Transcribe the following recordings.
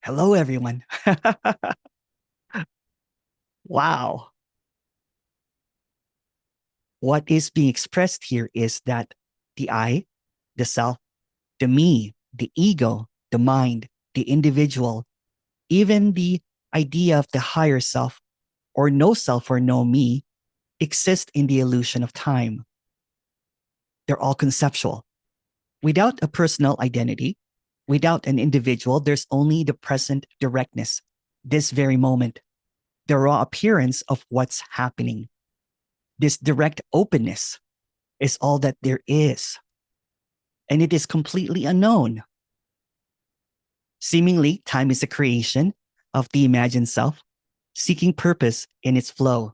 Hello, everyone. Wow. What is being expressed here is that the I, the self, the me, the ego, the mind, the individual, even the idea of the higher self or no me exist in the illusion of time. They're all conceptual. Without a personal identity, without an individual, there's only the present directness, this very moment, the raw appearance of what's happening. This direct openness is all that there is. And it is completely unknown. Seemingly, time is a creation of the imagined self, seeking purpose in its flow.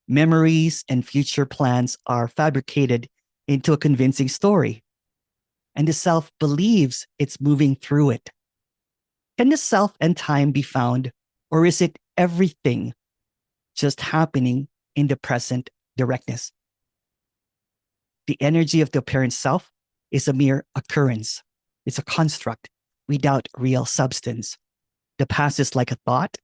Memories and future plans are fabricated into a convincing story, and the self believes it's moving through it. Can the self and time be found, or is it everything just happening in the present directness? The energy of the apparent self is a mere occurrence. It's a construct without real substance. The past is like a thought,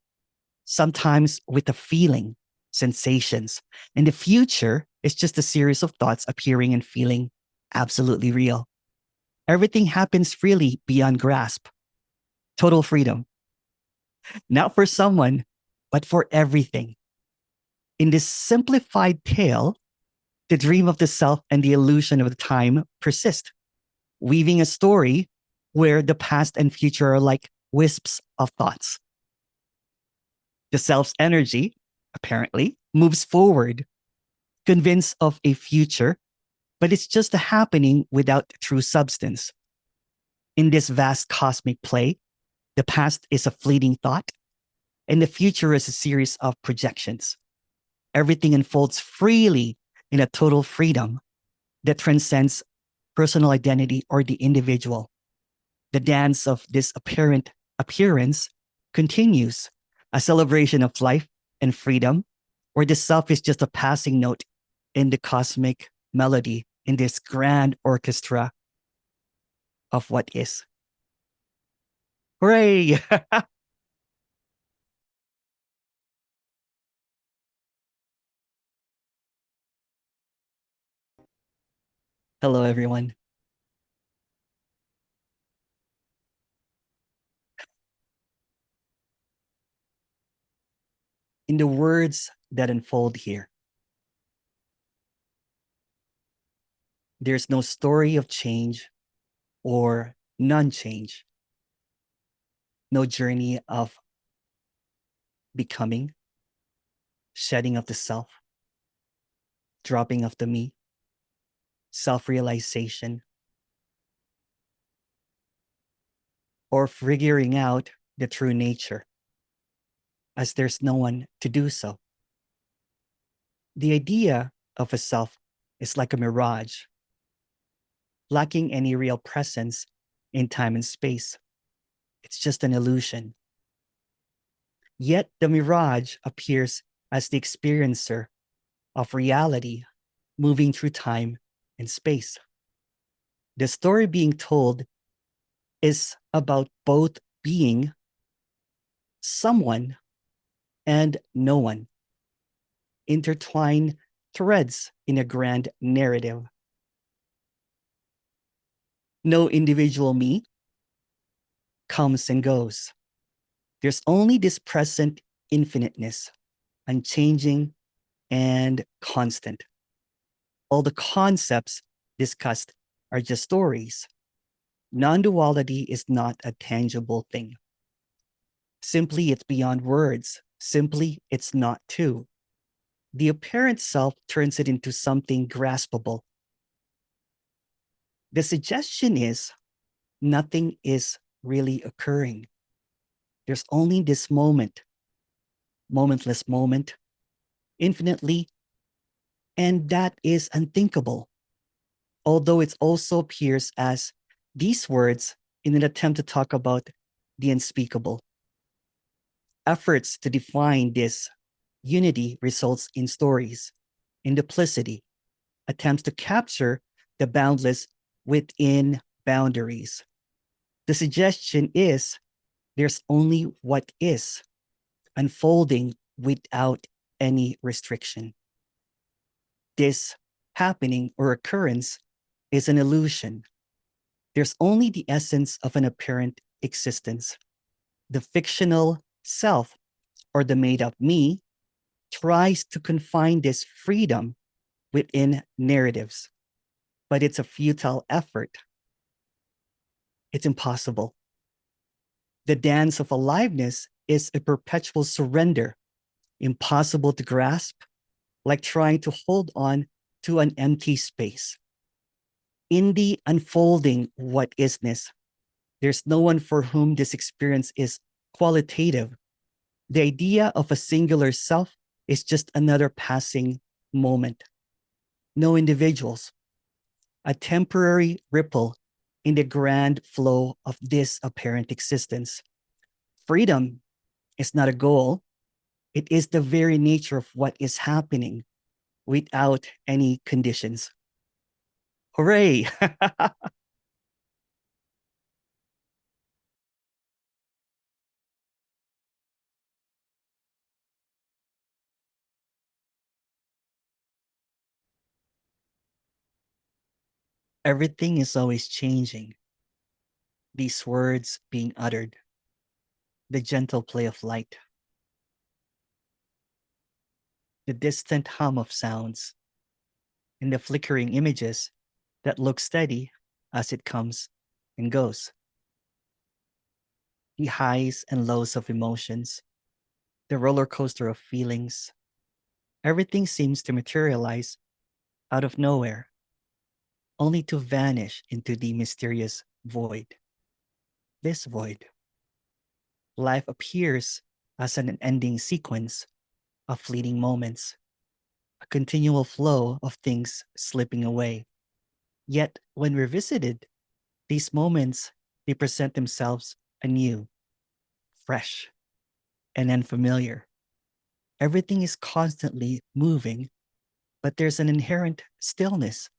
sometimes with a feeling, sensations. And the future is just a series of thoughts appearing and feeling absolutely real. Everything happens freely beyond grasp. Total freedom. Not for someone, but for everything. In this simplified tale, the dream of the self and the illusion of the time persist, weaving a story where the past and future are like wisps of thoughts. The self's energy, apparently, moves forward, convinced of a future, but it's just a happening without true substance. In this vast cosmic play, the past is a fleeting thought, and the future is a series of projections. Everything unfolds freely in a total freedom that transcends personal identity or the individual. The dance of this apparent appearance continues, a celebration of life and freedom, where the self is just a passing note in the cosmic melody in this grand orchestra of what is. Hooray! Hello, everyone. In the words that unfold here, there's no story of change or non change, no journey of becoming, shedding of the self, dropping of the me, self realization, or figuring out the true nature, as there's no one to do so. The idea of a self is like a mirage, lacking any real presence in time and space. It's just an illusion. Yet the mirage appears as the experiencer of reality moving through time and space. The story being told is about both being someone and no one, intertwined threads in a grand narrative. No individual me comes and goes. There's only this present infiniteness, unchanging and constant. All the concepts discussed are just stories. Non-duality is not a tangible thing. Simply, it's beyond words. Simply, it's not two. The apparent self turns it into something graspable. The suggestion is nothing is really occurring. There's only this moment, momentless moment, infinitely, and that is unthinkable. Although it also appears as these words in an attempt to talk about the unspeakable. Efforts to define this unity results in stories, in duplicity, attempts to capture the boundless within boundaries. The suggestion is There's only what is, unfolding without any restriction. This happening or occurrence is an illusion. There's only the essence of an apparent existence. The fictional self or the made up me tries to confine this freedom within narratives, but it's a futile effort. It's impossible. The dance of aliveness is a perpetual surrender, impossible to grasp, like trying to hold on to an empty space. In the unfolding what isness, there's no one for whom this experience is qualitative. The idea of a singular self is just another passing moment. No individuals, a temporary ripple in the grand flow of this apparent existence. Freedom is not a goal, it is the very nature of what is happening without any conditions. Hooray! Everything is always changing. These words being uttered, the gentle play of light, the distant hum of sounds, and the flickering images that look steady as it comes and goes. The highs and lows of emotions, the roller coaster of feelings, everything seems to materialize out of nowhere, only to vanish into the mysterious void. This void, life appears as an unending sequence of fleeting moments, a continual flow of things slipping away. Yet, when revisited, these moments, they present themselves anew, fresh, and unfamiliar. Everything is constantly moving, but there's an inherent stillness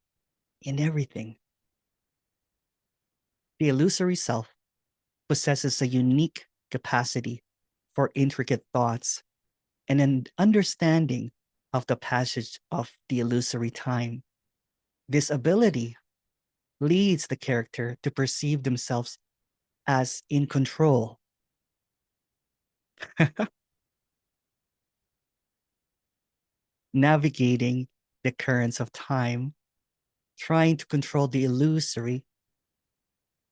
in everything. The illusory self possesses a unique capacity for intricate thoughts and an understanding of the passage of the illusory time. This ability leads the character to perceive themselves as in control, navigating the currents of time, trying to control the illusory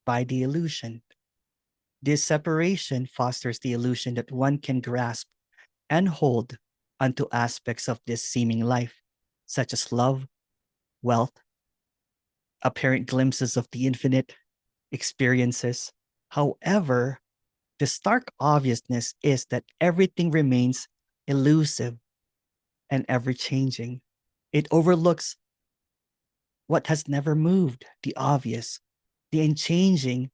by the illusion. This separation fosters the illusion that one can grasp and hold onto aspects of this seeming life, such as love, wealth, apparent glimpses of the infinite, experiences. However, the stark obviousness is that everything remains elusive and ever changing. It overlooks what has never moved, the obvious, the unchanging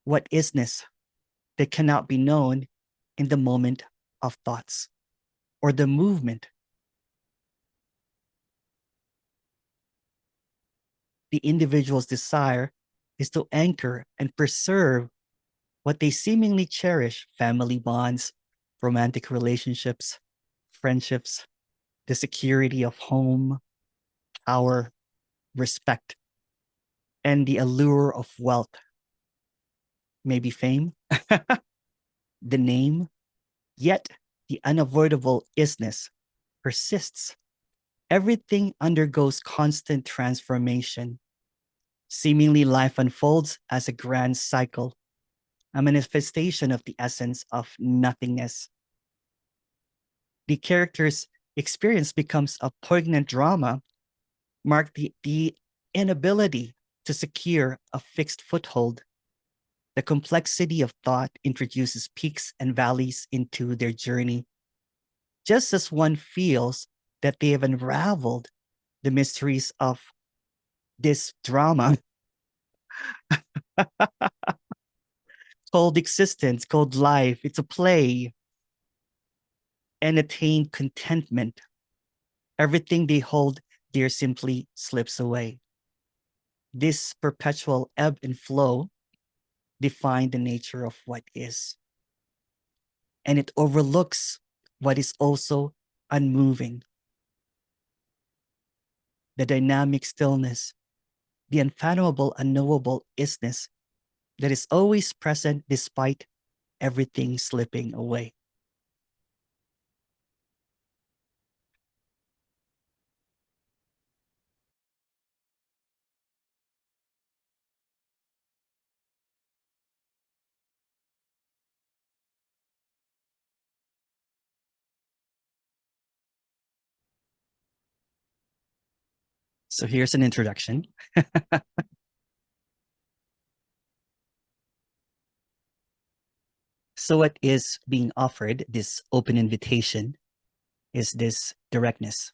what isness that cannot be known in the moment of thoughts or the movement. The individual's desire is to anchor and preserve what they seemingly cherish: family bonds, romantic relationships, friendships, the security of home, power, respect, and the allure of wealth, maybe fame, the name, yet the unavoidable isness persists. Everything undergoes constant transformation. Seemingly, life unfolds as a grand cycle, a manifestation of the essence of nothingness. The character's experience becomes a poignant drama, marked the inability to secure a fixed foothold. The complexity of thought introduces peaks and valleys into their journey. Just as one feels that they have unraveled the mysteries of this drama called existence, called life, it's a play, and attain contentment, everything they hold dear simply slips away. This perpetual ebb and flow define the nature of what is. and it overlooks what is also unmoving. The dynamic stillness, the unfathomable, unknowable isness that is always present despite everything slipping away. So here's an introduction. So what is being offered, this open invitation, is this directness,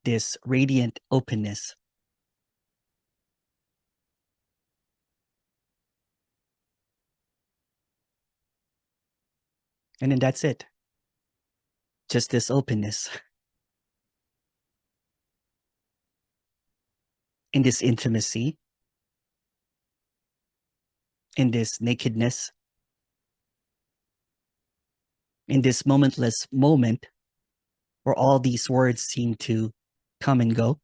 this radiant openness. And then that's it. Just this openness. In this intimacy, in this nakedness, in this momentless moment where all these words seem to come and go.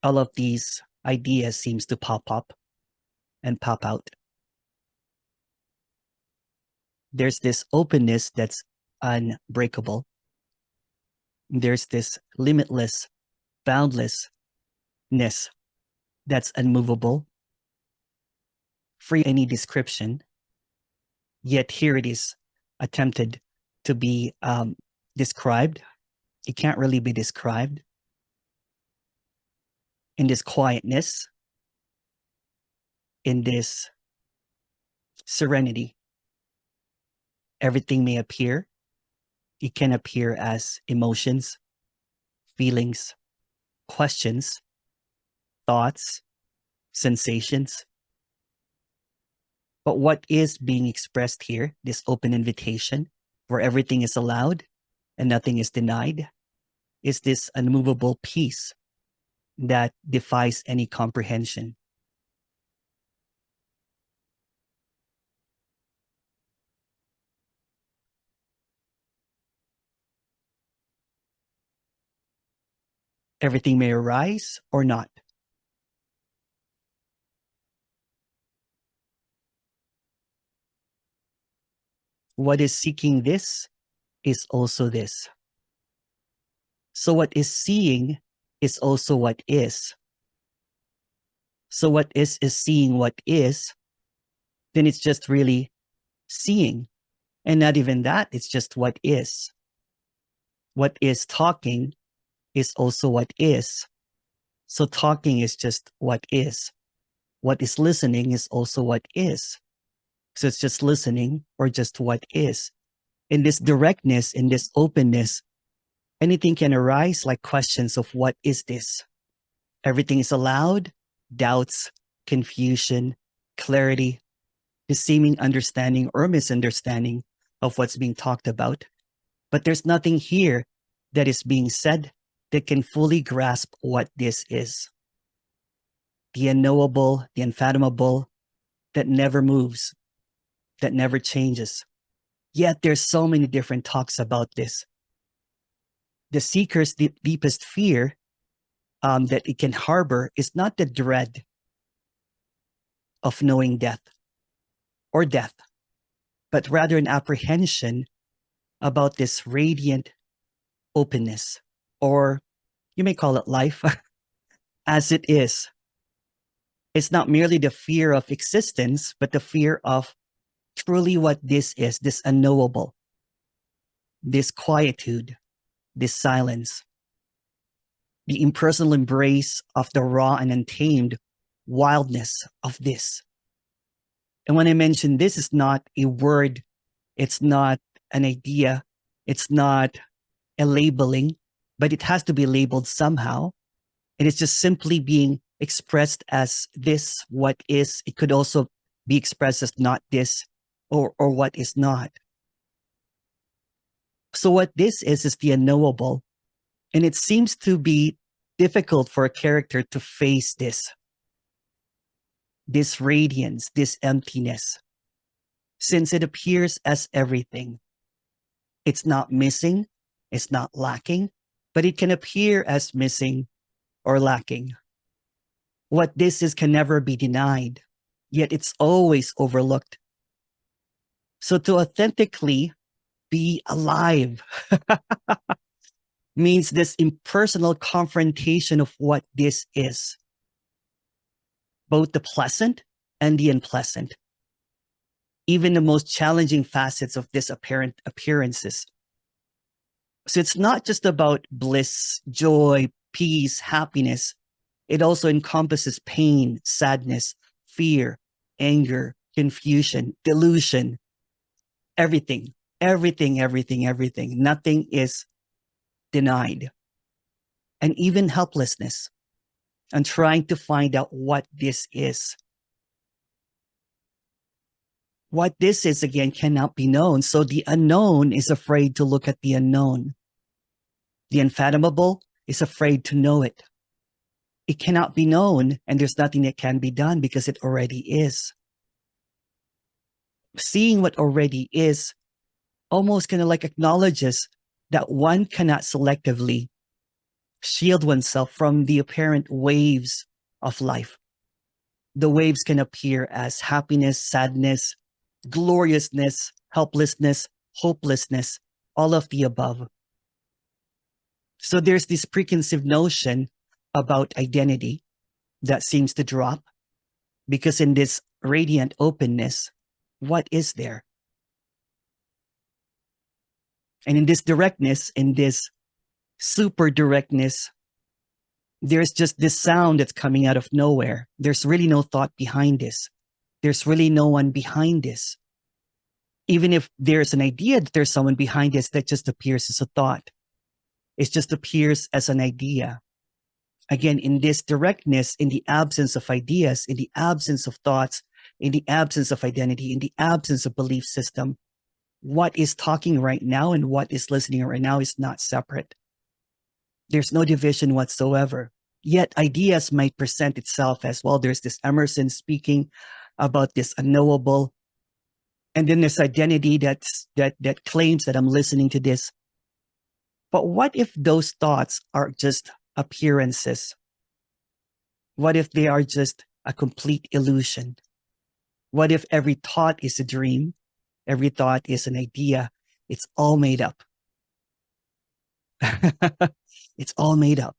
All of these ideas seems to pop up and pop out. There's this openness that's unbreakable. There's this limitless, boundlessness that's unmovable, free of any description. Yet here it is attempted to be described. It can't really be described. In this quietness, in this serenity, everything may appear. It can appear as emotions, feelings, questions, thoughts, sensations. But what is being expressed here, this open invitation, where everything is allowed and nothing is denied, is this unmovable peace that defies any comprehension. Everything may arise or not. What is seeking this is also this. So what is seeing is also what is. So what is seeing what is, then it's just really seeing. And not even that, it's just what is. What is talking is also what is. So talking is just what is. What is listening is also what is. So it's just listening or just what is. In this directness, in this openness, anything can arise like questions of what is this? Everything is allowed, doubts, confusion, clarity, the seeming understanding or misunderstanding of what's being talked about. But there's nothing here that is being said that can fully grasp what this is. The unknowable, the unfathomable, that never moves, that never changes. Yet there's so many different talks about this. The seeker's deepest fear that it can harbor is not the dread of knowing death or death, but rather an apprehension about this radiant openness, or you may call it life, as it is. It's not merely the fear of existence, but the fear of truly what this is, this unknowable, this quietude, this silence, the impersonal embrace of the raw and untamed wildness of this. And when I mention this, is not a word, it's not an idea, it's not a labeling, but it has to be labeled somehow. And it's just simply being expressed as this, what is. It could also be expressed as not this or what is not. So what this is the unknowable. And it seems to be difficult for a character to face this. this radiance, this emptiness, since it appears as everything. It's not missing, it's not lacking, but it can appear as missing or lacking. What this is can never be denied, yet it's always overlooked. So to authentically be alive means this impersonal confrontation of what this is, both the pleasant and the unpleasant, even the most challenging facets of this apparent appearances. So it's not just about bliss, joy, peace, happiness. It also encompasses pain, sadness, fear, anger, confusion, delusion, everything, everything, everything, everything. Nothing is denied. And even helplessness and trying to find out what this is. What this is, again, cannot be known. So the unknown is afraid to look at the unknown. The unfathomable is afraid to know it. It cannot be known, and there's nothing that can be done because it already is. Seeing what already is almost kind of like acknowledges that one cannot selectively shield oneself from the apparent waves of life. The waves can appear as happiness, sadness, gloriousness, helplessness, hopelessness, all of the above. So there's this preconceived notion about identity that seems to drop, because in this radiant openness, what is there? And in this directness, in this super directness, there's just this sound that's coming out of nowhere. There's really no thought behind this. There's really no one behind this. Even if there's an idea that there's someone behind this, that just appears as a thought. It just appears as an idea. Again, in this directness, in the absence of ideas, in the absence of thoughts, in the absence of identity, in the absence of belief system, what is talking right now and what is listening right now is not separate. There's no division whatsoever. Yet ideas might present itself as, well, there's this Emerson speaking about this unknowable. And then there's identity that claims that I'm listening to this. But what if those thoughts are just appearances? What if they are just a complete illusion? What if every thought is a dream? Every thought is an idea. It's all made up. It's all made up.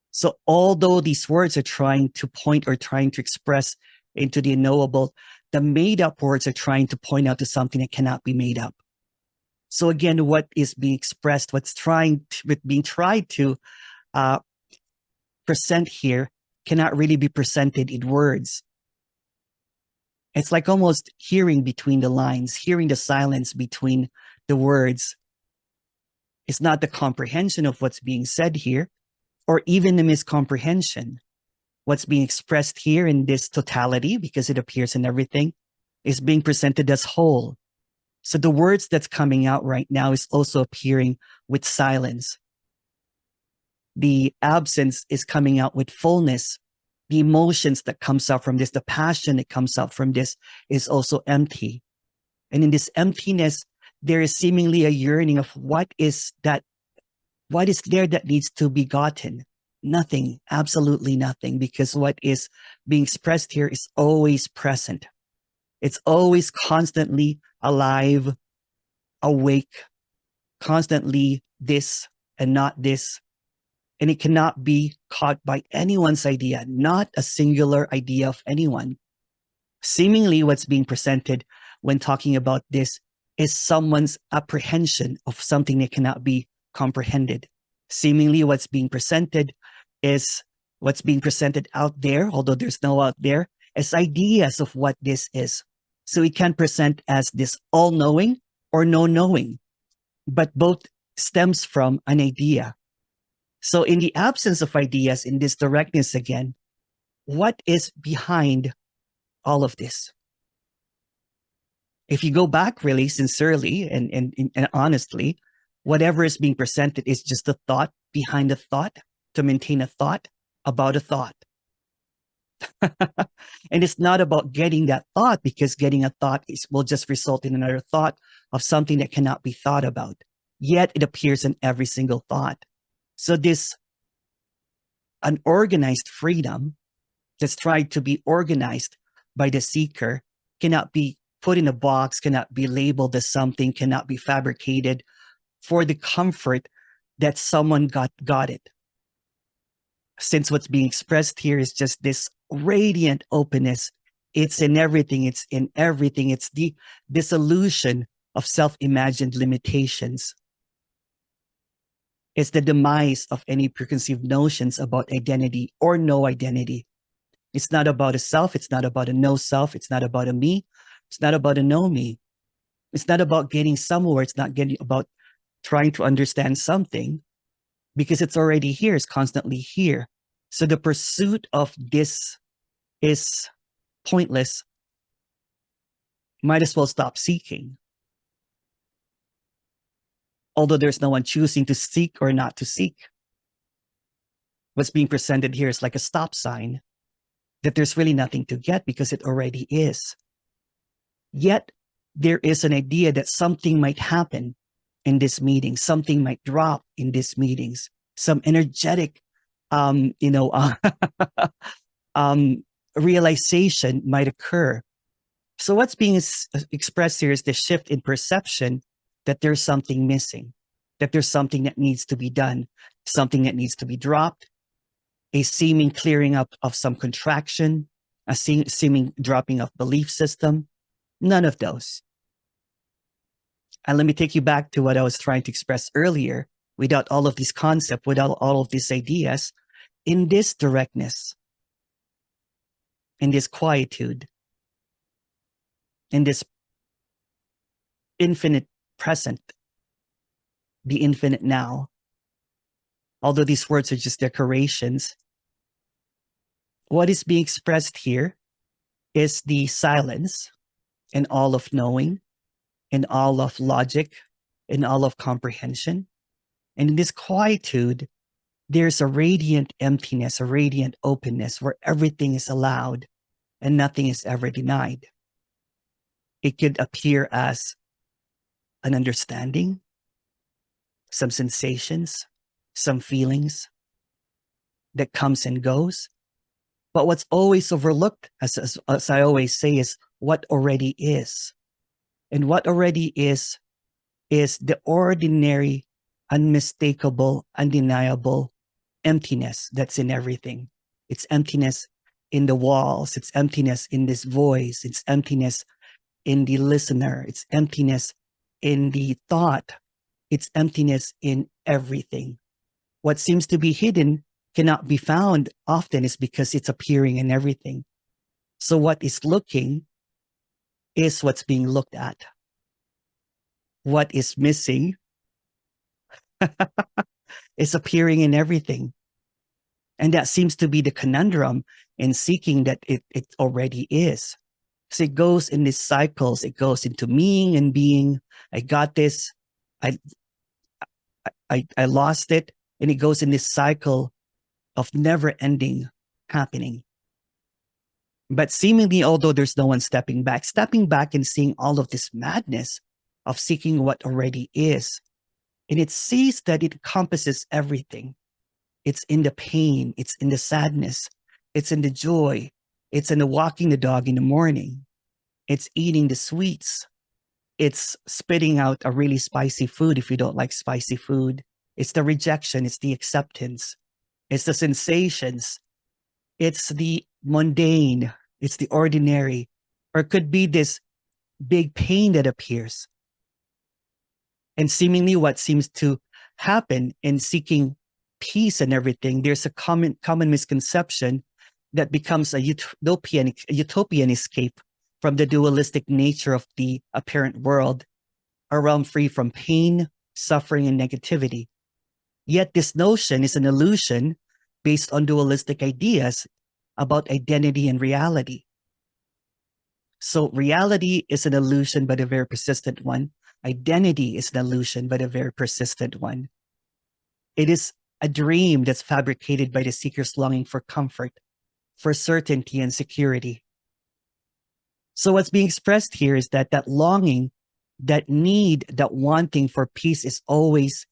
So although these words are trying to point or trying to express into the unknowable, the made up words are trying to point out to something that cannot be made up. So again, what is being expressed, what's being tried to present here cannot really be presented in words. It's like almost hearing between the lines, hearing the silence between the words. It's not the comprehension of what's being said here, or even the miscomprehension. What's being expressed here in this totality, because it appears in everything, is being presented as whole. So the words that's coming out right now is also appearing with silence. The absence is coming out with fullness. The emotions that comes out from this, the passion that comes out from this is also empty. And in this emptiness, there is seemingly a yearning of what is there that needs to be gotten? Nothing, absolutely nothing, because what is being expressed here is always present. It's always constantly alive, awake, constantly this and not this. And it cannot be caught by anyone's idea, not a singular idea of anyone. Seemingly what's being presented when talking about this is someone's apprehension of something that cannot be comprehended. Seemingly what's being presented is what's being presented out there, although there's no out there, as ideas of what this is. So it can present as this all-knowing or no-knowing, but both stems from an idea. So in the absence of ideas, in this directness again, what is behind all of this? If you go back really sincerely and honestly, whatever is being presented is just a thought behind a thought to maintain a thought about a thought. And it's not about getting that thought, because getting a thought will just result in another thought of something that cannot be thought about. Yet it appears in every single thought. So this unorganized freedom that's tried to be organized by the seeker cannot be put in a box, cannot be labeled as something, cannot be fabricated for the comfort that someone got it. Since what's being expressed here is just this radiant openness, it's in everything, it's in everything. It's the dissolution of self-imagined limitations. It's the demise of any preconceived notions about identity or no identity. It's not about a self. It's not about a no self. It's not about a me. It's not about a no me. It's not about getting somewhere. It's not getting about trying to understand something, because it's already here. It's constantly here. So the pursuit of this is pointless. Might as well stop seeking. Although there's no one choosing to seek or not to seek. What's being presented here is like a stop sign that there's really nothing to get because it already is. Yet there is an idea that something might happen in this meeting, something might drop in these meetings, some energetic, realization might occur. So what's being expressed here is the shift in perception that there's something missing, that there's something that needs to be done, something that needs to be dropped, a seeming clearing up of some contraction, a seeming dropping of belief system. None of those. And let me take you back to what I was trying to express earlier. Without all of these concepts, without all of these ideas, in this directness, in this quietude, in this infinite present, the infinite now, although these words are just decorations, what is being expressed here is the silence and all of knowing, and all of logic, and all of comprehension. And in this quietude, there's a radiant emptiness, a radiant openness where everything is allowed and nothing is ever denied. It could appear as an understanding, some sensations, some feelings that comes and goes. But what's always overlooked, as I always say, is what already is. And what already is the ordinary, unmistakable, undeniable emptiness that's in everything. It's emptiness in the walls. It's emptiness in this voice. It's emptiness in the listener. It's emptiness in the thought. It's emptiness in everything. What seems to be hidden cannot be found often is because it's appearing in everything. So what is looking is what's being looked at. What is missing is appearing in everything. And that seems to be the conundrum in seeking that it already is. So it goes in these cycles. It goes into meing and being. I got this. I lost it. And it goes in this cycle of never ending happening. But seemingly, although there's no one stepping back and seeing all of this madness of seeking what already is. And it sees that it encompasses everything. It's in the pain. It's in the sadness. It's in the joy. It's in the walking the dog in the morning. It's eating the sweets. It's spitting out a really spicy food if you don't like spicy food. It's the rejection. It's the acceptance. It's the sensations. It's the mundane. It's the ordinary. Or it could be this big pain that appears. And seemingly what seems to happen in seeking peace and everything, there's a common misconception that becomes a utopian escape from the dualistic nature of the apparent world, a realm free from pain, suffering, and negativity. Yet this notion is an illusion based on dualistic ideas about identity and reality. So reality is an illusion, but a very persistent one. Identity is an illusion, but a very persistent one. It is a dream that's fabricated by the seeker's longing for comfort, for certainty and security. So what's being expressed here is that that longing, that need, that wanting for peace is always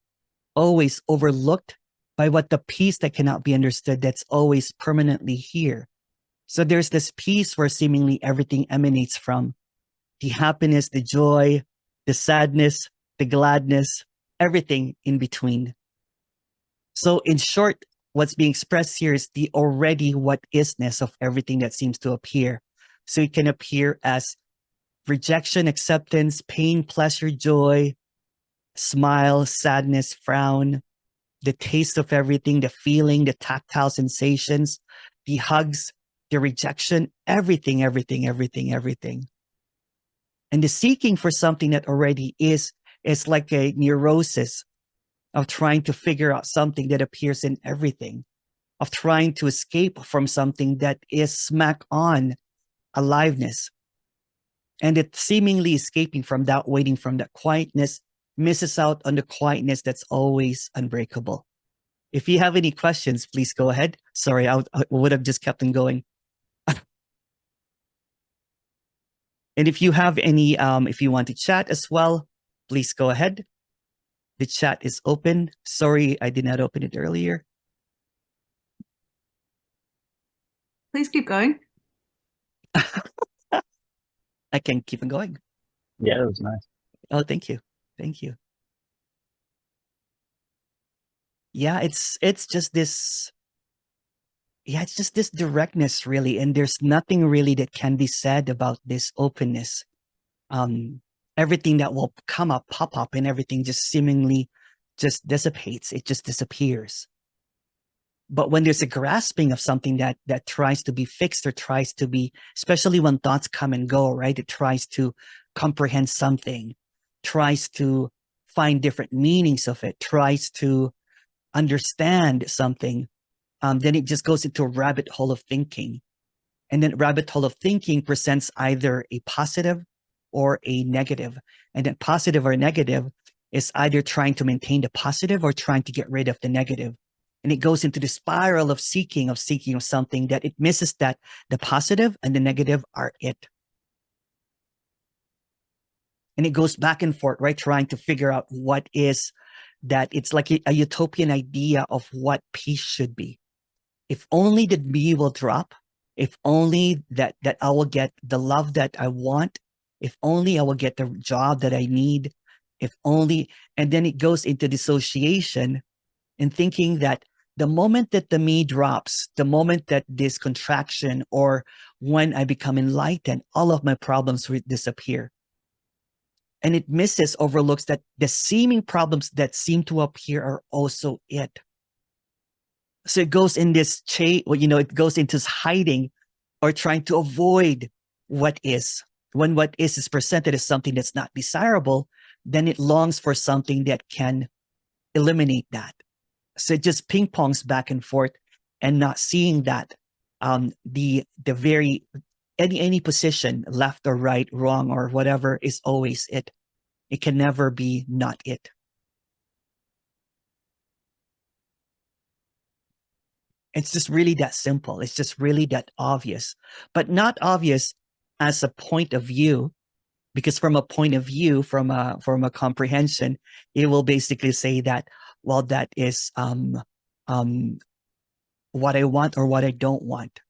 overlooked by what the peace that cannot be understood, that's always permanently here. So there's this peace where seemingly everything emanates from: the happiness, the joy, the sadness, the gladness, everything in between. So in short, what's being expressed here is the already what isness of everything that seems to appear. So it can appear as rejection, acceptance, pain, pleasure, joy, smile, sadness, frown, the taste of everything, the feeling, the tactile sensations, the hugs, the rejection, everything. And the seeking for something that already is like a neurosis of trying to figure out something that appears in everything, of trying to escape from something that is smack on aliveness. And it seemingly escaping from that, waiting from that quietness, misses out on the quietness that's always unbreakable. If you have any questions, please go ahead. Sorry, I would have just kept on going. And if you have any, if you want to chat as well, please go ahead. The chat is open. Sorry, I did not open it earlier. Please keep going. I can keep on going. Yeah, it was nice. Oh, thank you. Thank you. Yeah, it's just this. Yeah, it's just this directness, really. And there's nothing really that can be said about this openness. Everything that will come up, pop up, and everything just seemingly just dissipates. It just disappears. But when there's a grasping of something that tries to be fixed or tries to be, especially when thoughts come and go, right? It tries to comprehend something, tries to find different meanings of it, tries to understand something. Then it just goes into a rabbit hole of thinking. And then rabbit hole of thinking presents either a positive or a negative. And then positive or negative is either trying to maintain the positive or trying to get rid of the negative. And it goes into the spiral of seeking of something that it misses that the positive and the negative are it. And it goes back and forth, right? Trying to figure out what is that. It's like a utopian idea of what peace should be. If only the me will drop, if only that I will get the love that I want, if only I will get the job that I need, if only, and then it goes into dissociation and thinking that the moment that the me drops, the moment that this contraction or when I become enlightened, all of my problems will disappear. And it misses, overlooks that the seeming problems that seem to appear are also it. So it goes in this chain, it goes into hiding or trying to avoid what is. When what is presented as something that's not desirable, then it longs for something that can eliminate that. So it just ping pongs back and forth and not seeing that the very any position, left or right, wrong or whatever, is always it. It can never be not it. It's just really that simple. It's just really that obvious, but not obvious as a point of view, because from a point of view, from a comprehension, it will basically say that, well, that is what I want or what I don't want.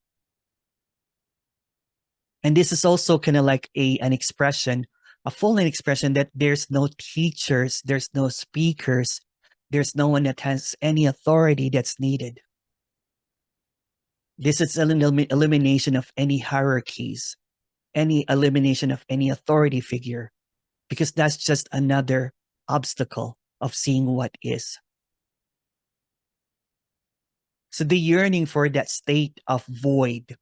And this is also kind of like an expression, a full expression that there's no teachers, there's no speakers, there's no one that has any authority that's needed. This is an elimination of any hierarchies, any elimination of any authority figure, because that's just another obstacle of seeing what is. So the yearning for that state of void,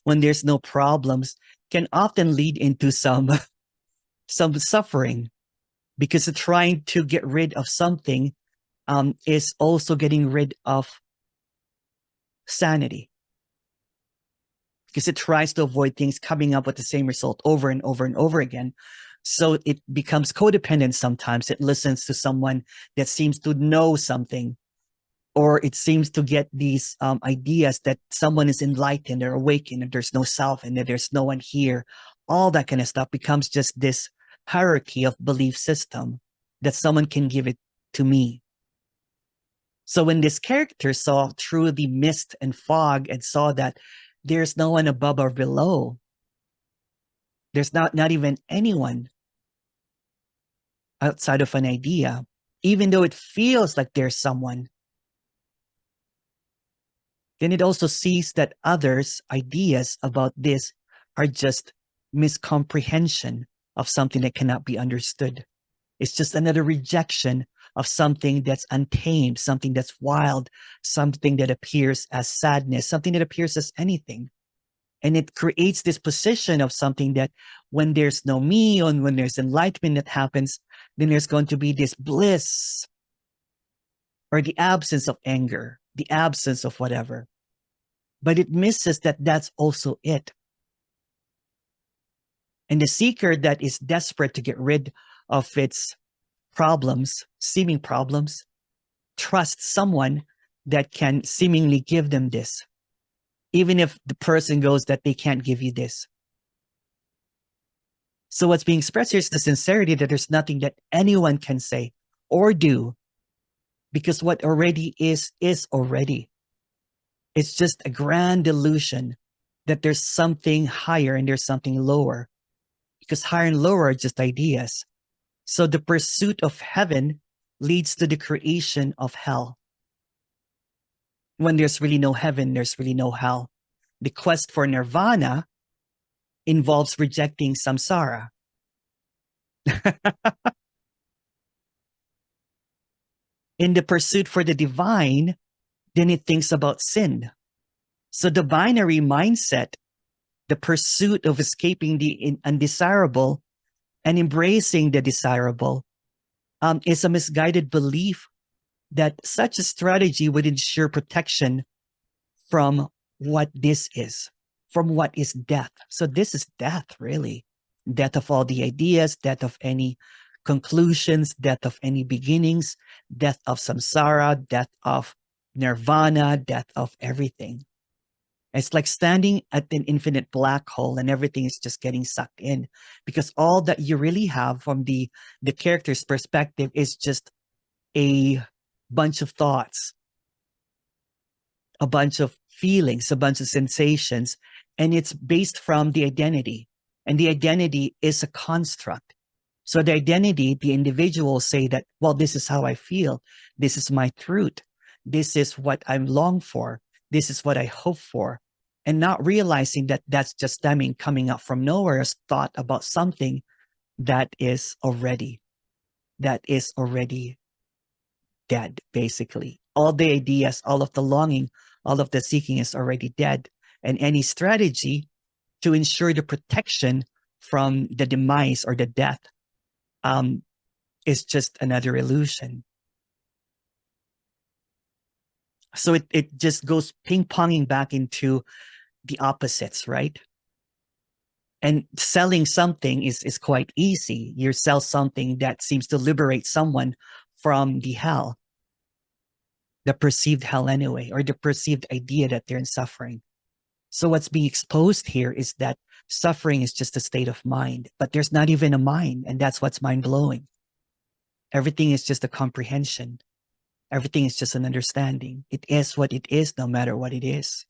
when there's no problems, can often lead into some suffering, because trying to get rid of something is also getting rid of sanity, because it tries to avoid things coming up with the same result over and over and over again. So it becomes codependent sometimes. It listens to someone that seems to know something, or it seems to get these ideas that someone is enlightened or awakened and there's no self and that there's no one here. All that kind of stuff becomes just this hierarchy of belief system that someone can give it to me. So when this character saw through the mist and fog and saw that there's no one above or below, there's not even anyone outside of an idea, even though it feels like there's someone, then it also sees that others' ideas about this are just miscomprehension of something that cannot be understood. It's just another rejection of something that's untamed, something that's wild, something that appears as sadness, something that appears as anything. And it creates this position of something that when there's no me, and when there's enlightenment that happens, then there's going to be this bliss or the absence of anger, the absence of whatever. But it misses that that's also it. And the seeker that is desperate to get rid of its problems, seeming problems, trusts someone that can seemingly give them this, even if the person goes that they can't give you this. So what's being expressed here is the sincerity that there's nothing that anyone can say or do, because what already is already. It's just a grand illusion that there's something higher and there's something lower, because higher and lower are just ideas. So the pursuit of heaven leads to the creation of hell. When there's really no heaven, there's really no hell. The quest for nirvana involves rejecting samsara. In the pursuit for the divine, then it thinks about sin. So the binary mindset, the pursuit of escaping the undesirable and embracing the desirable, is a misguided belief that such a strategy would ensure protection from what this is, from what is death. So this is death, really. Death of all the ideas, death of any conclusions, death of any beginnings, death of samsara, death of nirvana, death of everything. It's like standing at an infinite black hole and everything is just getting sucked in, because all that you really have from the character's perspective is just a bunch of thoughts, a bunch of feelings, a bunch of sensations, and it's based from the identity. And the identity is a construct. So the identity, the individual say that, well, this is how I feel. This is my truth. This is what I long for. This is what I hope for. And not realizing that that's just stemming, coming up from nowhere as thought about something that is already dead, basically. All the ideas, all of the longing, all of the seeking is already dead. And any strategy to ensure the protection from the demise or the death is just another illusion. So it just goes ping-ponging back into the opposites, right? And selling something is quite easy. You sell something that seems to liberate someone from the hell, the perceived hell anyway, or the perceived idea that they're in suffering. So what's being exposed here is that suffering is just a state of mind, but there's not even a mind, and that's what's mind-blowing. Everything is just a comprehension. Everything is just an understanding. It is what it is, no matter what it is.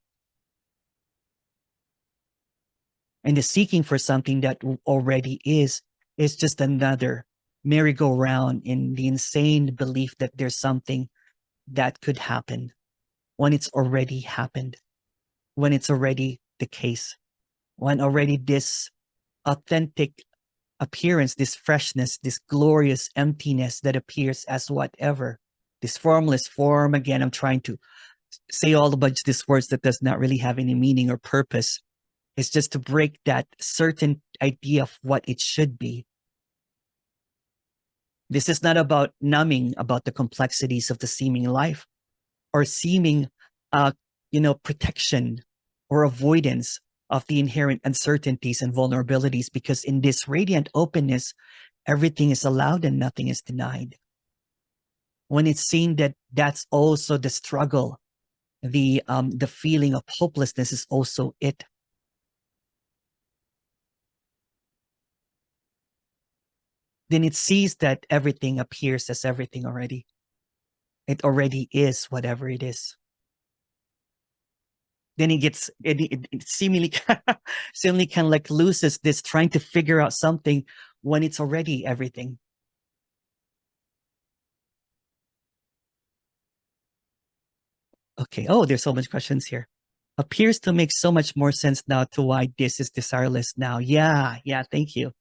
And the seeking for something that already is just another merry-go-round in the insane belief that there's something that could happen when it's already happened, when it's already the case, when already this authentic appearance, this freshness, this glorious emptiness that appears as whatever, this formless form. Again, I'm trying to say all a bunch of these words that does not really have any meaning or purpose. It's just to break that certain idea of what it should be. This is not about numbing about the complexities of the seeming life or seeming, protection or avoidance of the inherent uncertainties and vulnerabilities, because in this radiant openness, everything is allowed and nothing is denied. when it's seen that that's also the struggle, the feeling of hopelessness is also it. Then it sees that everything appears as everything already. It already is whatever it is. Then it seemingly seemingly kind of like loses this trying to figure out something when it's already everything. Okay. Oh, there's so much questions here. Appears to make so much more sense now to why this is desireless now. Yeah. Thank you.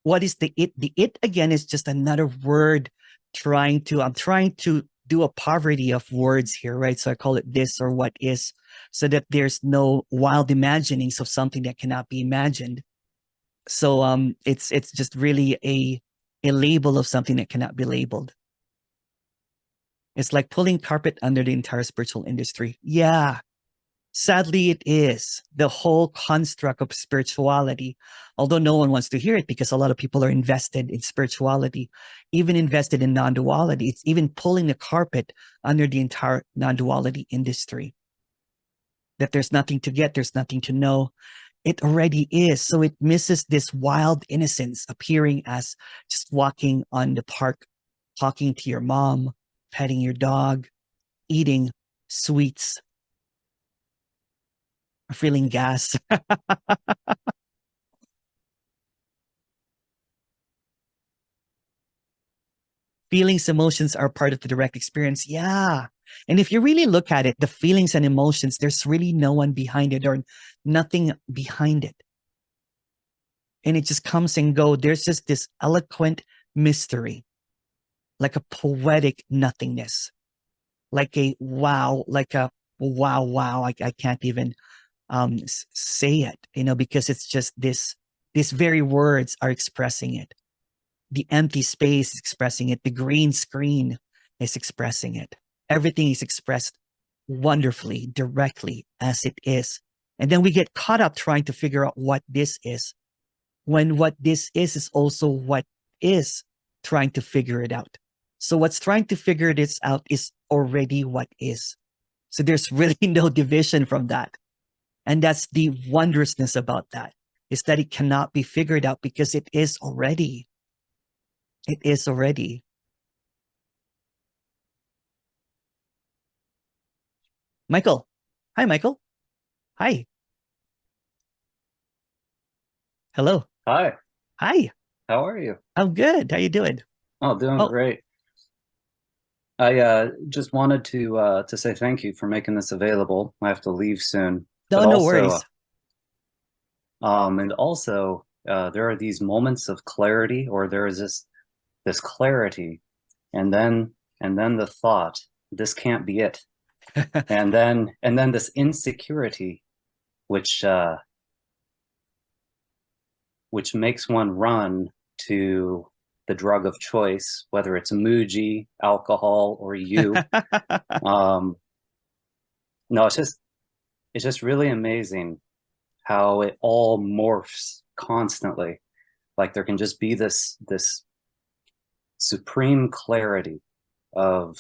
What is the it? The it again is just another word I'm trying to do a poverty of words here, right? So I call it this or what is, so that there's no wild imaginings of something that cannot be imagined. So it's just really a label of something that cannot be labeled. It's like pulling carpet under the entire spiritual industry. Yeah. Sadly, it is the whole construct of spirituality, although no one wants to hear it because a lot of people are invested in spirituality, even invested in non-duality. It's even pulling the carpet under the entire non-duality industry. That there's nothing to get, there's nothing to know. It already is. So it misses this wild innocence appearing as just walking on the park, talking to your mom, petting your dog, eating sweets, feeling gas. Feelings, emotions are part of the direct experience. Yeah. And if you really look at it, the feelings and emotions, there's really no one behind it or nothing behind it. And it just comes and goes. There's just this eloquent mystery, like a poetic nothingness, like a wow, wow. I can't even say it, because it's just these very words are expressing it. The empty space is expressing it. The green screen is expressing it. Everything is expressed wonderfully, directly as it is. And then we get caught up trying to figure out what this is, when what this is also what is trying to figure it out. So what's trying to figure this out is already what is. So there's really no division from that. And that's the wondrousness about that, is that it cannot be figured out because it is already. It is already. Michael. Hi, Michael. Hi. Hello. Hi, Hi. how are you? I'm good. How you doing? Oh, doing Oh, great. I just wanted to say thank you for making this available. I have to leave soon, but no also, worries. there are these moments of clarity, or there is this clarity, and then the thought, this can't be it, and then this insecurity, which makes one run to the drug of choice, whether it's Muji, alcohol, or you. No, it's just really amazing how it all morphs constantly. Like there can just be this supreme clarity of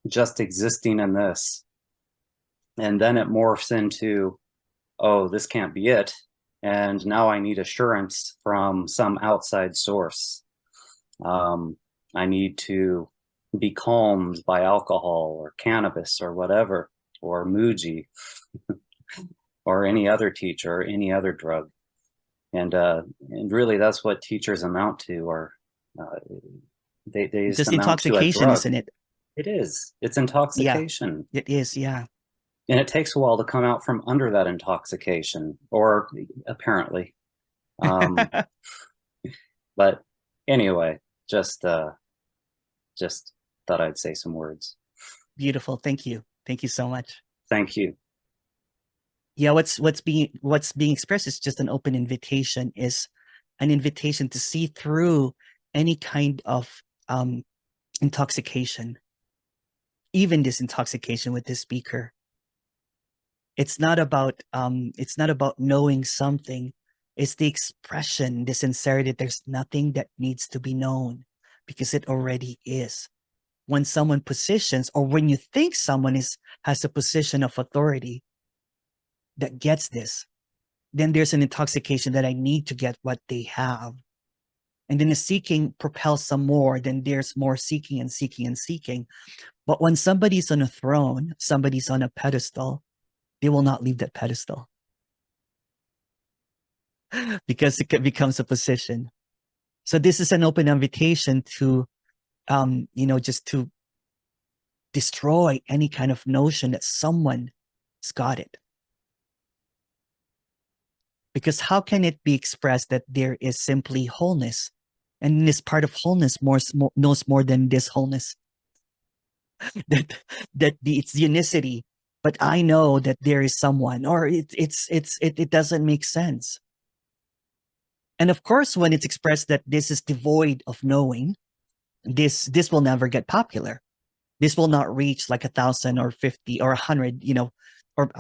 just existing in this, and then it morphs into, oh, this can't be it, and now I need assurance from some outside source. I need to be calmed by alcohol or cannabis or whatever, or Muji, or any other teacher or any other drug. And really that's what teachers amount to, or they just Just amount to a intoxication, drug. isn't it? It is. It's Yeah, intoxication. it is. Yeah. And it takes a while to come out from under that intoxication, or apparently. But anyway, just thought I'd say some words. Beautiful. Thank you. Thank you so much. Thank you. Yeah, what's being expressed is just an open invitation, is an invitation to see through any kind of intoxication, even this intoxication with this speaker. It's not about knowing something. It's the expression, the sincerity. There's nothing that needs to be known. because it already is. When someone positions, or when you think someone has a position of authority that gets this, then there's an intoxication that I need to get what they have. And then the seeking propels some more, then there's more seeking and seeking and seeking. But when somebody's on a throne, somebody's on a pedestal, they will not leave that pedestal because it becomes a position. So this is an open invitation to, just to destroy any kind of notion that someone's got it. Because how can it be expressed that there is simply wholeness? And this part of wholeness knows more than this wholeness. It's unicity. But I know that there is someone, or it doesn't make sense. And of course, when it's expressed that this is devoid of knowing, this will never get popular. This will not reach like 1,000 or 50 or 100, or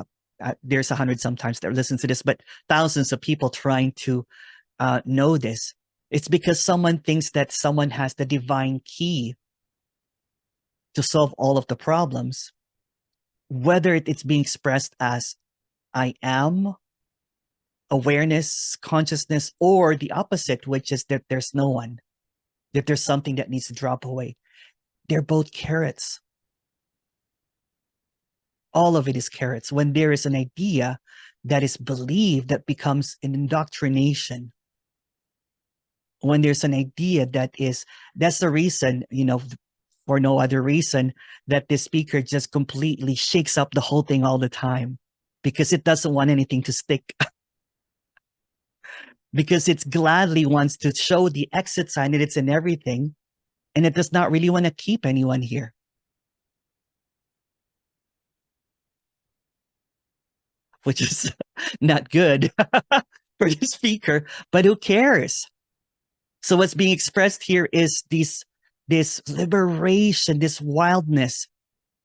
there's 100 sometimes that listen to this, but thousands of people trying to know this. It's because someone thinks that someone has the divine key to solve all of the problems, whether it's being expressed as I am, awareness, consciousness, or the opposite, which is that there's no one, that there's something that needs to drop away. They're both carrots. All of it is carrots. When there is an idea that is believed, that becomes an indoctrination. When there's an idea that's the reason, for no other reason, that the speaker just completely shakes up the whole thing all the time, because it doesn't want anything to stick. Because it gladly wants to show the exit sign that it's in everything, and it does not really want to keep anyone here. Which is not good for the speaker, but who cares? So what's being expressed here is this liberation, this wildness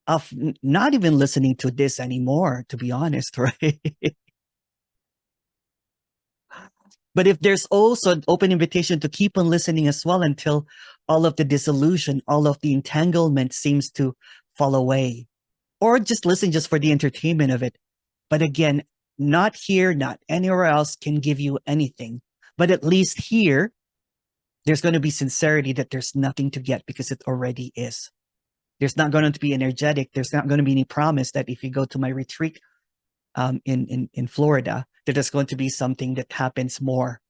of not even listening to this anymore, to be honest, right? But if there's also an open invitation to keep on listening as well until all of the disillusion, all of the entanglement seems to fall away, or just listen just for the entertainment of it. But again, not here, not anywhere else can give you anything. But at least here, there's going to be sincerity that there's nothing to get because it already is. There's not going to be energetic. There's not going to be any promise that if you go to my retreat in Florida, that there's going to be something that happens more.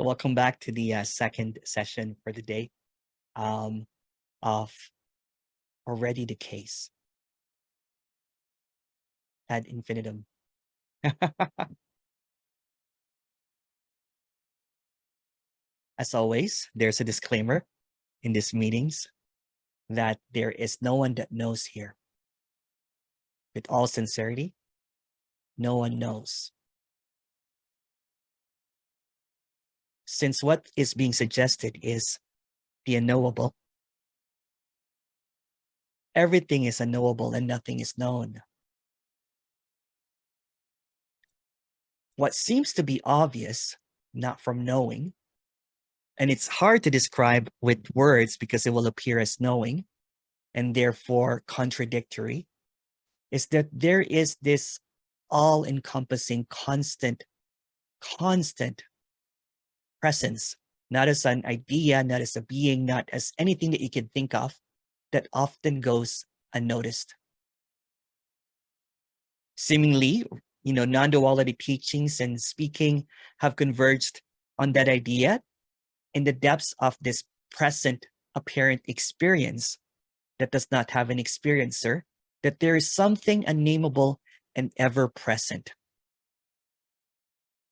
So welcome back to the second session for the day of already the case ad infinitum. As always, there's a disclaimer in these meetings that there is no one that knows here. With all sincerity, no one knows. Since what is being suggested is the unknowable, everything is unknowable and nothing is known. What seems to be obvious, not from knowing, and it's hard to describe with words because it will appear as knowing and therefore contradictory, is that there is this all-encompassing, constant presence, not as an idea, not as a being, not as anything that you can think of, that often goes unnoticed. Seemingly, non-duality teachings and speaking have converged on that idea in the depths of this present apparent experience that does not have an experiencer, that there is something unnameable and ever present.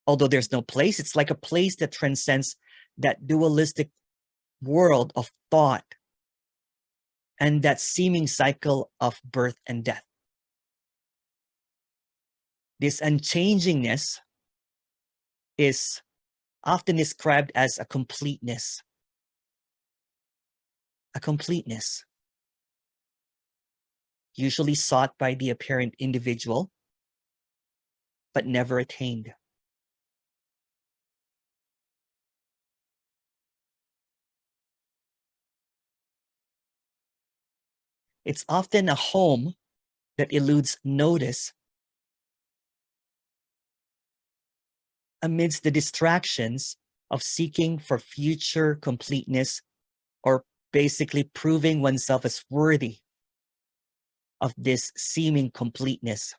Although there's no place, it's like a place that transcends that dualistic world of thought and that seeming cycle of birth and death. This unchangingness is often described as a completeness. A completeness, usually sought by the apparent individual, but never attained. It's often a home that eludes notice amidst the distractions of seeking for future completeness, or basically proving oneself as worthy of this seeming completeness.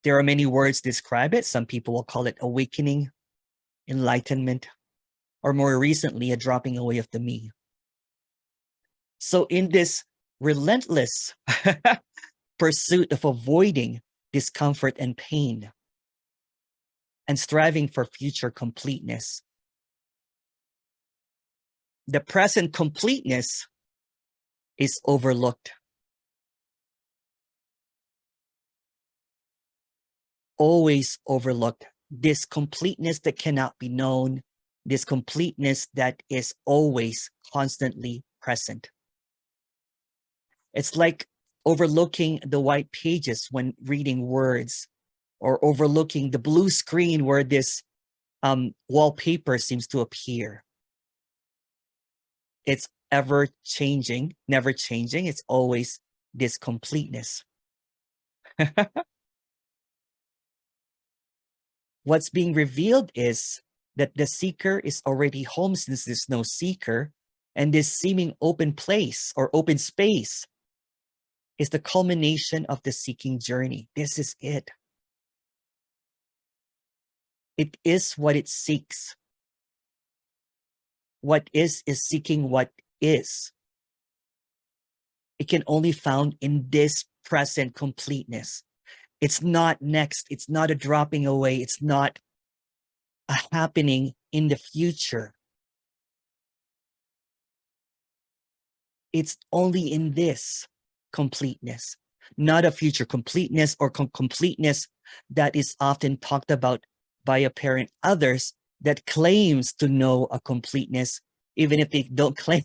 There are many words to describe it. Some people will call it awakening, enlightenment, or more recently, a dropping away of the me. So in this relentless pursuit of avoiding discomfort and pain and striving for future completeness, the present completeness is overlooked. Always overlooked. This completeness that cannot be known, this completeness that is always constantly present. It's like overlooking the white pages when reading words, or overlooking the blue screen where this wallpaper seems to appear. It's ever changing, never changing. It's always this completeness. What's being revealed is that the seeker is already home since there's no seeker, and this seeming open place or open space is the culmination of the seeking journey. This is it. It is what it seeks. What is seeking what is. It can only be found in this present completeness. It's not next. It's not a dropping away. It's not a happening in the future. It's only in this completeness, not a future completeness or completeness that is often talked about by apparent others that claims to know a completeness, even if they don't claim.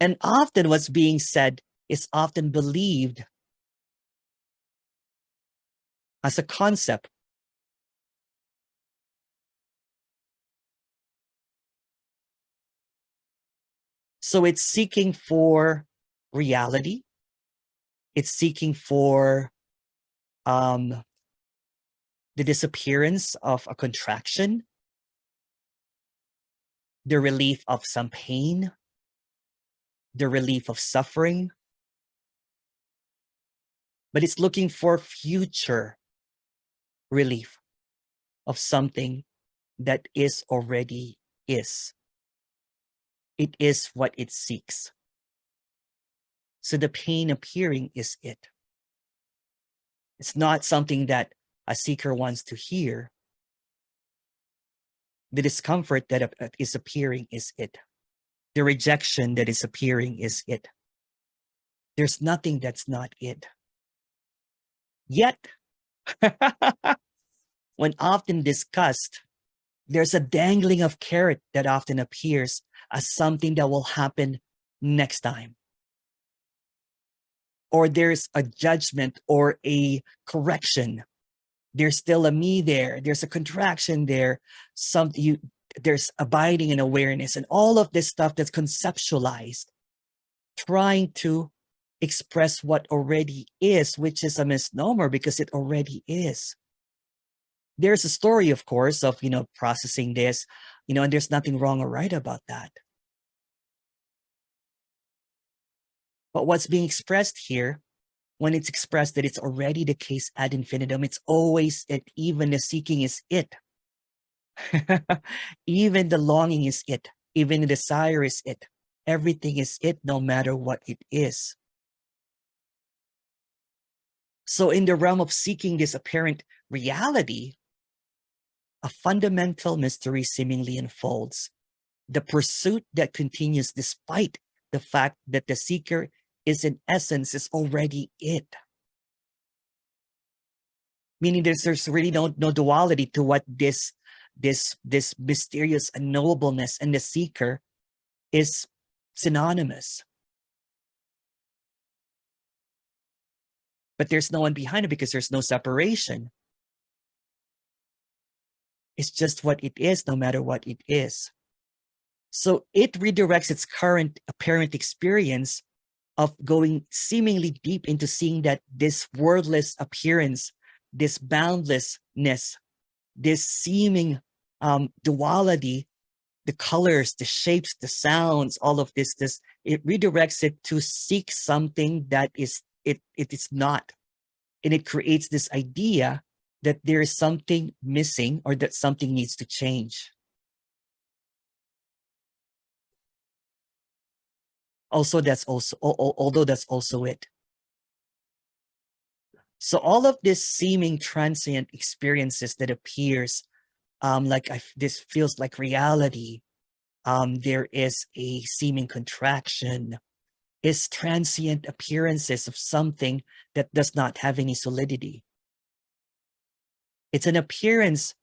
And often what's being said is often believed as a concept. So it's seeking for reality. It's seeking for the disappearance of a contraction, the relief of some pain, the relief of suffering. But it's looking for future relief of something that is already is. It is what it seeks. So the pain appearing is it. It's not something that a seeker wants to hear. The discomfort that is appearing is it. The rejection that is appearing is it. There's nothing that's not it. Yet, when often discussed, there's a dangling of carrot that often appears as something that will happen next time. Or there's a judgment or a correction. There's still a me there. There's a contraction there. There's abiding in awareness, and all of this stuff that's conceptualized, trying to express what already is, which is a misnomer because it already is. There's a story, of course, of, processing this, and there's nothing wrong or right about that. But what's being expressed here, when it's expressed that it's already the case ad infinitum, it's always it. Even the seeking is it. Even the longing is it. Even the desire is it. Everything is it, no matter what it is. So in the realm of seeking this apparent reality, a fundamental mystery seemingly unfolds. The pursuit that continues despite the fact that the seeker is in essence is already it. Meaning there's really no duality to what this mysterious unknowableness and the seeker is synonymous. But there's no one behind it because there's no separation. It's just what it is, no matter what it is. So it redirects its current apparent experience of going seemingly deep into seeing that this wordless appearance, this boundlessness, this seeming duality, the colors, the shapes, the sounds, all of this, it redirects it to seek something that is it is not. And it creates this idea that there is something missing or that something needs to change. Although that's also it. So all of this seeming transient experiences that appears this feels like reality. There is a seeming contraction, is transient appearances of something that does not have any solidity. It's an appearance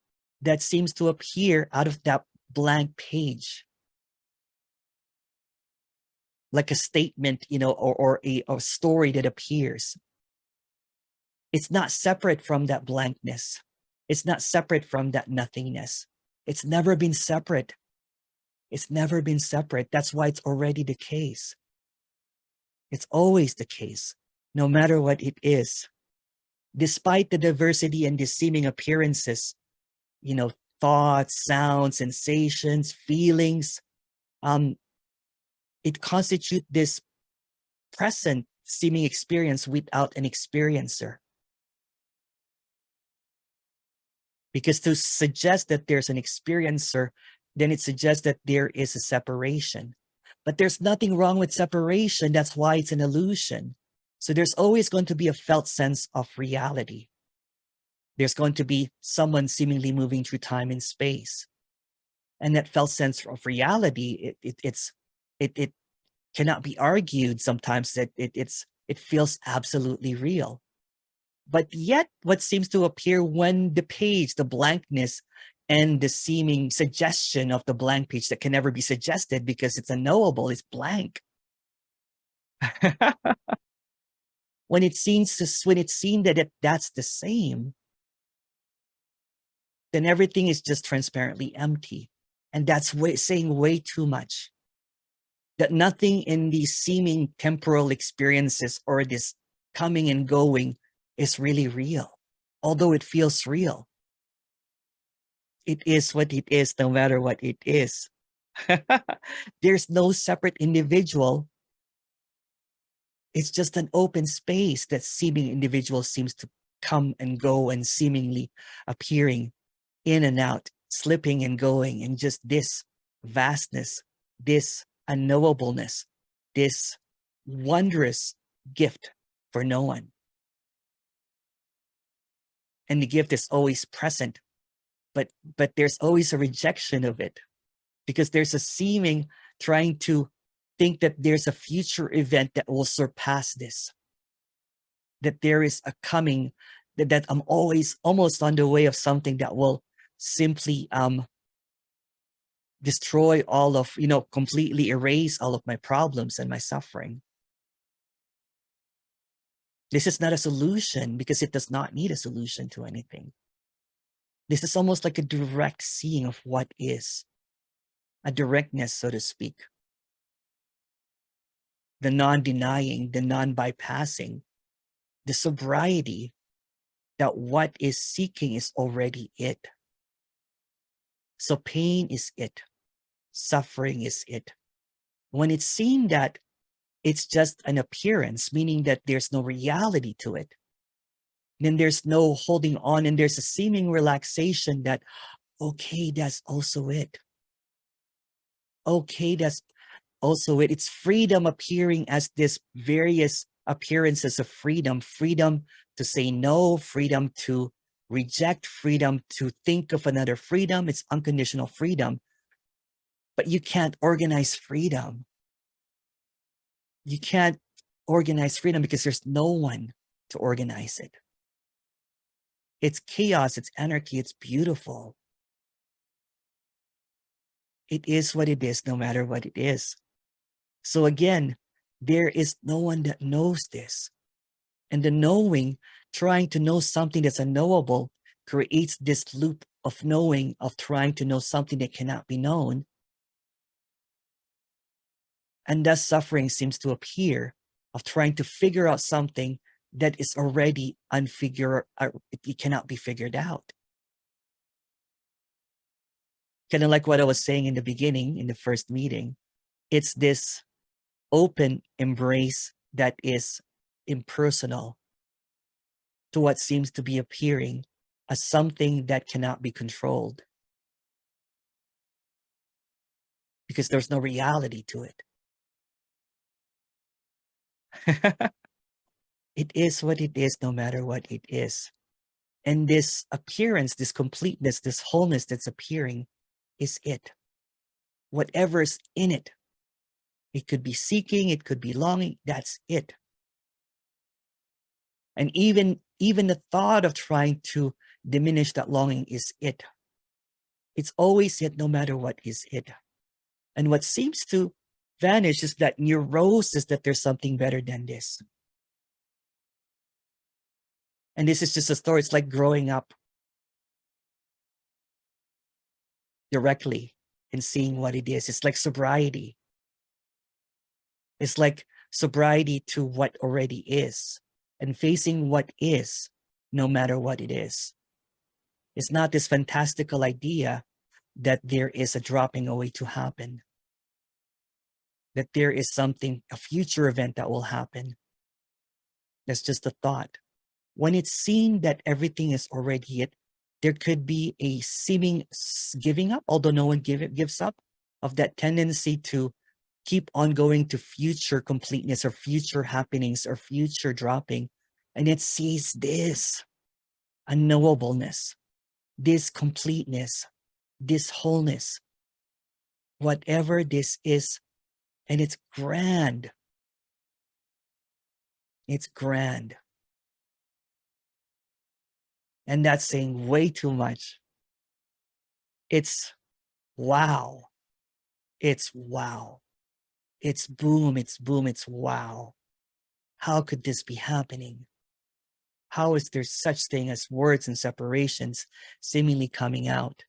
that seems to appear out of that blank page. Like a statement, or a story that appears. It's not separate from that blankness. It's not separate from that nothingness. It's never been separate. It's never been separate. That's why it's already the case. It's always the case, no matter what it is. Despite the diversity and the seeming appearances, thoughts, sounds, sensations, feelings, it constitutes this present seeming experience without an experiencer. Because to suggest that there's an experiencer, then it suggests that there is a separation. But there's nothing wrong with separation. That's why it's an illusion. So there's always going to be a felt sense of reality. There's going to be someone seemingly moving through time and space. And that felt sense of reality, it cannot be argued sometimes that it feels absolutely real. But yet what seems to appear when the page, the blankness, and the seeming suggestion of the blank page that can never be suggested because it's unknowable, is blank. When it's seen that that's the same, then everything is just transparently empty. And that's saying way too much. That nothing in these seeming temporal experiences or this coming and going is really real, although it feels real. It is what it is, no matter what it is. There's no separate individual. It's just an open space that seeming individual seems to come and go and seemingly appearing in and out, slipping and going, and just this vastness, this unknowableness, this wondrous gift for no one. And the gift is always present, but there's always a rejection of it because there's a seeming trying to think that there's a future event that will surpass this, that there is a coming, that I'm always almost on the way of something that will simply destroy all of, completely erase all of my problems and my suffering. This is not a solution because it does not need a solution to anything. This is almost like a direct seeing of what is, a directness, so to speak. The non-denying, the non-bypassing, the sobriety that what is seeking is already it. So pain is it. Suffering is it. When it's seen that it's just an appearance, meaning that there's no reality to it, then there's no holding on and there's a seeming relaxation that, okay, that's also it. Okay, that's also it. It's freedom appearing as this various appearances of freedom. Freedom to say no, freedom to reject, freedom to think of another freedom. It's unconditional freedom. But you can't organize freedom. you can't organize freedom because there's no one to organize it. It's chaos, it's anarchy, it's beautiful. It is what it is, no matter what it is. So again, there is no one that knows this. And the knowing, trying to know something that's unknowable, creates this loop of knowing, of trying to know something that cannot be known. And thus suffering seems to appear, of trying to figure out something that is already it cannot be figured out. Kind of like what I was saying in the beginning, in the first meeting, it's this open embrace that is impersonal to what seems to be appearing as something that cannot be controlled, because there's no reality to it. It is what it is, no matter what it is. And this appearance, this completeness, this wholeness that's appearing is it. Whatever's in it. It could be seeking, it could be longing, that's it. And even the thought of trying to diminish that longing is it. It's always it, no matter what is it. And what seems to vanish is that neurosis that there's something better than this. And this is just a story. It's like growing up directly and seeing what it is. It's like sobriety. It's like sobriety to what already is and facing what is, no matter what it is. It's not this fantastical idea that there is a dropping away to happen, that there is something, a future event that will happen. That's just a thought. When it's seen that everything is already it, there could be a seeming giving up, although no one gives up, of that tendency to keep on going to future completeness or future happenings or future dropping. And it sees this unknowableness, this completeness, this wholeness, whatever this is, and it's grand. It's grand. And that's saying way too much. It's wow. It's wow. It's boom, it's boom, it's wow. How could this be happening? How is there such thing as words and separations seemingly coming out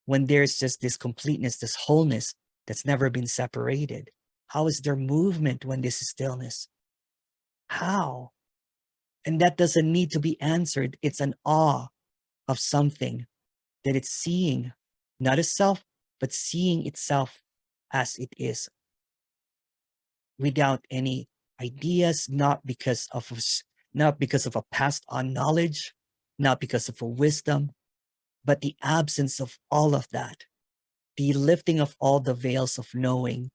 when there's just this completeness, this wholeness that's never been separated? How is there movement when this is stillness? How? And that doesn't need to be answered. It's an awe of something that it's seeing, not as self, but seeing itself as it is, without any ideas, not because of a passed on knowledge, not because of a wisdom, but the absence of all of that, the lifting of all the veils of knowing,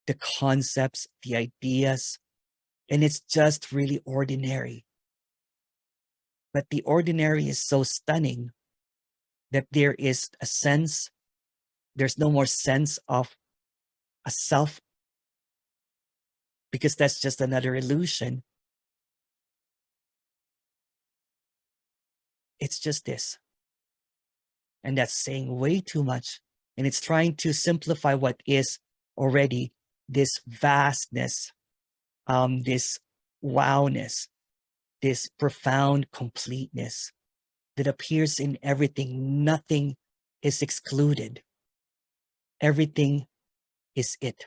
the concepts, the ideas, and it's just really ordinary. But the ordinary is so stunning that there is a sense, there's no more sense of a self, because that's just another illusion. It's just this. And that's saying way too much. And it's trying to simplify what is already this vastness, this wowness, this profound completeness that appears in everything. Nothing is excluded. Everything is it.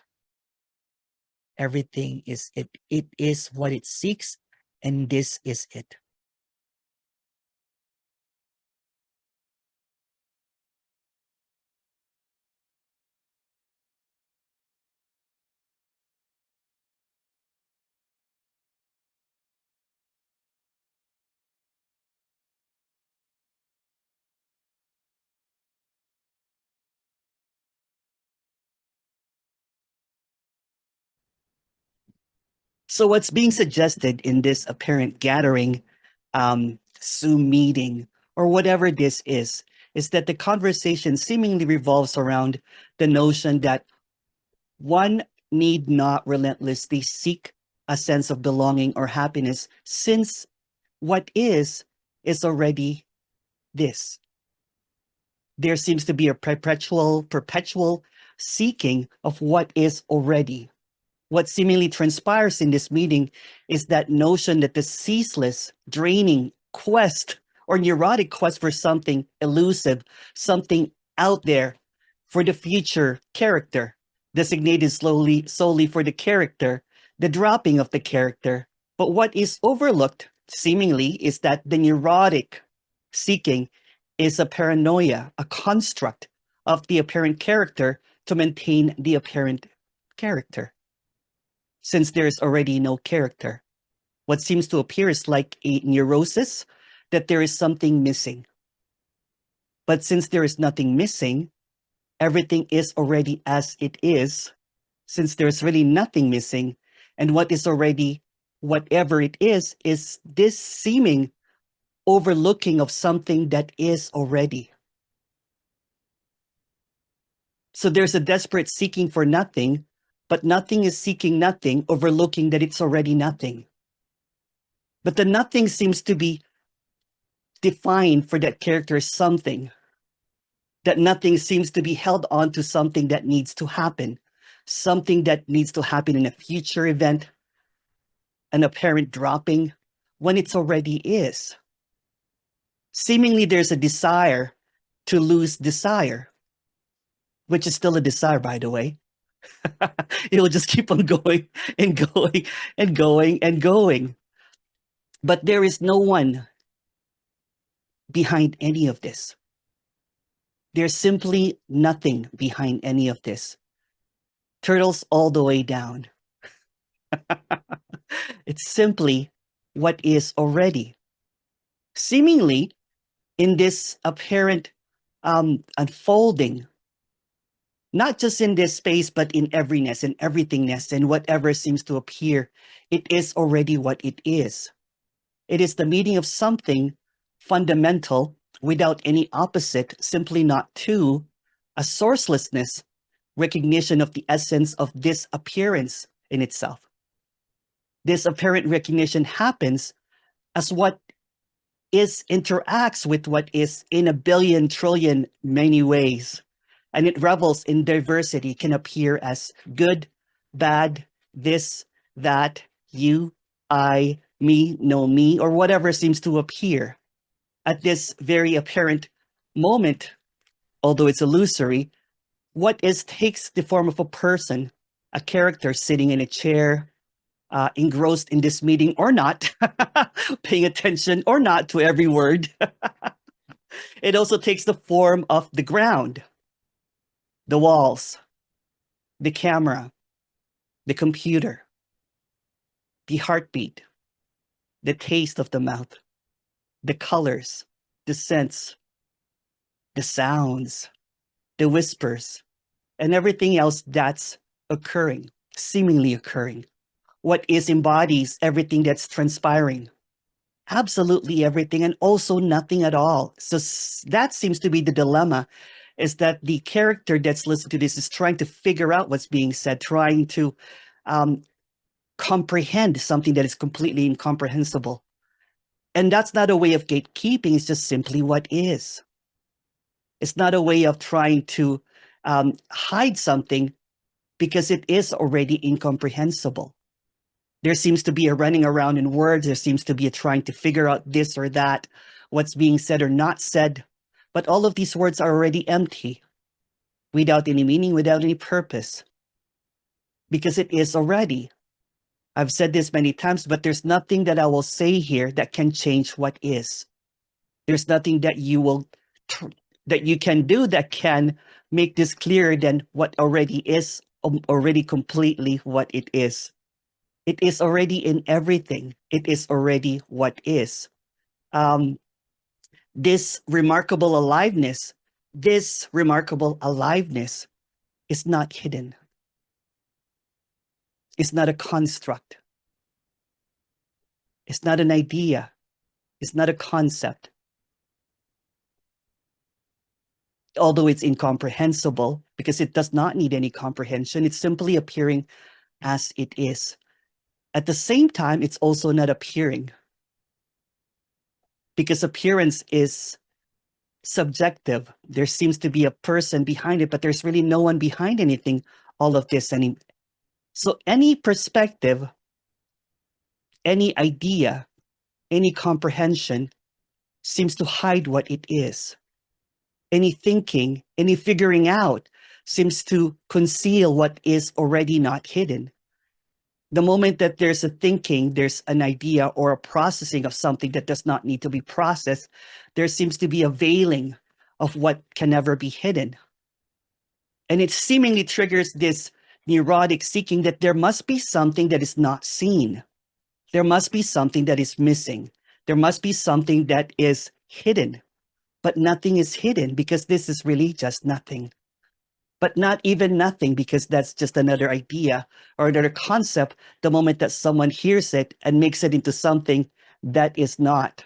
Everything is it. It is what it seeks, and this is it. So what's being suggested in this apparent gathering, Zoom meeting, or whatever this is that the conversation seemingly revolves around the notion that one need not relentlessly seek a sense of belonging or happiness, since what is already this. There seems to be a perpetual seeking of what is already. What seemingly transpires in this meeting is that notion that the ceaseless, draining quest or neurotic quest for something elusive, something out there for the future character, designated solely for the character, the dropping of the character. But what is overlooked, seemingly, is that the neurotic seeking is a paranoia, a construct of the apparent character to maintain the apparent character. Since there's already no character, what seems to appear is like a neurosis, that there is something missing. But since there is nothing missing, everything is already as it is, since there's really nothing missing, and what is already, whatever it is this seeming overlooking of something that is already. So there's a desperate seeking for nothing, but nothing is seeking nothing, overlooking that it's already nothing. But the nothing seems to be defined for that character as something. That nothing seems to be held on to something that needs to happen. Something that needs to happen in a future event, an apparent dropping, when it's already is. Seemingly there's a desire to lose desire, which is still a desire, by the way. It will just keep on going and going and going and going. But there is no one behind any of this. There's simply nothing behind any of this. Turtles all the way down. It's simply what is already. Seemingly, in this apparent unfolding, not just in this space, but in everyness and everythingness and whatever seems to appear, it is already what it is. It is the meeting of something fundamental without any opposite, simply not two, a sourcelessness, recognition of the essence of this appearance in itself. This apparent recognition happens as what is interacts with what is in a billion trillion many ways. And it revels in diversity, can appear as good, bad, this, that, you, I, me, no me, or whatever seems to appear. At this very apparent moment, although it's illusory, what is takes the form of a person, a character sitting in a chair, engrossed in this meeting or not, paying attention or not to every word. It also takes the form of the ground, the walls, the camera, the computer, the heartbeat, the taste of the mouth, the colors, the scents, the sounds, the whispers, and everything else that's occurring, seemingly occurring. What is embodies everything that's transpiring. Absolutely everything, and also nothing at all. So that seems to be the dilemma, is that the character that's listening to this is trying to figure out what's being said, trying to comprehend something that is completely incomprehensible. And that's not a way of gatekeeping, it's just simply what is. It's not a way of trying to hide something, because it is already incomprehensible. There seems to be a running around in words. There seems to be a trying to figure out this or that, what's being said or not said. But all of these words are already empty, without any meaning, without any purpose, because it is already. I've said this many times, but there's nothing that I will say here that can change what is. There's nothing that you can do that can make this clearer than what already is, already completely what it is. It is already in everything. It is already what is. This remarkable aliveness is not hidden. It's not a construct. It's not an idea. It's not a concept. Although it's incomprehensible, because it does not need any comprehension, it's simply appearing as it is. At the same time, it's also not appearing, because appearance is subjective. There seems to be a person behind it, but there's really no one behind anything, all of this. So any perspective, any idea, any comprehension seems to hide what it is. Any thinking, any figuring out seems to conceal what is already not hidden. The moment that there's a thinking, there's an idea or a processing of something that does not need to be processed, there seems to be a veiling of what can never be hidden. And it seemingly triggers this neurotic seeking that there must be something that is not seen. There must be something that is missing. There must be something that is hidden. But nothing is hidden, because this is really just nothing. But not even nothing, because that's just another idea or another concept the moment that someone hears it and makes it into something that is not.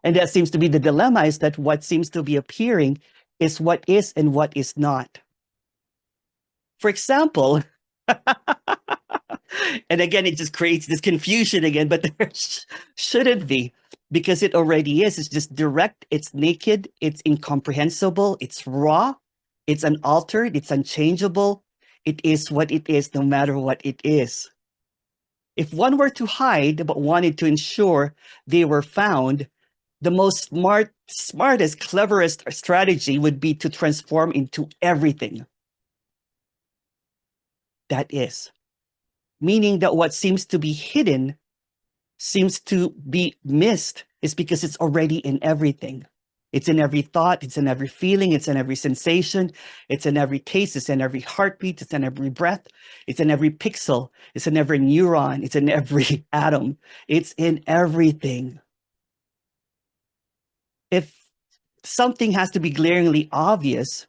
And that seems to be the dilemma, is that what seems to be appearing is what is and what is not. For example, and again, it just creates this confusion again, but there shouldn't be, because it already is. It's just direct, it's naked, it's incomprehensible, it's raw, it's unaltered, it's unchangeable. It is what it is, no matter what it is. If one were to hide but wanted to ensure they were found, the most smartest, cleverest strategy would be to transform into everything that is. Meaning that what seems to be hidden, seems to be missed, is because it's already in everything. It's in every thought, it's in every feeling, it's in every sensation, it's in every taste, it's in every heartbeat, it's in every breath, it's in every pixel, it's in every neuron, it's in every atom, it's in everything. If something has to be glaringly obvious,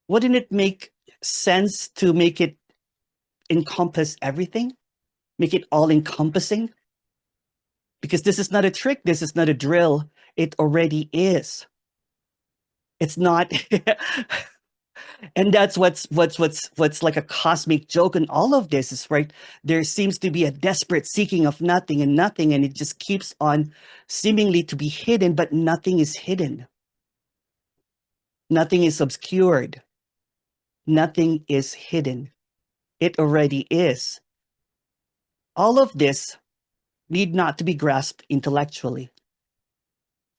wouldn't it make sense to make it encompass everything? Make it all encompassing? Because this is not a trick, this is not a drill, it already is. It's not. And that's what's like a cosmic joke in all of this, is right, there seems to be a desperate seeking of nothing, and it just keeps on seemingly to be hidden, but nothing is hidden. Nothing is obscured. Nothing is hidden. It already is. All of this need not to be grasped intellectually.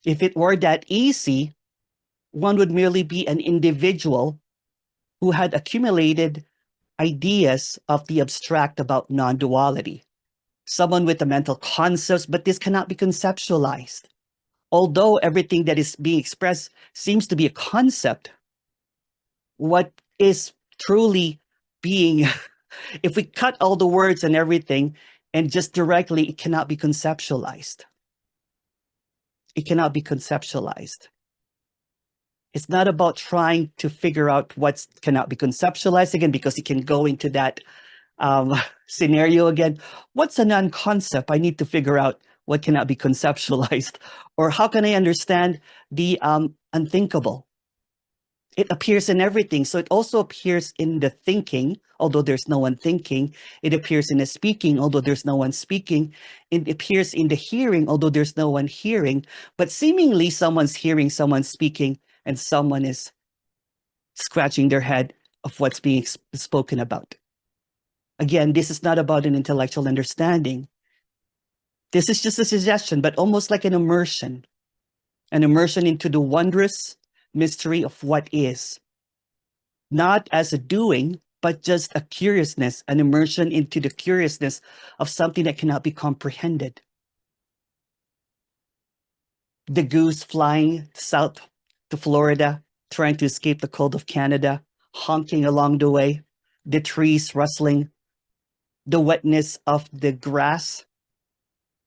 If it were that easy, one would merely be an individual who had accumulated ideas of the abstract about non-duality. Someone with the mental concepts, but this cannot be conceptualized. Although everything that is being expressed seems to be a concept, what is truly being, if we cut all the words and everything and just directly, it cannot be conceptualized. It cannot be conceptualized. It's not about trying to figure out what cannot be conceptualized again, because it can go into that scenario again. What's a non-concept? I need to figure out what cannot be conceptualized. Or how can I understand the unthinkable? It appears in everything. So it also appears in the thinking, although there's no one thinking. It appears in the speaking, although there's no one speaking. It appears in the hearing, although there's no one hearing. But seemingly someone's hearing, someone's speaking, and someone is scratching their head of what's being spoken about. Again, this is not about an intellectual understanding. This is just a suggestion, but almost like an immersion into the wondrous mystery of what is. Not as a doing, but just a curiousness, an immersion into the curiousness of something that cannot be comprehended. The goose flying south to Florida, trying to escape the cold of Canada, honking along the way, the trees rustling, the wetness of the grass,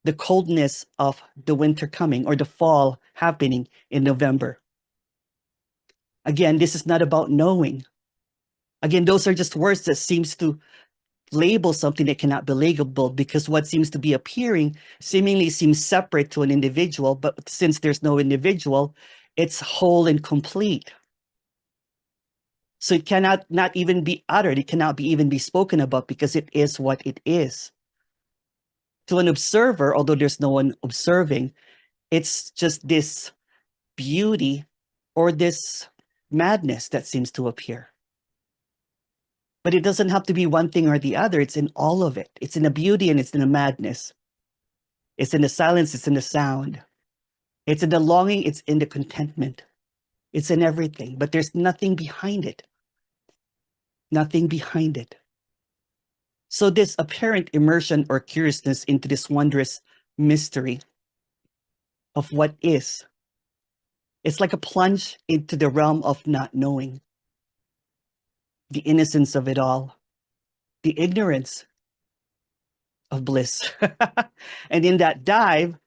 the coldness of the winter coming, or the fall happening in November. Again, this is not about knowing. Again, those are just words that seems to label something that cannot be labeled, because what seems to be appearing seemingly seems separate to an individual, but since there's no individual, it's whole and complete. So it cannot not even be uttered. It cannot be even be spoken about because it is what it is. To an observer, although there's no one observing, it's just this beauty or this madness that seems to appear. But it doesn't have to be one thing or the other. It's in all of it. It's in the beauty and it's in the madness. It's in the silence, it's in the sound. It's in the longing, it's in the contentment. It's in everything, but there's nothing behind it. Nothing behind it. So this apparent immersion or curiousness into this wondrous mystery of what is, it's like a plunge into the realm of not knowing, the innocence of it all, the ignorance of bliss. And in that dive,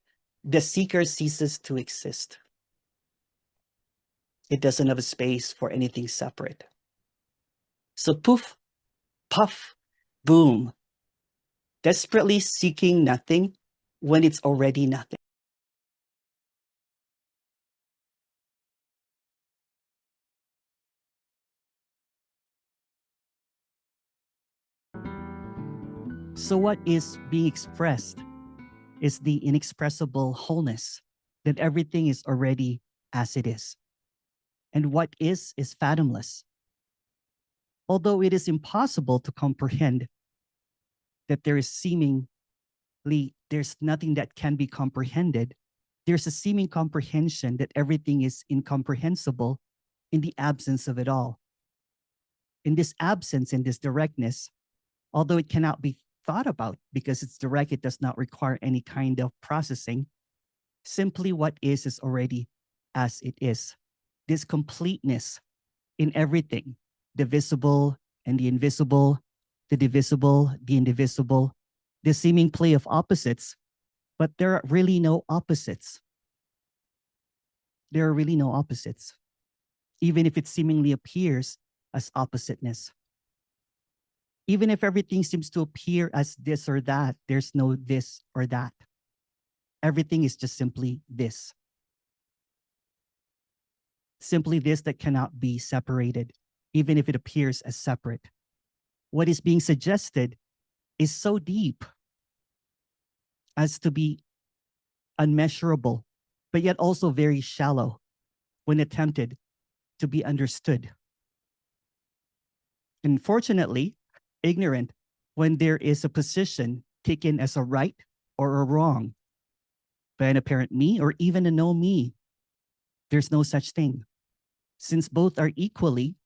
the seeker ceases to exist. It doesn't have a space for anything separate. So poof, puff, boom, desperately seeking nothing when it's already nothing. So what is being expressed is the inexpressible wholeness that everything is already as it is. And what is fathomless. Although it is impossible to comprehend that there's nothing that can be comprehended, there's a seeming comprehension that everything is incomprehensible in the absence of it all. In this absence, in this directness, although it cannot be thought about because it's direct, it does not require any kind of processing. Simply what is already as it is. This completeness in everything, the visible and the invisible, the divisible, the indivisible, the seeming play of opposites, but there are really no opposites. There are really no opposites, even if it seemingly appears as oppositeness. Even if everything seems to appear as this or that, there's no this or that. Everything is just simply this. Simply this that cannot be separated, even if it appears as separate. What is being suggested is so deep as to be unmeasurable, but yet also very shallow when attempted to be understood. Unfortunately, ignorant when there is a position taken as a right or a wrong by an apparent me or even a no me. There's no such thing, since both are equally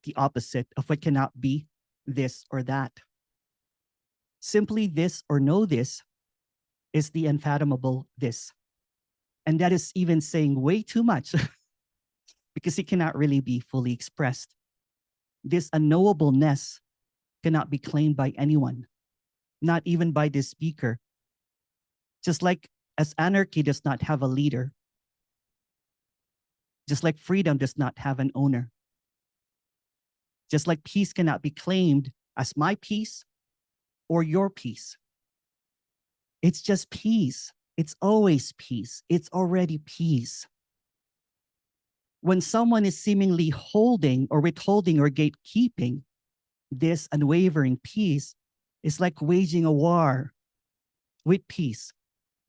the opposite of what cannot be this or that. Simply this or no this is the unfathomable this. And that is even saying way too much because it cannot really be fully expressed. This unknowableness cannot be claimed by anyone, not even by this speaker. Just like as anarchy does not have a leader, just like freedom does not have an owner, just like peace cannot be claimed as my peace or your peace. It's just peace. It's always peace. It's already peace. When someone is seemingly holding or withholding or gatekeeping this unwavering peace, it's like waging a war with peace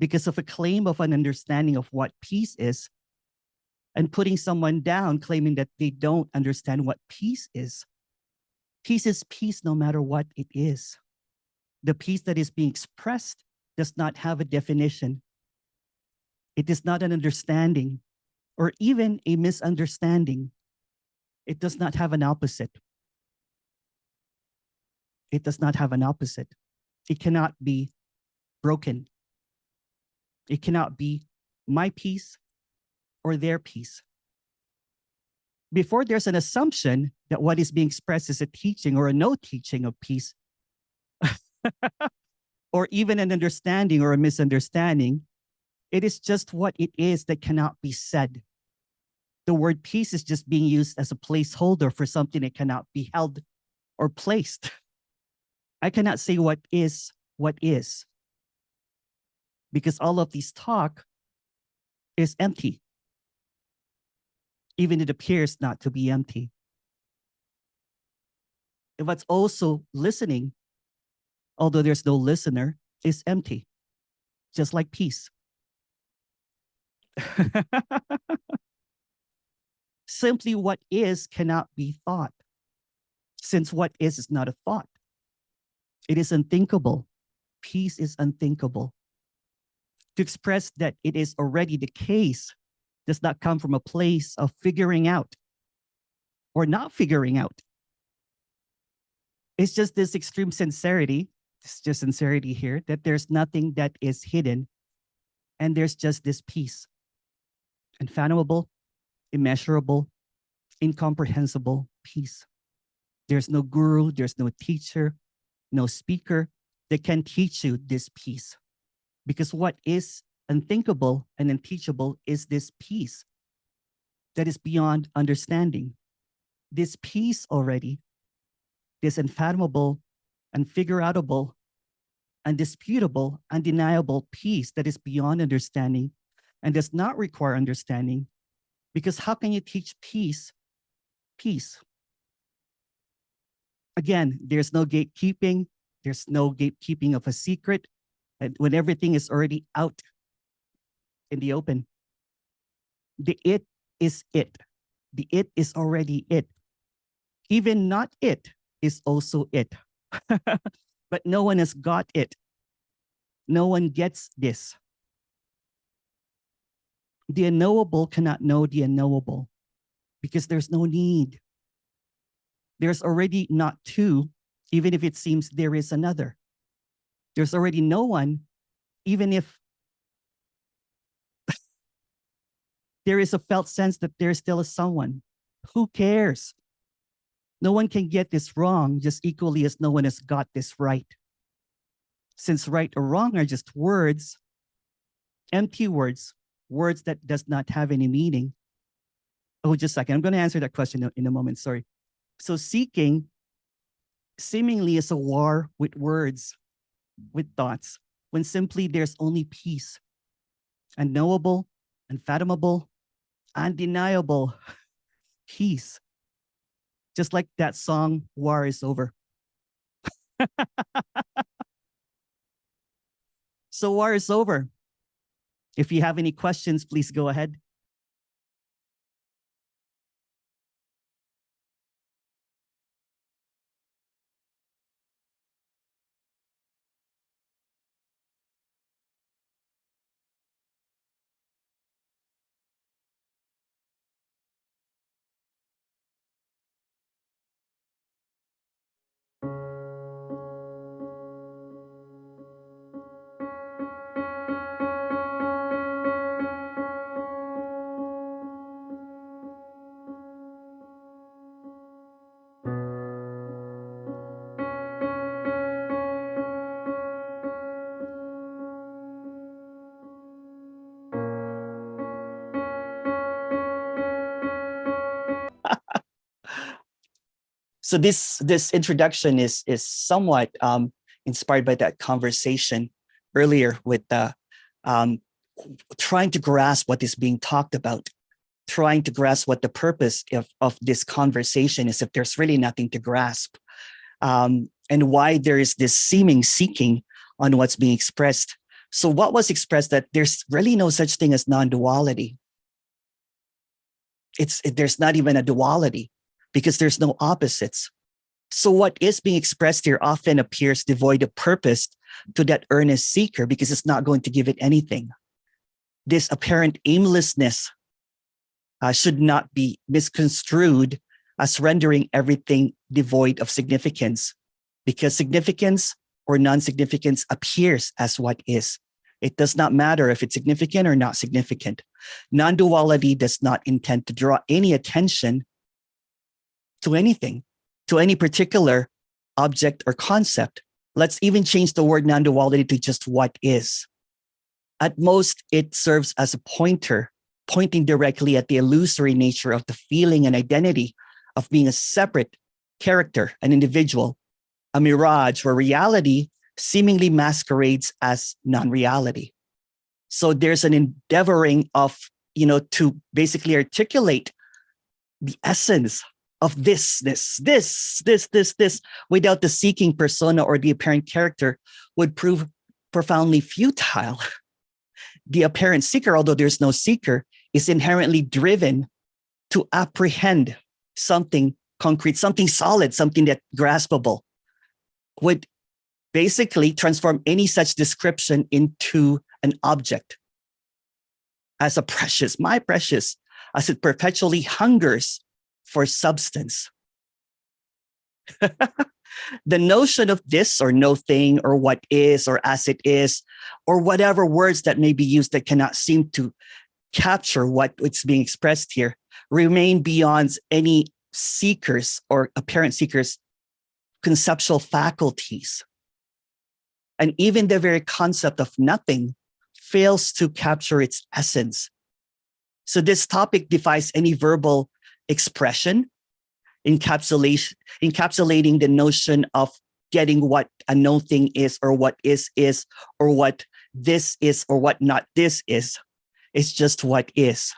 because of a claim of an understanding of what peace is and putting someone down, claiming that they don't understand what peace is. Peace is peace no matter what it is. The peace that is being expressed does not have a definition. It is not an understanding or even a misunderstanding. It does not have an opposite. It does not have an opposite. It cannot be broken. It cannot be my peace or their peace. Before there's an assumption that what is being expressed is a teaching or a no teaching of peace, or even an understanding or a misunderstanding, it is just what it is that cannot be said. The word peace is just being used as a placeholder for something that cannot be held or placed. I cannot say what is, because all of this talk is empty, even it appears not to be empty. what's also listening, although there's no listener, is empty, just like peace. Simply what is cannot be thought, since what is not a thought. It is unthinkable. Peace is unthinkable. To express that it is already the case does not come from a place of figuring out or not figuring out. It's just this extreme sincerity, it's just sincerity here, that there's nothing that is hidden, and there's just this peace. Unfathomable, immeasurable, incomprehensible peace. There's no guru, there's no teacher, no speaker that can teach you this peace. Because what is unthinkable and unteachable is this peace that is beyond understanding. This peace already, this unfathomable, unfigureoutable, undisputable, undeniable peace that is beyond understanding and does not require understanding. Because how can you teach peace? Peace. Again, there's no gatekeeping. There's no gatekeeping of a secret. And when everything is already out in the open, the it is it. The it is already it. Even not it is also it. But no one has got it. No one gets this. The unknowable cannot know the unknowable because there's no need. There's already not two, even if it seems there is another. There's already no one, even if there is a felt sense that there still is someone. Who cares? No one can get this wrong just equally as no one has got this right. Since right or wrong are just words, empty words, words that does not have any meaning. Oh, just a second. I'm going to answer that question in a moment. Sorry. So seeking seemingly is a war with words, with thoughts, when simply there's only peace. Unknowable, unfathomable, undeniable peace. Just like that song, War is Over. So war is over. If you have any questions, please go ahead. So this introduction is somewhat inspired by that conversation earlier with trying to grasp what is being talked about, trying to grasp what the purpose of this conversation is, if there's really nothing to grasp, and why there is this seeming seeking on what's being expressed. So what was expressed, that there's really no such thing as non-duality. There's not even a duality, because there's no opposites. So what is being expressed here often appears devoid of purpose to that earnest seeker, because it's not going to give it anything. This apparent aimlessness should not be misconstrued as rendering everything devoid of significance, because significance or non-significance appears as what is. It does not matter if it's significant or not significant. Non-duality does not intend to draw any attention to anything, to any particular object or concept. Let's even change the word non-duality to just what is. At most, it serves as a pointer, pointing directly at the illusory nature of the feeling and identity of being a separate character, an individual, a mirage where reality seemingly masquerades as non-reality. So there's an endeavoring of, to basically articulate the essence of this, without the seeking persona or the apparent character would prove profoundly futile. The apparent seeker, although there's no seeker, is inherently driven to apprehend something concrete, something solid, something that graspable, would basically transform any such description into an object as a precious, my precious, as it perpetually hungers for substance. The notion of this or no thing or what is or as it is, or whatever words that may be used that cannot seem to capture what it's being expressed here, remain beyond any seekers or apparent seekers' conceptual faculties. And even the very concept of nothing fails to capture its essence. So this topic defies any verbal expression, encapsulating the notion of getting what a known thing is, or what is, or what this is, or what not this is. It's just what is.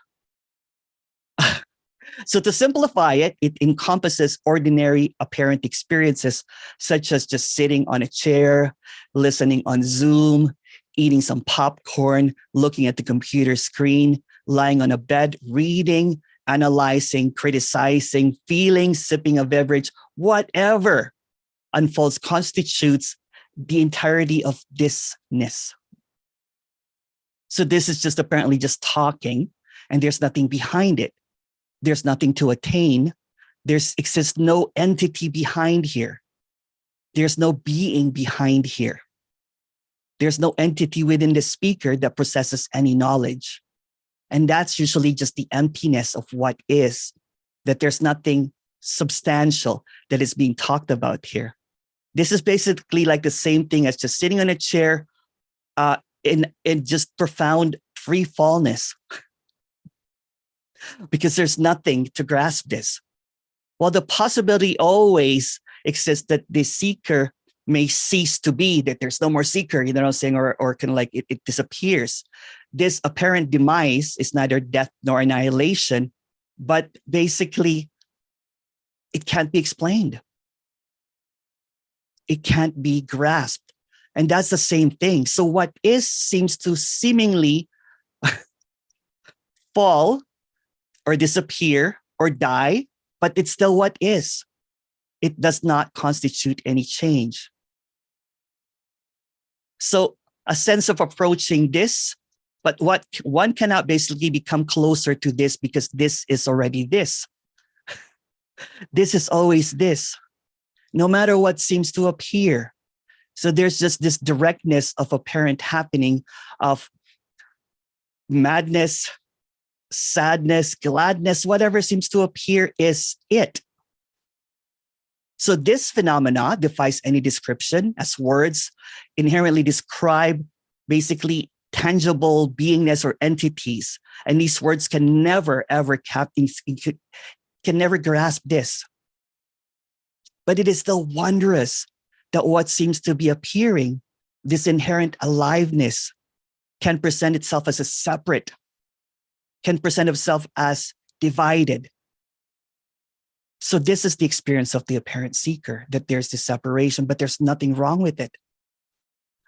So to simplify it, it encompasses ordinary apparent experiences, such as just sitting on a chair, listening on Zoom, eating some popcorn, looking at the computer screen, lying on a bed, reading, analyzing, criticizing, feeling, sipping a beverage, whatever unfolds constitutes the entirety of thisness. So this is just apparently just talking, and there's nothing behind it. There's nothing to attain. There exists no entity behind here. There's no being behind here. There's no entity within the speaker that possesses any knowledge. And that's usually just the emptiness of what is, that there's nothing substantial that is being talked about here. This is basically like the same thing as just sitting on a chair in just profound free fallness, because there's nothing to grasp this. While the possibility always exists that the seeker may cease to be, that there's no more seeker, you know what I'm saying, or kind of like it disappears. This apparent demise is neither death nor annihilation, but basically it can't be explained. It can't be grasped. And that's the same thing. So what is seems to seemingly fall or disappear or die, but it's still what is. It does not constitute any change. So a sense of approaching this, but what one cannot basically become closer to this, because this is already this. This is always this, no matter what seems to appear. So there's just this directness of apparent happening of madness, sadness, gladness, whatever seems to appear is it. So this phenomena defies any description, as words inherently describe basically tangible beingness or entities. And these words can never, ever can never grasp this. But it is still wondrous that what seems to be appearing, this inherent aliveness, can present itself as a separate, can present itself as divided. So this is the experience of the apparent seeker, that there's this separation, but there's nothing wrong with it.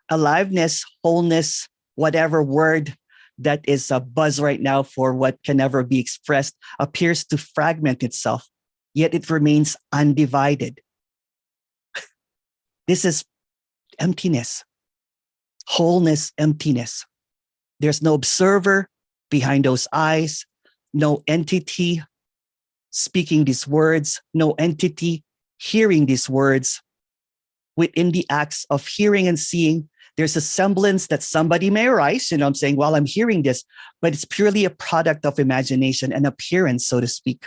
Aliveness, wholeness, whatever word that is a buzz right now for what can never be expressed, appears to fragment itself, yet it remains undivided. This is emptiness, wholeness, emptiness. There's no observer behind those eyes, no entity speaking these words, no entity hearing these words. Within the acts of hearing and seeing, there's a semblance that somebody may arise, you know what I'm saying, while I'm hearing this, but it's purely a product of imagination and appearance, so to speak.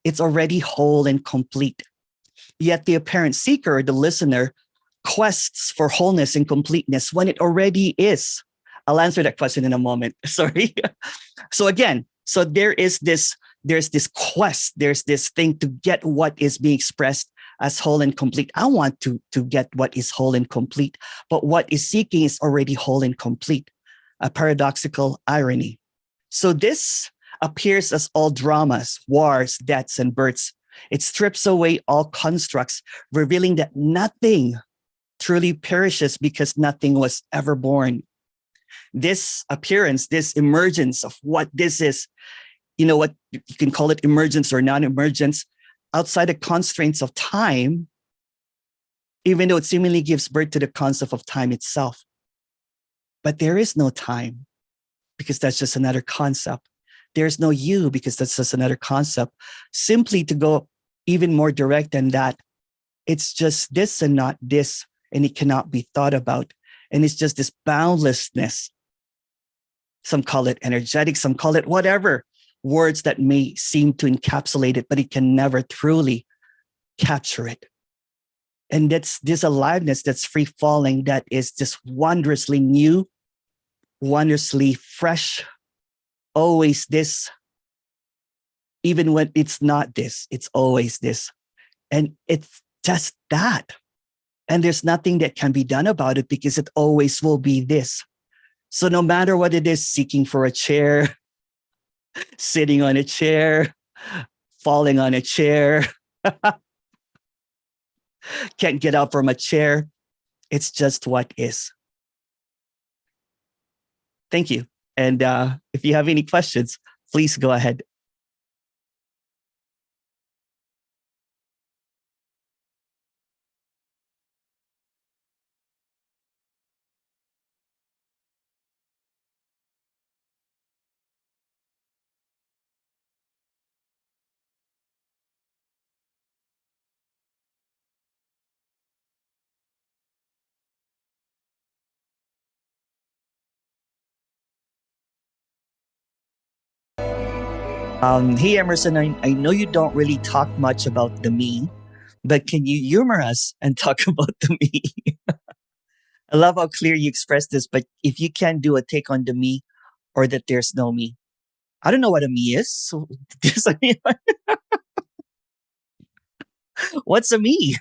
It's already whole and complete. Yet the apparent seeker, the listener, quests for wholeness and completeness when it already is. I'll answer that question in a moment. Sorry. So again, so there's this quest, there's this thing to get what is being expressed as whole and complete. I want to get what is whole and complete, but what is seeking is already whole and complete. A paradoxical irony. So this appears as all dramas, wars, deaths, and births, It strips away all constructs, revealing that nothing truly perishes because nothing was ever born. This appearance, this emergence of what this is, what you can call it emergence or non-emergence, outside the constraints of time, even though it seemingly gives birth to the concept of time itself. But there is no time because that's just another concept. There's no you because that's just another concept. Simply to go even more direct than that, it's just this and not this, and it cannot be thought about. And it's just this boundlessness. Some call it energetic, some call it whatever words that may seem to encapsulate it, but it can never truly capture it. And that's this aliveness that's free falling, that is just wondrously new, wondrously fresh, always this. Even when it's not this, it's always this. And it's just that. And there's nothing that can be done about it because it always will be this. So no matter what it is, seeking for a chair, sitting on a chair, falling on a chair, can't get up from a chair, it's just what is. Thank you. And if you have any questions, please go ahead. Hey, Emerson, I know you don't really talk much about the me, but can you humor us and talk about the me? I love how clear you expressed this, but if you can do a take on the me or that there's no me. I don't know what a me is. So what's a me?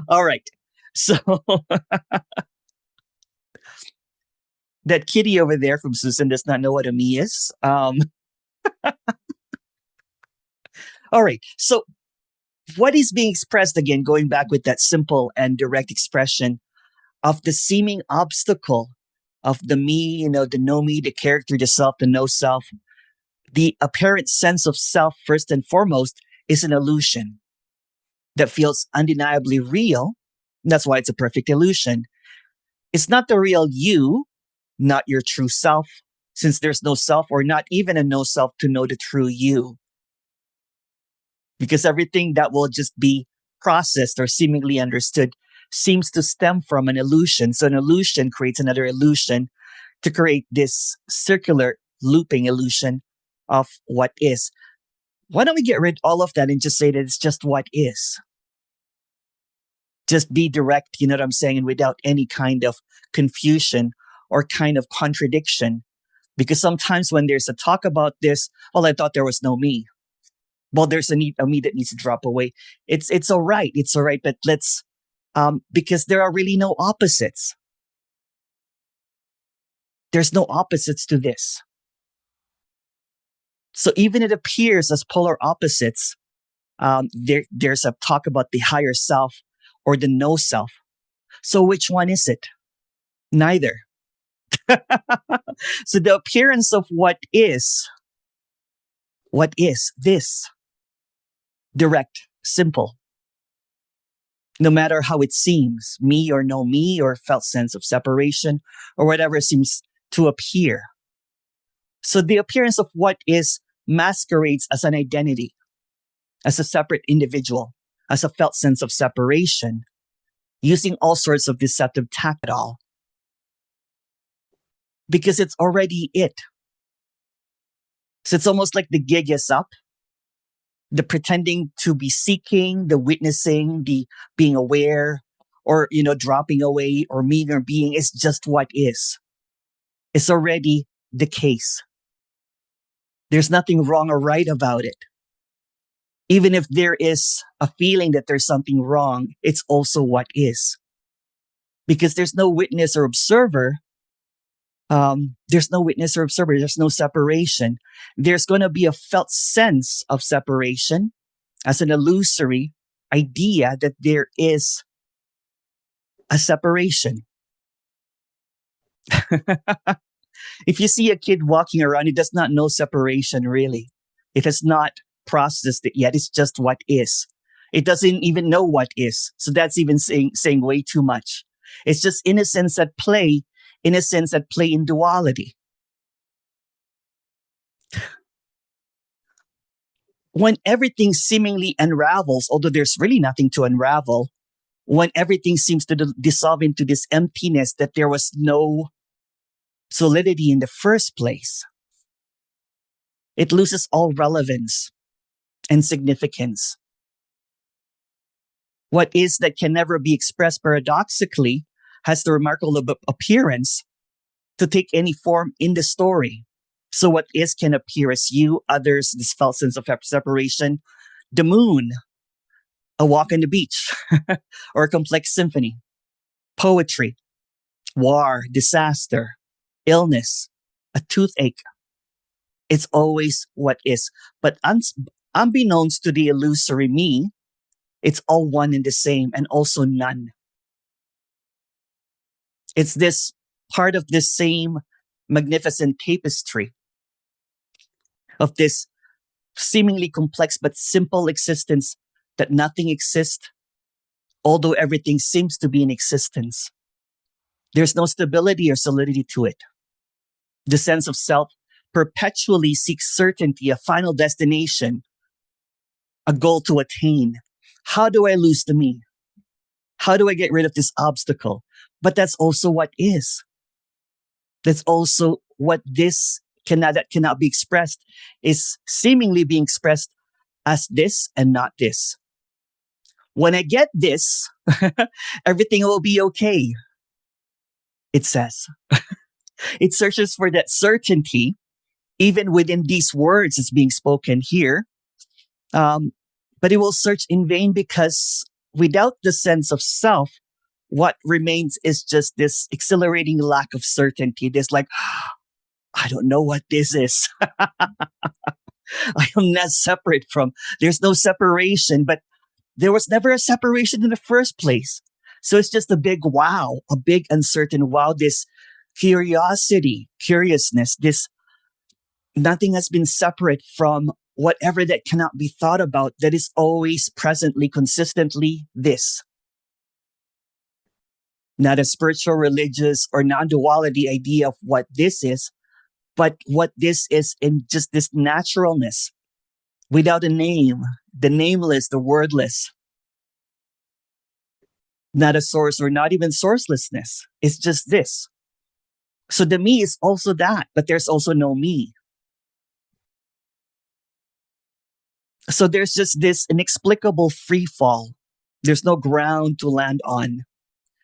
All right. So that kitty over there from Susan does not know what a me is. All right. So what is being expressed, again, going back with that simple and direct expression of the seeming obstacle of the me, the no me, the character, the self, the no self, the apparent sense of self, first and foremost, is an illusion that feels undeniably real. That's why it's a perfect illusion. It's not the real you, not your true self, since there's no self or not even a no self to know the true you. Because everything that will just be processed or seemingly understood seems to stem from an illusion. So an illusion creates another illusion to create this circular looping illusion of what is. Why don't we get rid of all of that and just say that it's just what is? Just be direct, you know what I'm saying? And without any kind of confusion or kind of contradiction. Because sometimes when there's a talk about this, well, I thought there was no me. Well, there's a me that needs to drop away. It's all right. It's all right. But let's, because there are really no opposites. There's no opposites to this. So even it appears as polar opposites, there's a talk about the higher self or the no self. So which one is it? Neither. So the appearance of what is this? Direct, simple. No matter how it seems, me or no me, or felt sense of separation, or whatever seems to appear. So the appearance of what is masquerades as an identity, as a separate individual, as a felt sense of separation, using all sorts of deceptive tact at all. Because it's already it. So it's almost like the gig is up. The pretending to be seeking, the witnessing, the being aware, or, dropping away, or meaning or being is just what is. It's already the case. There's nothing wrong or right about it. Even if there is a feeling that there's something wrong, it's also what is. Because there's no witness or observer There's no witness or observer. There's no separation. There's going to be a felt sense of separation as an illusory idea that there is a separation. If you see a kid walking around, he does not know separation really. It has not processed it yet. It's just what is. It doesn't even know what is. So that's even saying way too much. It's just innocence at play, innocence at play in duality. When everything seemingly unravels, although there's really nothing to unravel, when everything seems to dissolve into this emptiness that there was no solidity in the first place, it loses all relevance and significance. What is that can never be expressed paradoxically has the remarkable appearance to take any form in the story. So what is can appear as you, others, this felt sense of separation, the moon, a walk on the beach, or a complex symphony, poetry, war, disaster, illness, a toothache. It's always what is. But unbeknownst to the illusory me, it's all one and the same and also none. It's this part of this same magnificent tapestry of this seemingly complex but simple existence that nothing exists, although everything seems to be in existence. There's no stability or solidity to it. The sense of self perpetually seeks certainty, a final destination, a goal to attain. How do I lose the me? How do I get rid of this obstacle? But that's also what is. That's also what this that cannot be expressed is seemingly being expressed as this and not this. When I get this, everything will be okay, it says. It searches for that certainty, even within these words that's being spoken here. But it will search in vain because without the sense of self, what remains is just this exhilarating lack of certainty. This like, I don't know what this is. I am not separate from, there's no separation, but there was never a separation in the first place. So it's just a big wow, a big uncertain wow, this curiosity, curiousness, this nothing has been separate from whatever that cannot be thought about, that is always presently, consistently this. Not a spiritual, religious, or non-duality idea of what this is, but what this is in just this naturalness, without a name, the nameless, the wordless. Not a source or not even sourcelessness. It's just this. So the me is also that, but there's also no me. So there's just this inexplicable free fall. There's no ground to land on.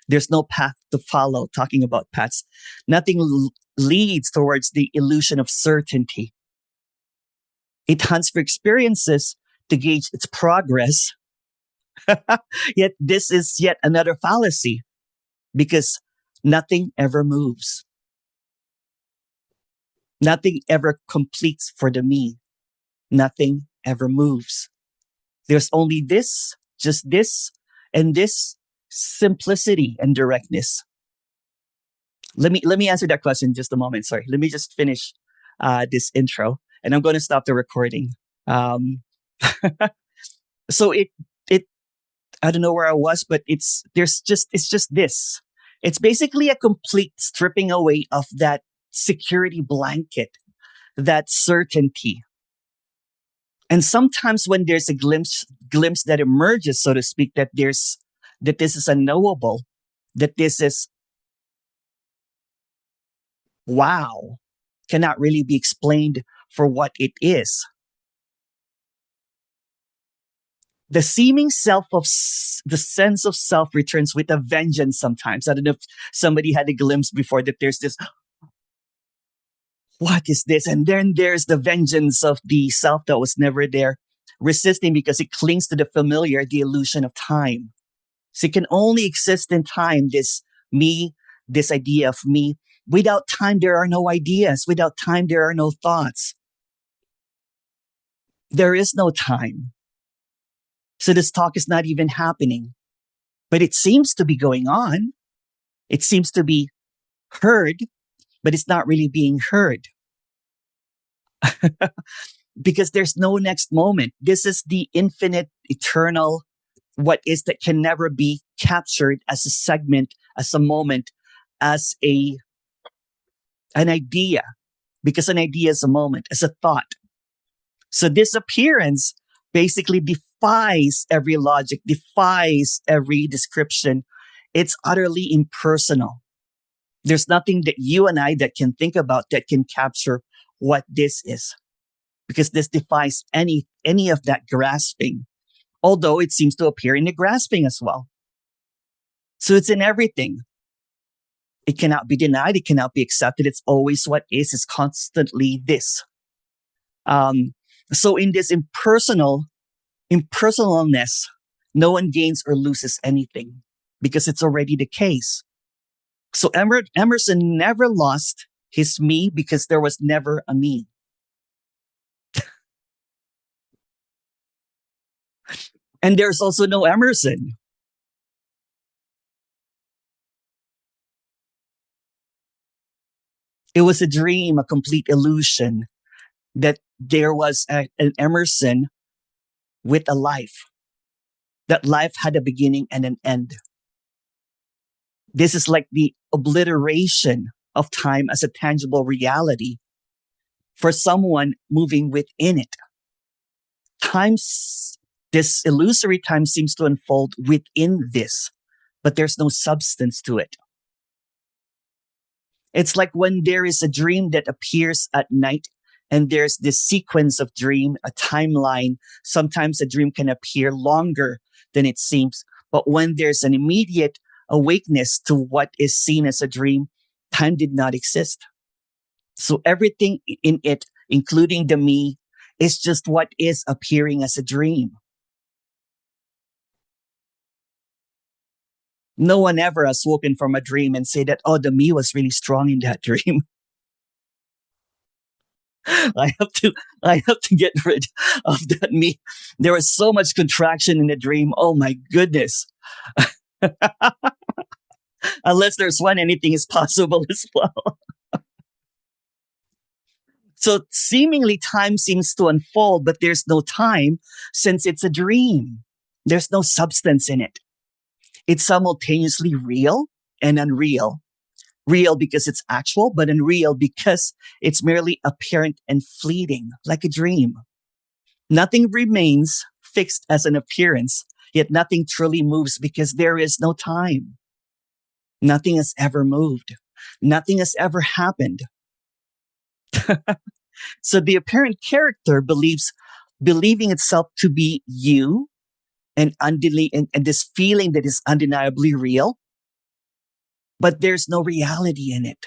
There's no path to follow, talking about paths. Nothing leads towards the illusion of certainty. It hunts for experiences to gauge its progress. Yet this is yet another fallacy because nothing ever moves. Nothing ever completes for the me. Nothing ever moves. There's only this, just this, and this simplicity and directness. Let me answer that question in just a moment. Sorry. Let me just finish this intro, and I'm going to stop the recording. So it I don't know where I was, but it's just this. It's basically a complete stripping away of that security blanket, that certainty. And sometimes when there's a glimpse that emerges, so to speak, that this is unknowable, that this is wow, cannot really be explained for what it is. The seeming self of the sense of self returns with a vengeance sometimes. I don't know if somebody had a glimpse before that there's this, what is this? And then there's the vengeance of the self that was never there, resisting because it clings to the familiar, the illusion of time. So it can only exist in time, this me, this idea of me, Without time, there are no ideas. Without time, there are no thoughts. There is no time. So this talk is not even happening. But it seems to be going on. It seems to be heard, but it's not really being heard. Because there's no next moment. This is the infinite, eternal, what is that can never be captured as a segment, as a moment, as an idea. Because an idea is a moment, as a thought. So this appearance basically defies every logic, defies every description. It's utterly impersonal. There's nothing that you and I that can think about that can capture what this is. Because this defies any of that grasping. Although it seems to appear in the grasping as well. So it's in everything. It cannot be denied. It cannot be accepted. It's always what is. It's constantly this. So in this impersonalness, no one gains or loses anything because it's already the case. So Emerson never lost his me because there was never a me. And there's also no Emerson. It was a dream, a complete illusion that there was an Emerson with a life. That life had a beginning and an end. This is like the obliteration of time as a tangible reality for someone moving within it. This illusory time seems to unfold within this, but there's no substance to it. It's like when there is a dream that appears at night and there's this sequence of dream, a timeline. Sometimes a dream can appear longer than it seems. But when there's an immediate awakeness to what is seen as a dream, time did not exist. So everything in it, including the me, is just what is appearing as a dream. No one ever has woken from a dream and say that, oh, the me was really strong in that dream. I have to get rid of that me. There was so much contraction in the dream. Oh my goodness. Unless there's one, anything is possible as well. So seemingly time seems to unfold, but there's no time since it's a dream. There's no substance in it. It's simultaneously real and unreal. Real because it's actual, but unreal because it's merely apparent and fleeting, like a dream. Nothing remains fixed as an appearance, yet nothing truly moves because there is no time. Nothing has ever moved. Nothing has ever happened. So the apparent character believing itself to be you and this feeling that is undeniably real, but there's no reality in it.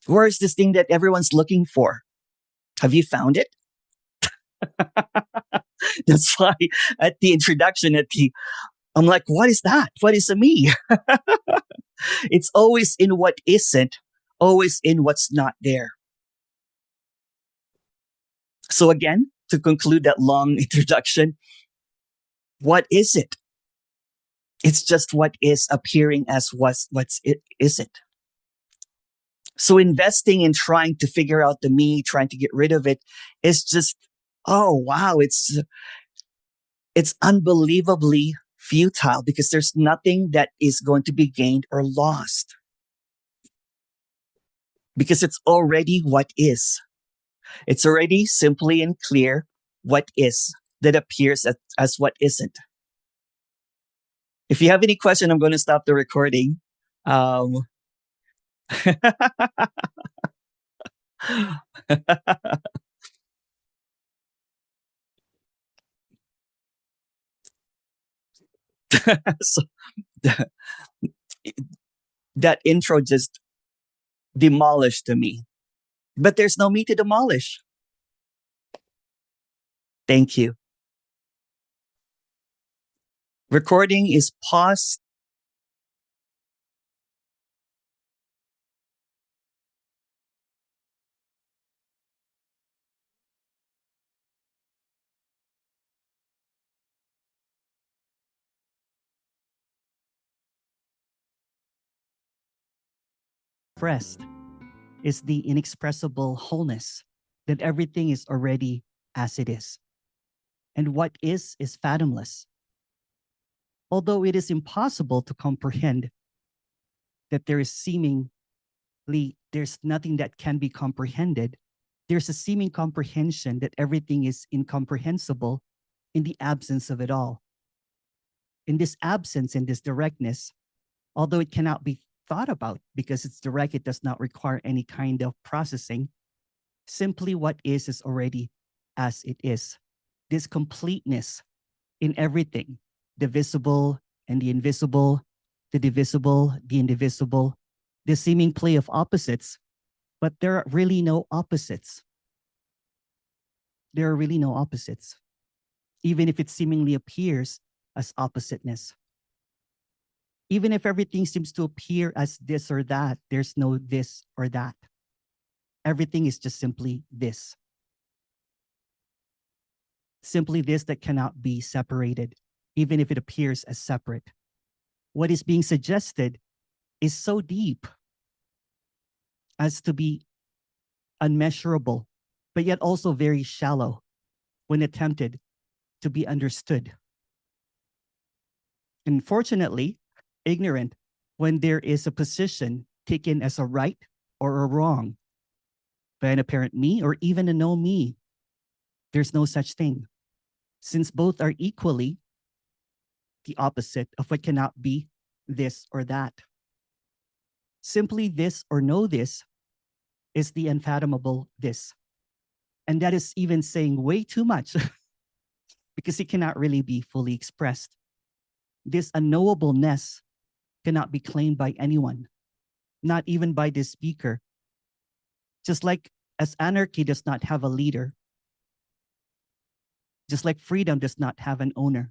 Where is this thing that everyone's looking for? Have you found it? That's why at the introduction, I'm like, what is that? What is a me? It's always in what isn't, always in what's not there. So again, to conclude that long introduction, what is it? It's just what is appearing as what's it isn't. So investing in trying to figure out the me, trying to get rid of it, is just, oh wow, it's unbelievably futile because there's nothing that is going to be gained or lost. Because it's already what is. It's already simply and clear what is that appears as what isn't. If you have any question, I'm going to stop the recording. So that intro just demolished me. But there's no me to demolish. Thank you. Recording is paused. expressed is the inexpressible wholeness, that everything is already as it is. And what is fathomless. Although it is impossible to comprehend that there's nothing that can be comprehended, there's a seeming comprehension that everything is incomprehensible in the absence of it all. In this absence, in this directness, although it cannot be thought about because it's direct, it does not require any kind of processing. Simply what is already as it is. This completeness in everything, the visible and the invisible, the divisible, the indivisible, the seeming play of opposites, but there are really no opposites. There are really no opposites, even if it seemingly appears as oppositeness. Even if everything seems to appear as this or that, there's no this or that. Everything is just simply this. Simply this that cannot be separated, even if it appears as separate. What is being suggested is so deep as to be unmeasurable, but yet also very shallow when attempted to be understood. Unfortunately, ignorant when there is a position taken as a right or a wrong by an apparent me or even a no me. There's no such thing, since both are equally the opposite of what cannot be this or that. Simply this or no this is the unfathomable this. And that is even saying way too much because it cannot really be fully expressed. This unknowableness cannot be claimed by anyone, not even by this speaker. Just like as anarchy does not have a leader, just like freedom does not have an owner,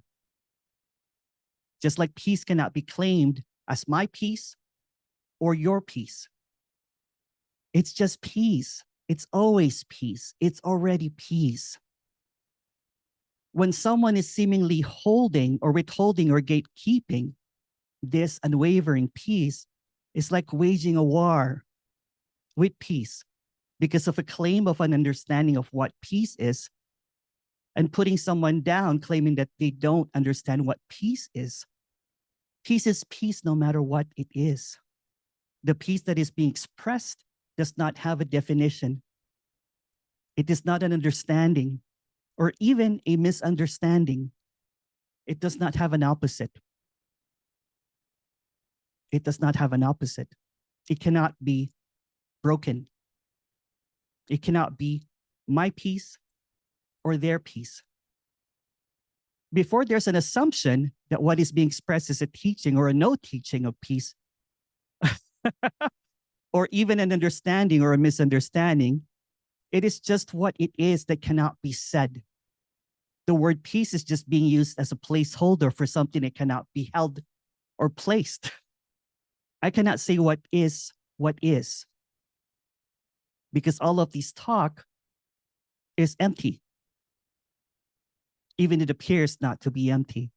just like peace cannot be claimed as my peace or your peace. It's just peace. It's always peace. It's already peace. When someone is seemingly holding or withholding or gatekeeping this unwavering peace, it's like waging a war with peace because of a claim of an understanding of what peace is and putting someone down, claiming that they don't understand what peace is. Peace is peace no matter what it is. The peace that is being expressed does not have a definition. It is not an understanding or even a misunderstanding. It does not have an opposite. It does not have an opposite. It cannot be broken. It cannot be my peace or their peace. Before there's an assumption that what is being expressed is a teaching or a no teaching of peace, or even an understanding or a misunderstanding, it is just what it is that cannot be said. The word peace is just being used as a placeholder for something that cannot be held or placed. I cannot say what is, because all of this talk is empty, even it appears not to be empty.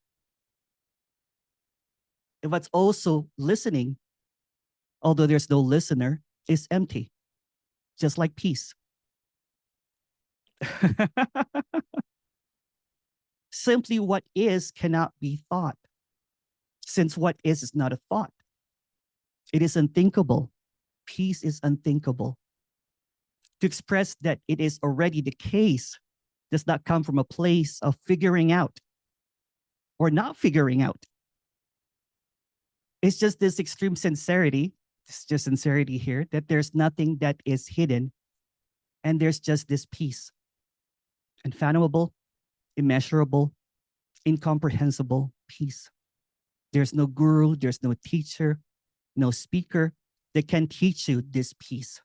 And what's also listening, although there's no listener, is empty, just like peace. Simply what is cannot be thought, since what is not a thought. It is unthinkable. Peace is unthinkable. To express that it is already the case does not come from a place of figuring out or not figuring out. It's just this extreme sincerity, it's just sincerity here, that there's nothing that is hidden and there's just this peace. Unfathomable, immeasurable, incomprehensible peace. There's no guru, there's no teacher, no speaker that can teach you this peace.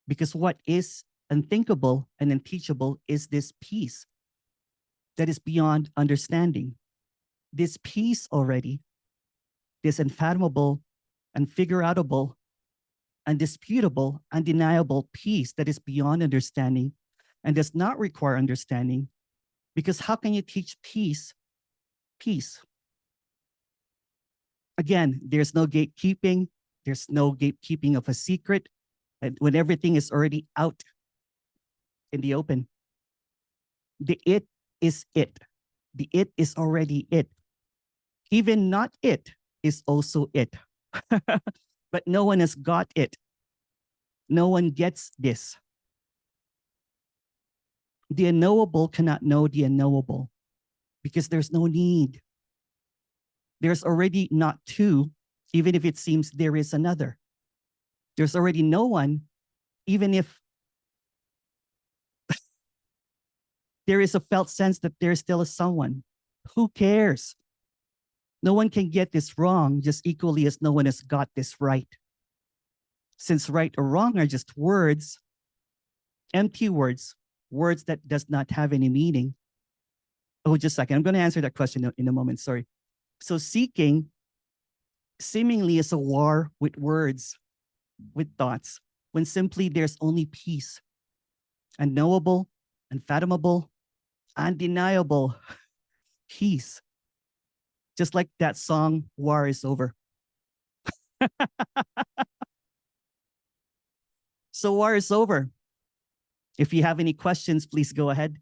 Because what is unthinkable and unteachable is this peace that is beyond understanding. This peace already, this unfathomable, unfigureoutable, undisputable, undeniable peace that is beyond understanding and does not require understanding. Because how can you teach peace? Peace. Again, there's no gatekeeping, There's no gatekeeping of a secret. And when everything is already out in the open, the it is it. The it is already it. Even not it is also it. But no one has got it. No one gets this. The unknowable cannot know the unknowable because there's no need. There's already not two, even if it seems there is another. There's already no one, even if there is a felt sense that there still is someone. Who cares? No one can get this wrong just equally as no one has got this right. Since right or wrong are just words, empty words, words that does not have any meaning. Oh, just a second. I'm going to answer that question in a moment. Sorry. So seeking seemingly is a war with words, with thoughts, when simply there's only peace, unknowable, unfathomable, undeniable peace. Just like that song, War is Over. So war is over. If you have any questions, please go ahead.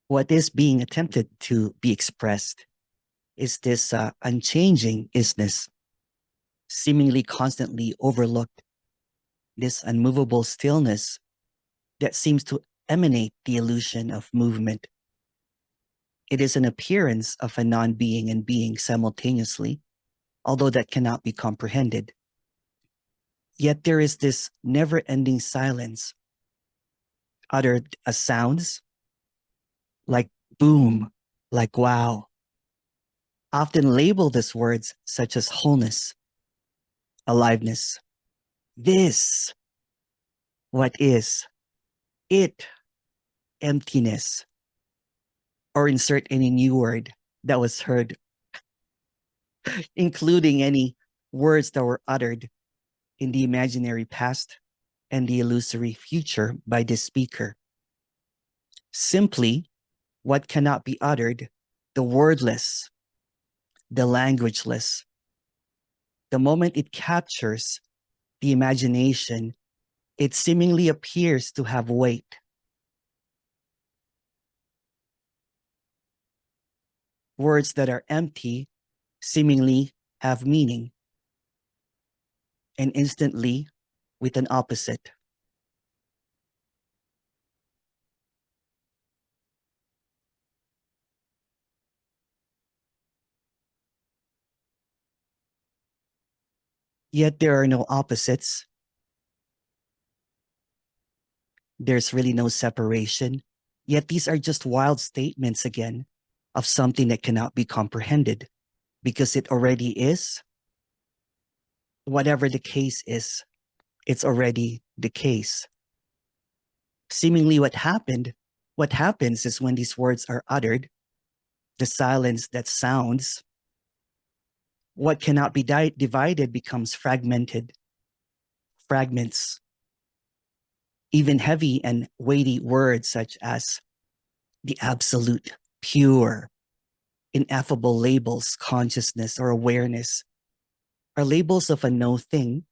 What is being attempted to be expressed is this unchanging isness, seemingly constantly overlooked, this unmovable stillness that seems to emanate the illusion of movement. It is an appearance of a non-being and being simultaneously, although that cannot be comprehended. Yet there is this never-ending silence, uttered as sounds, like boom, like wow, often labeled as words such as wholeness, aliveness, this, what is, it, emptiness, or insert any new word that was heard, including any words that were uttered in the imaginary past and the illusory future by this speaker. Simply, what cannot be uttered, the wordless, the languageless. The moment it captures the imagination, it seemingly appears to have weight. Words that are empty seemingly have meaning, and instantly with an opposite. Yet there are no opposites. There's really no separation. Yet these are just wild statements again of something that cannot be comprehended because it already is. Whatever the case is, it's already the case. Seemingly what happens is when these words are uttered, the silence that sounds, what cannot be divided becomes fragmented, fragments. Even heavy and weighty words such as the absolute, pure, ineffable labels, consciousness or awareness, are labels of a no thing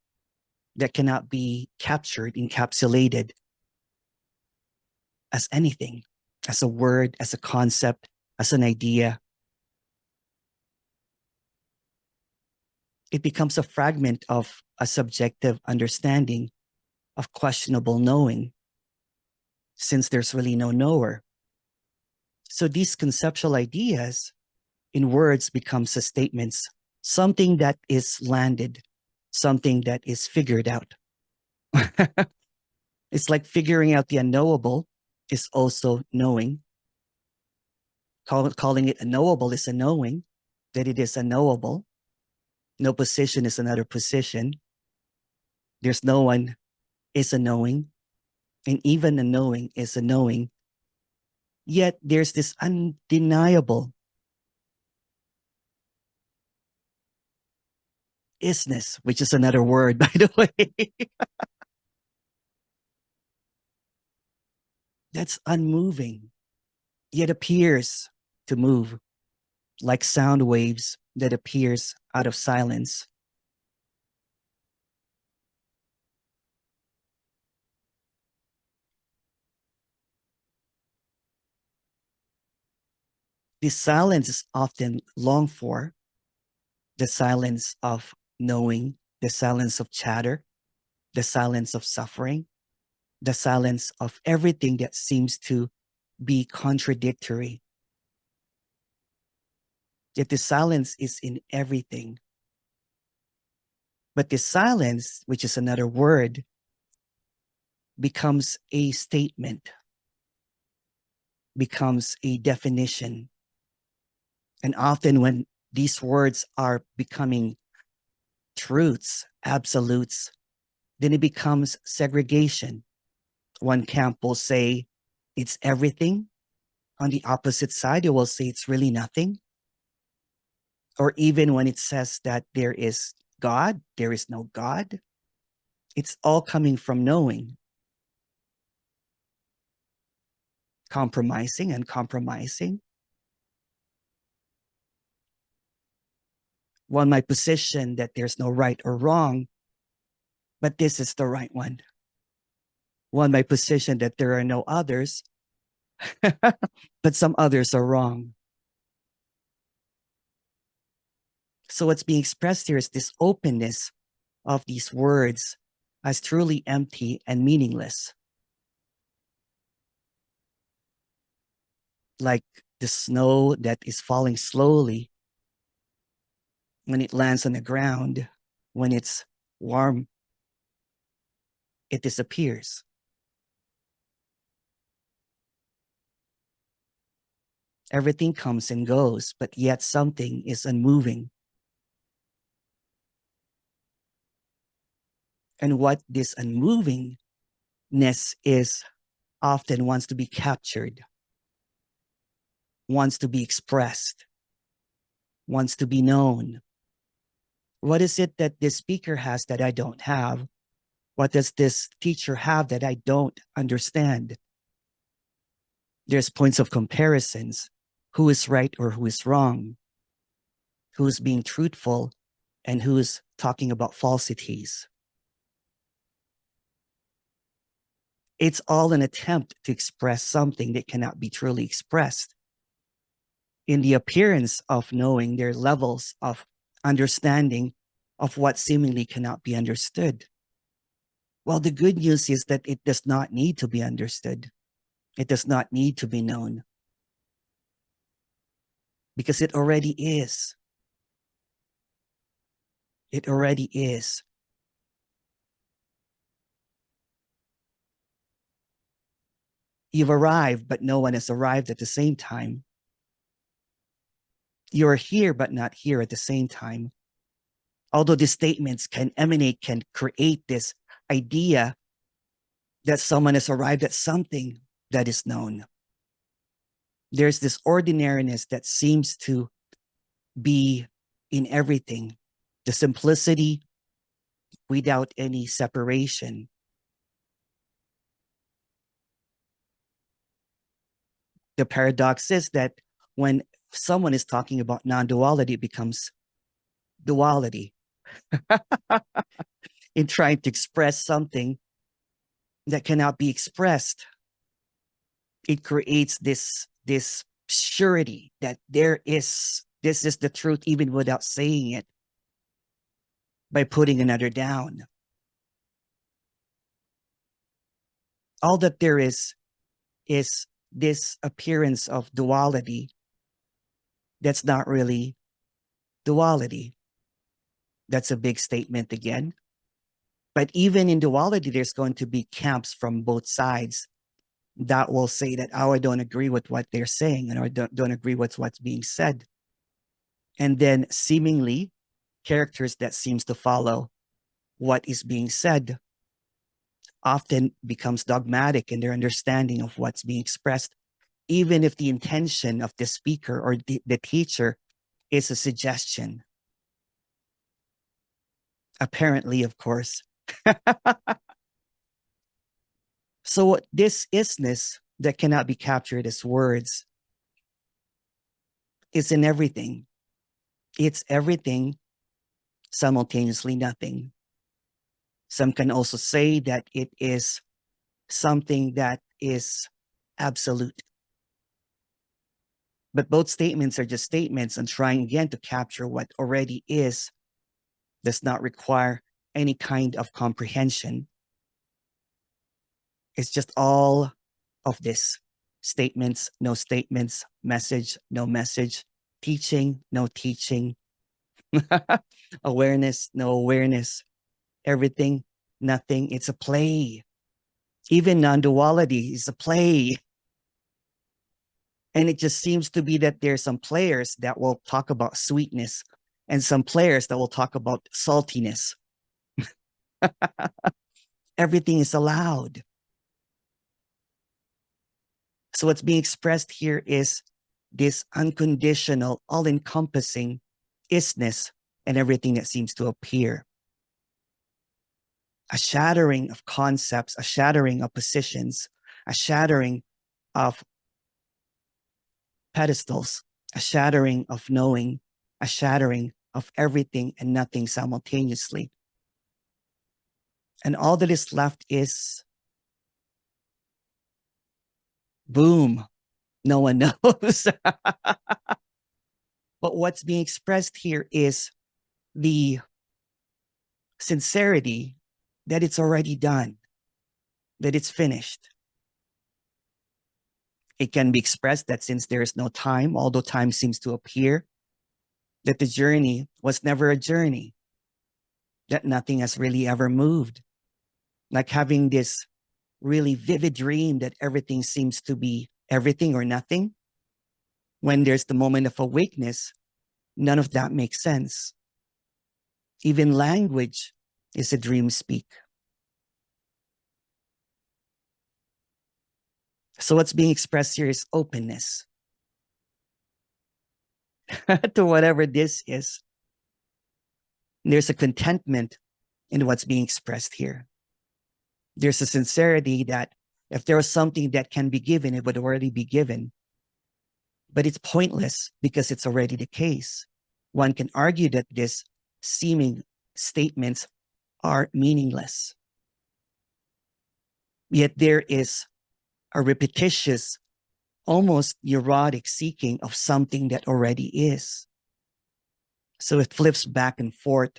that cannot be captured, encapsulated as anything, as a word, as a concept, as an idea. It becomes a fragment of a subjective understanding of questionable knowing, since there's really no knower. So these conceptual ideas in words becomes a statements, something that is landed, something that is figured out. It's like figuring out the unknowable is also knowing. Calling it a knowable is a knowing that it is unknowable. No position is another position. There's no one is a knowing, and even a knowing is a knowing. Yet there's this undeniable isness, which is another word, by the way, that's unmoving, yet appears to move, like sound waves that appears out of silence. This silence is often longed for, the silence of knowing, the silence of chatter, the silence of suffering, the silence of everything that seems to be contradictory. Yet the silence is in everything. But the silence, which is another word, becomes a statement, becomes a definition. And often when these words are becoming truths, absolutes, then it becomes segregation. One camp will say it's everything. On the opposite side, it will say it's really nothing. Or even when it says that there is God, there is no God. It's all coming from knowing. Compromising and compromising. One might position that there's no right or wrong, but this is the right one. One might position that there are no others, but some others are wrong. So what's being expressed here is this openness of these words as truly empty and meaningless. Like the snow that is falling slowly. When it lands on the ground, when it's warm, it disappears. Everything comes and goes, but yet something is unmoving. And what this unmovingness is often wants to be captured, wants to be expressed, wants to be known. What is it that this speaker has that I don't have? What does this teacher have that I don't understand? There's points of comparisons. Who is right or who is wrong? Who's being truthful and who's talking about falsities? It's all an attempt to express something that cannot be truly expressed. In the appearance of knowing, there are levels of understanding of what seemingly cannot be understood. Well, the good news is that it does not need to be understood. It does not need to be known. Because it already is. It already is. You've arrived, but no one has arrived at the same time. You're here, but not here at the same time. Although these statements can emanate, can create this idea that someone has arrived at something that is known. There's this ordinariness that seems to be in everything. The simplicity without any separation. The paradox is that when someone is talking about non-duality, it becomes duality. In trying to express something that cannot be expressed, it creates this surety that this is the truth even without saying it, by putting another down. All that there is this appearance of duality that's not really duality. That's a big statement again. But even in duality, there's going to be camps from both sides that will say that, oh, I don't agree with what they're saying, and I don't agree with what's being said. And then seemingly characters that seems to follow what is being said often becomes dogmatic in their understanding of what's being expressed, even if the intention of the speaker or the teacher is a suggestion. Apparently, of course. So this isness that cannot be captured as words is in everything. It's everything, simultaneously nothing. Some can also say that it is something that is absolute. But both statements are just statements, and trying again to capture what already is does not require any kind of comprehension. It's just all of this: statements, no statements, message, no message, teaching, no teaching, awareness, no awareness, everything, nothing. It's a play. Even non-duality is a play. And it just seems to be that there's some players that will talk about sweetness and some players that will talk about saltiness. Everything is allowed. So what's being expressed here is this unconditional, all-encompassing isness and everything that seems to appear. A shattering of concepts, a shattering of positions, a shattering of pedestals, a shattering of knowing, a shattering of everything and nothing simultaneously. And all that is left is boom. No one knows. But what's being expressed here is the sincerity that it's already done, that it's finished. It can be expressed that since there is no time, although time seems to appear, that the journey was never a journey, that nothing has really ever moved. Like having this really vivid dream that everything seems to be everything or nothing. When there's the moment of awakeness, none of that makes sense. Even language is a dream speak. So what's being expressed here is openness to whatever this is. There's a contentment in what's being expressed here. There's a sincerity that if there was something that can be given, it would already be given. But it's pointless because it's already the case. One can argue that these seeming statements are meaningless. Yet there is a repetitious, almost neurotic seeking of something that already is. So it flips back and forth,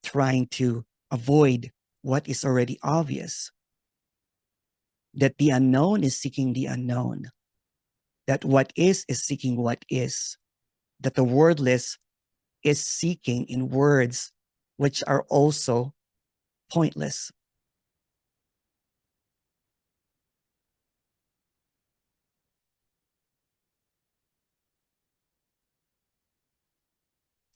trying to avoid what is already obvious. That the unknown is seeking the unknown. That what is seeking what is. That the wordless is seeking in words which are also pointless.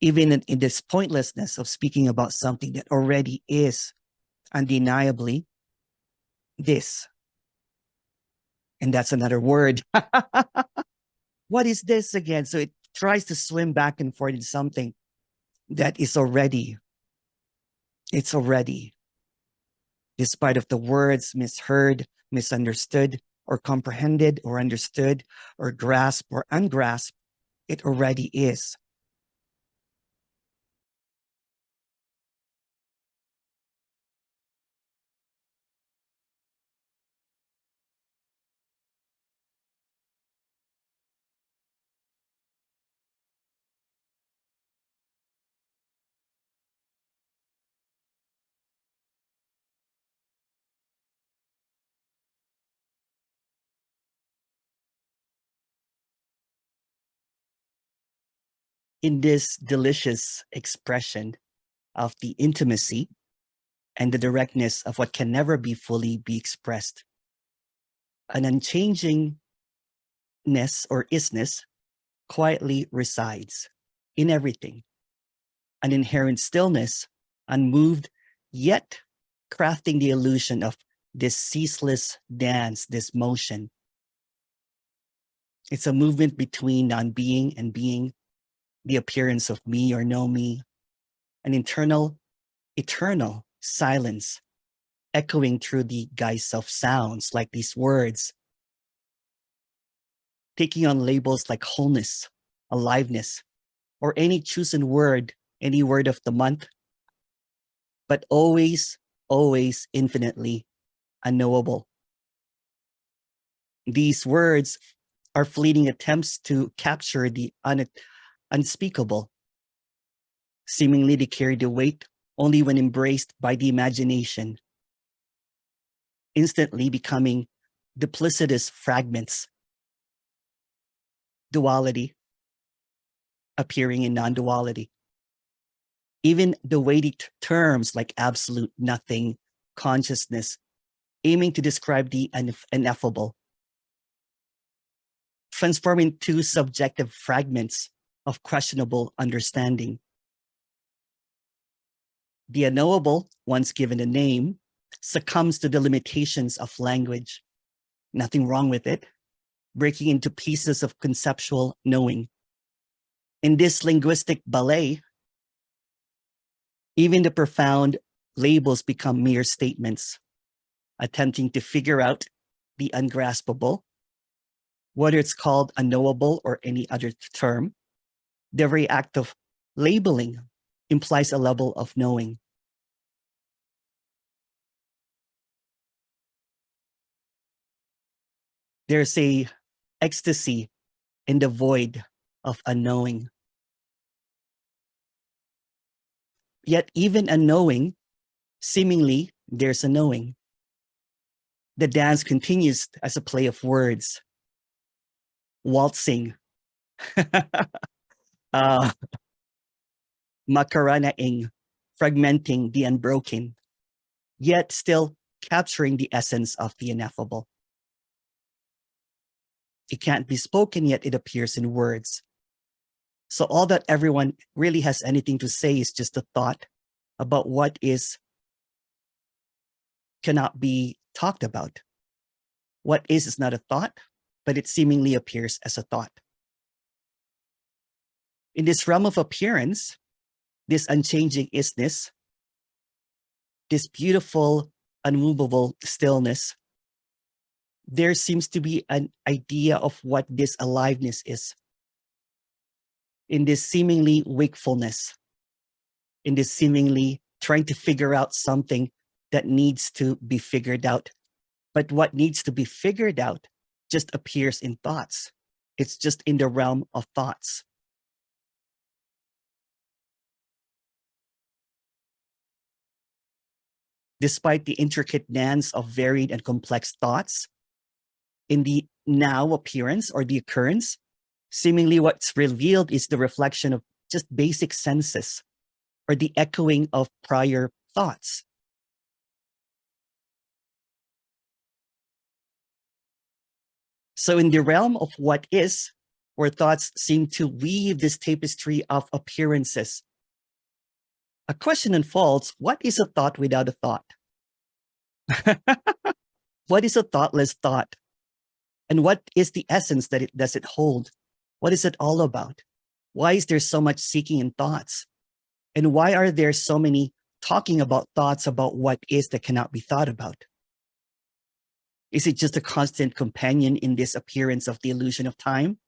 Even in this pointlessness of speaking about something that already is undeniably this. And that's another word. What is this again? So it tries to swim back and forth in something that is already, it's already, despite of the words misheard, misunderstood, or comprehended, or understood, or grasped, or ungrasped, it already is. in this delicious expression of the intimacy and the directness of what can never be fully be expressed. An unchangingness or isness quietly resides in everything. An inherent stillness, unmoved, yet crafting the illusion of this ceaseless dance, this motion. It's a movement between non-being and being, the appearance of me or no me, an internal, eternal silence echoing through the guise of sounds like these words, taking on labels like wholeness, aliveness, or any chosen word, any word of the month, but always, always infinitely unknowable. These words are fleeting attempts to capture the unspeakable, seemingly to carry the weight only when embraced by the imagination, instantly becoming duplicitous fragments. Duality appearing in non-duality. Even the weighty terms like absolute, nothing, consciousness, aiming to describe the ineffable, transforming two subjective fragments of questionable understanding. The unknowable, once given a name, succumbs to the limitations of language. Nothing wrong with it, breaking into pieces of conceptual knowing. In this linguistic ballet, even the profound labels become mere statements, attempting to figure out the ungraspable, whether it's called unknowable or any other term. The very act of labeling implies a level of knowing. There's a ecstasy in the void of unknowing. Yet even unknowing, seemingly there's a knowing. The dance continues as a play of words, waltzing, macaranaing, fragmenting the unbroken, yet still capturing the essence of the ineffable. It can't be spoken, yet it appears in words. So all that everyone really has anything to say is just a thought about what cannot be talked about. What is not a thought, but it seemingly appears as a thought. In this realm of appearance, this unchanging isness, this beautiful, unmovable stillness, there seems to be an idea of what this aliveness is. In this seemingly wakefulness, in this seemingly trying to figure out something that needs to be figured out. But what needs to be figured out just appears in thoughts. It's just in the realm of thoughts. Despite the intricate dance of varied and complex thoughts, in the now appearance or the occurrence, seemingly what's revealed is the reflection of just basic senses or the echoing of prior thoughts. So in the realm of what is, where thoughts seem to weave this tapestry of appearances, a question unfolds: what is a thought without a thought? What is a thoughtless thought? And what is the essence that does it hold? What is it all about? Why is there so much seeking in thoughts? And why are there so many talking about thoughts about what is that cannot be thought about? Is it just a constant companion in this appearance of the illusion of time?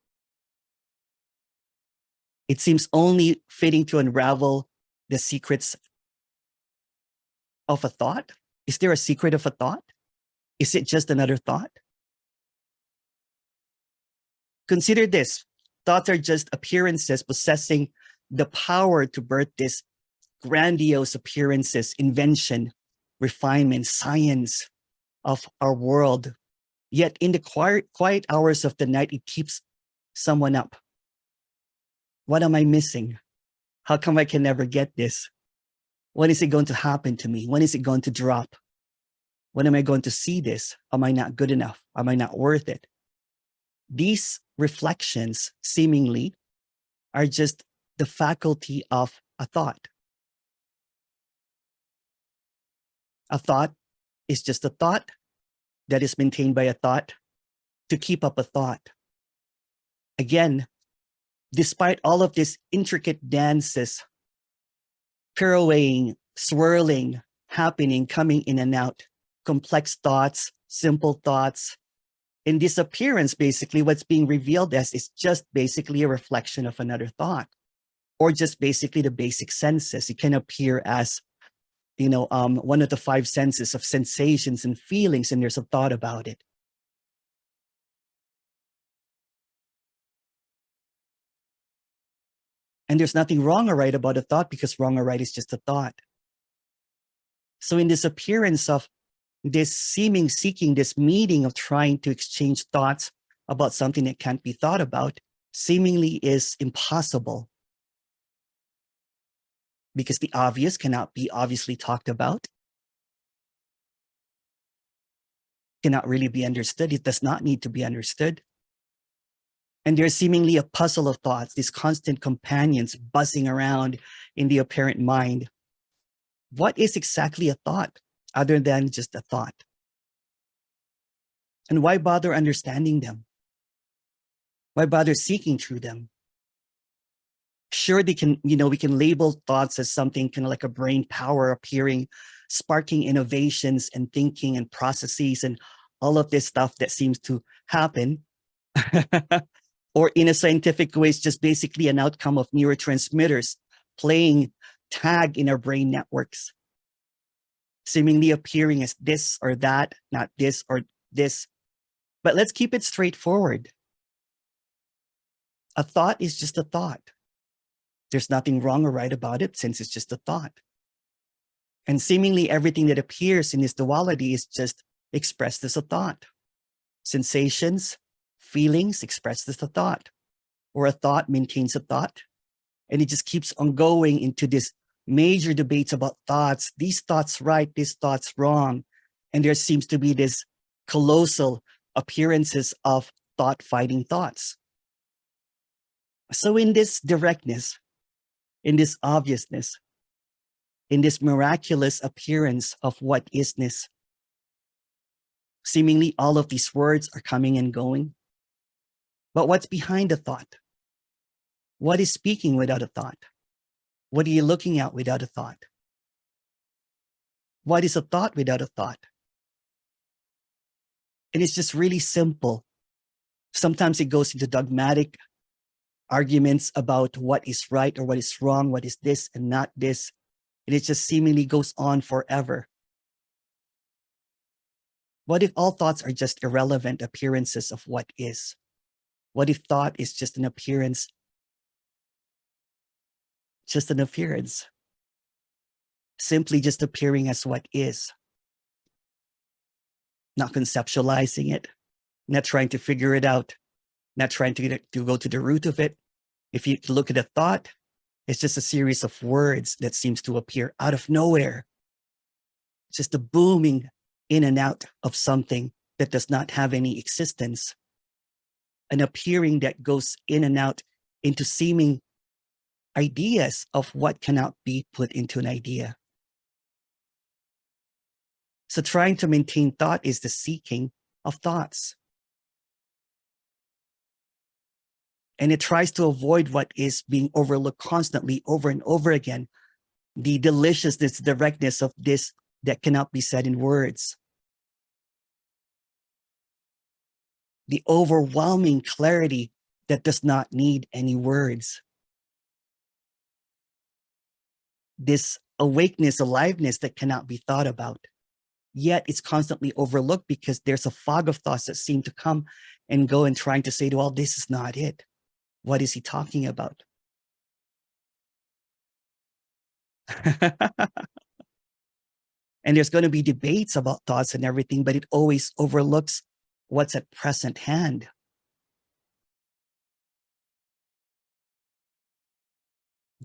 It seems only fitting to unravel the secrets of a thought. Is there a secret of a thought? Is it just another thought? Consider this. Thoughts are just appearances possessing the power to birth this grandiose appearances, invention, refinement, science of our world. Yet in the quiet hours of the night, it keeps someone up. What am I missing? How come I can never get this? When is it going to happen to me? When is it going to drop? When am I going to see this? Am I not good enough? Am I not worth it? These reflections seemingly are just the faculty of a thought. A thought is just a thought that is maintained by a thought to keep up a thought. Again, despite all of these intricate dances, pirouetting, swirling, happening, coming in and out, complex thoughts, simple thoughts, in this appearance, basically what's being revealed as is just basically a reflection of another thought, or just basically the basic senses. It can appear as, one of the five senses of sensations and feelings, and there's a thought about it. And there's nothing wrong or right about a thought, because wrong or right is just a thought. So in this appearance of this seeming seeking, this meeting of trying to exchange thoughts about something that can't be thought about, seemingly is impossible, because the obvious cannot be obviously talked about, cannot really be understood. It does not need to be understood. And there's seemingly a puzzle of thoughts, these constant companions buzzing around in the apparent mind. What is exactly a thought other than just a thought? And why bother understanding them? Why bother seeking through them? Sure, we can label thoughts as something kind of like a brain power appearing, sparking innovations and thinking and processes and all of this stuff that seems to happen. Or in a scientific way, it's just basically an outcome of neurotransmitters playing tag in our brain networks, seemingly appearing as this or that, not this or this. But let's keep it straightforward. A thought is just a thought. There's nothing wrong or right about it, since it's just a thought. And seemingly everything that appears in this duality is just expressed as a thought. Sensations, feelings expressed as a thought, or a thought maintains a thought. And it just keeps on going into this major debates about thoughts. These thoughts right, these thoughts wrong. And there seems to be this colossal appearances of thought fighting thoughts. So in this directness, in this obviousness, in this miraculous appearance of what isness, seemingly all of these words are coming and going. But what's behind the thought? What is speaking without a thought? What are you looking at without a thought? What is a thought without a thought? And it's just really simple. Sometimes it goes into dogmatic arguments about what is right or what is wrong, what is this and not this. And it just seemingly goes on forever. What if all thoughts are just irrelevant appearances of what is? What if thought is just an appearance? Just an appearance. Simply just appearing as what is. Not conceptualizing it, not trying to figure it out, not trying to go to the root of it. If you look at a thought, it's just a series of words that seems to appear out of nowhere. It's just a booming in and out of something that does not have any existence. An appearing that goes in and out into seeming ideas of what cannot be put into an idea. So trying to maintain thought is the seeking of thoughts. And it tries to avoid what is being overlooked constantly over and over again. The deliciousness, directness of this that cannot be said in words. The overwhelming clarity that does not need any words. This awakeness, aliveness that cannot be thought about. Yet it's constantly overlooked because there's a fog of thoughts that seem to come and go and trying to say, well, this is not it. What is he talking about? And there's going to be debates about thoughts and everything, but it always overlooks what's at present hand.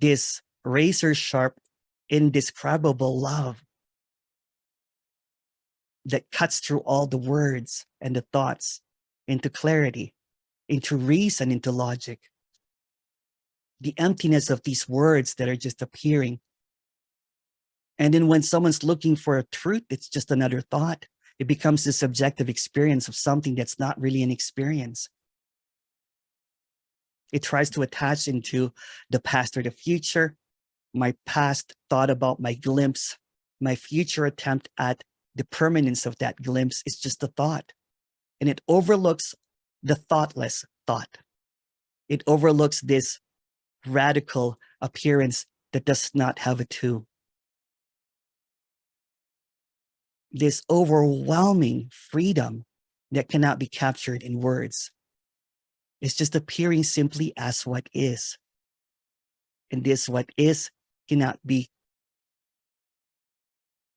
this razor sharp, indescribable love that cuts through all the words and the thoughts into clarity, into reason, into logic. The emptiness of these words that are just appearing. And then when someone's looking for a truth, it's just another thought. It becomes the subjective experience of something that's not really an experience. It tries to attach into the past or the future. My past thought about my glimpse, my future attempt at the permanence of that glimpse is just a thought. And it overlooks the thoughtless thought. It overlooks this radical appearance that does not have a two. This overwhelming freedom that cannot be captured in words. It's just appearing simply as what is. And this what is cannot be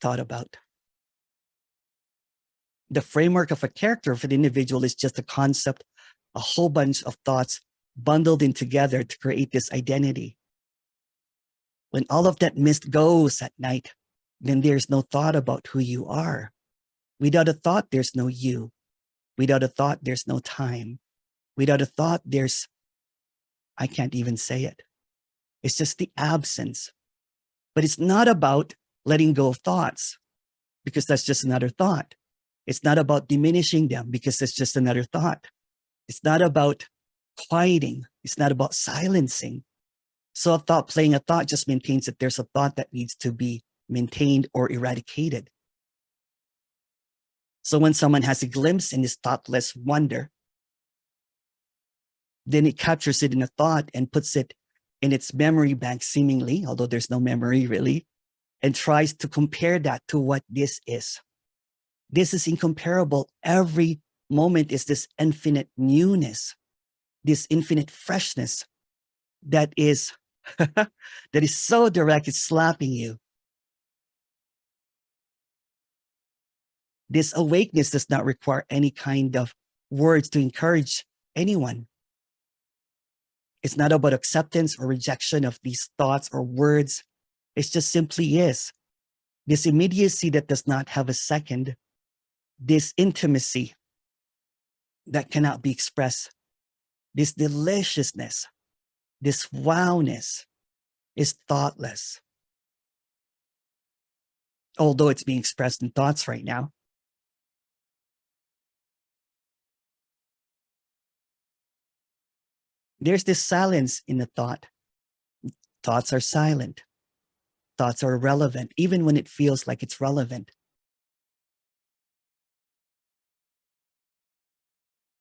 thought about. The framework of a character for the individual is just a concept, a whole bunch of thoughts bundled in together to create this identity. When all of that mist goes at night, then there's no thought about who you are. Without a thought, there's no you. Without a thought, there's no time. Without a thought, I can't even say it. It's just the absence. But it's not about letting go of thoughts, because that's just another thought. It's not about diminishing them, because it's just another thought. It's not about quieting. It's not about silencing. So a thought playing a thought just maintains that there's a thought that needs to be maintained or eradicated. So when someone has a glimpse in this thoughtless wonder, then it captures it in a thought and puts it in its memory bank seemingly, although there's no memory really, and tries to compare that to what this is. This is incomparable. Every moment is this infinite newness, this infinite freshness that is that is so direct, it's slapping you. This awakeness does not require any kind of words to encourage anyone. It's not about acceptance or rejection of these thoughts or words. It just simply is. This immediacy that does not have a second, this intimacy that cannot be expressed, this deliciousness, this wowness is thoughtless. Although it's being expressed in thoughts right now. There's this silence in the thought. Thoughts are silent. Thoughts are irrelevant, even when it feels like it's relevant.